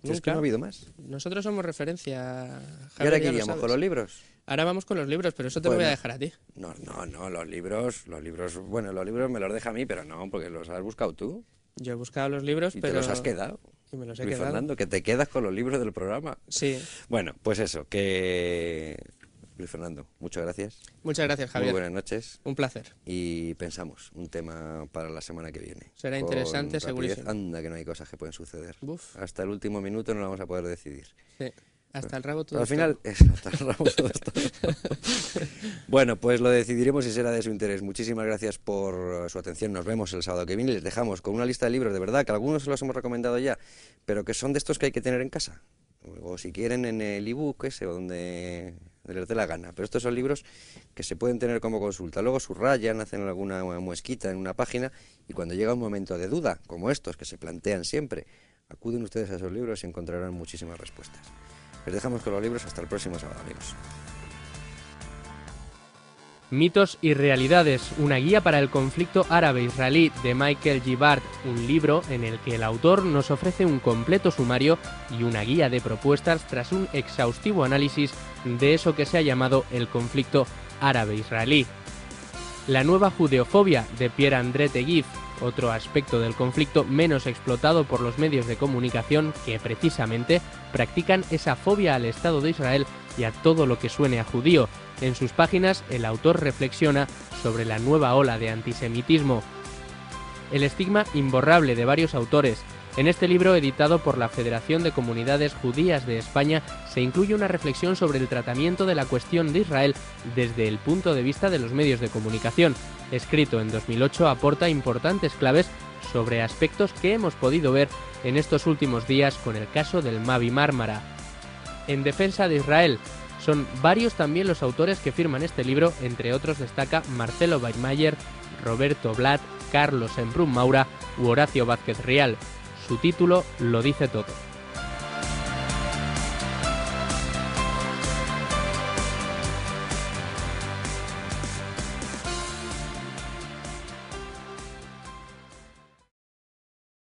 G: Nunca.
B: Es que no ha habido más.
G: Nosotros somos referencia.
B: Javier, ¿y ahora qué iríamos con los libros?
G: Ahora vamos con los libros, pero eso te lo voy a dejar a ti.
B: No, los libros, bueno, los libros me los deja a mí, pero no, porque los has buscado tú.
G: Yo he buscado los libros,
B: pero... te los has quedado.
G: Y me los he
B: Luis
G: quedado.
B: Fernando, que te quedas con los libros del programa.
G: Sí.
B: Bueno, pues eso, que... Luis Fernando, muchas gracias.
G: Muchas gracias, Javier.
B: Muy buenas noches.
G: Un placer.
B: Y pensamos un tema para la semana que viene.
G: Será interesante, segurísimo.
B: Anda, que no hay cosas que pueden suceder.
G: Uf.
B: Hasta el último minuto no lo vamos a poder decidir.
G: Sí. Hasta el rabo todo.
B: Al final, hasta el rabo todo esto. Bueno, pues lo decidiremos y será de su interés. Muchísimas gracias por su atención. Nos vemos el sábado que viene. Les dejamos con una lista de libros, de verdad, que algunos los hemos recomendado ya, pero que son de estos que hay que tener en casa. O si quieren en el ebook ese, o donde les dé la gana. Pero estos son libros que se pueden tener como consulta. Luego subrayan, hacen alguna muesquita en una página y cuando llega un momento de duda, como estos que se plantean siempre, acuden ustedes a esos libros y encontrarán muchísimas respuestas. Les dejamos con los libros hasta el próximo sábado, amigos.
G: Mitos y realidades, una guía para el conflicto árabe-israelí de Michael Gibard, un libro en el que el autor nos ofrece un completo sumario y una guía de propuestas tras un exhaustivo análisis de eso que se ha llamado el conflicto árabe-israelí. La nueva judeofobia de Pierre-André Teguif, otro aspecto del conflicto menos explotado por los medios de comunicación que precisamente practican esa fobia al Estado de Israel y a todo lo que suene a judío. En sus páginas el autor reflexiona sobre la nueva ola de antisemitismo. El estigma imborrable de varios autores. En este libro, editado por la Federación de Comunidades Judías de España, se incluye una reflexión sobre el tratamiento de la cuestión de Israel desde el punto de vista de los medios de comunicación. Escrito en 2008, aporta importantes claves sobre aspectos que hemos podido ver en estos últimos días con el caso del Mavi Mármara. En defensa de Israel, son varios también los autores que firman este libro, entre otros destaca Marcelo Weidmayer, Roberto Blatt, Carlos Embrun Maura u Horacio Vázquez Rial. Su título lo dice todo.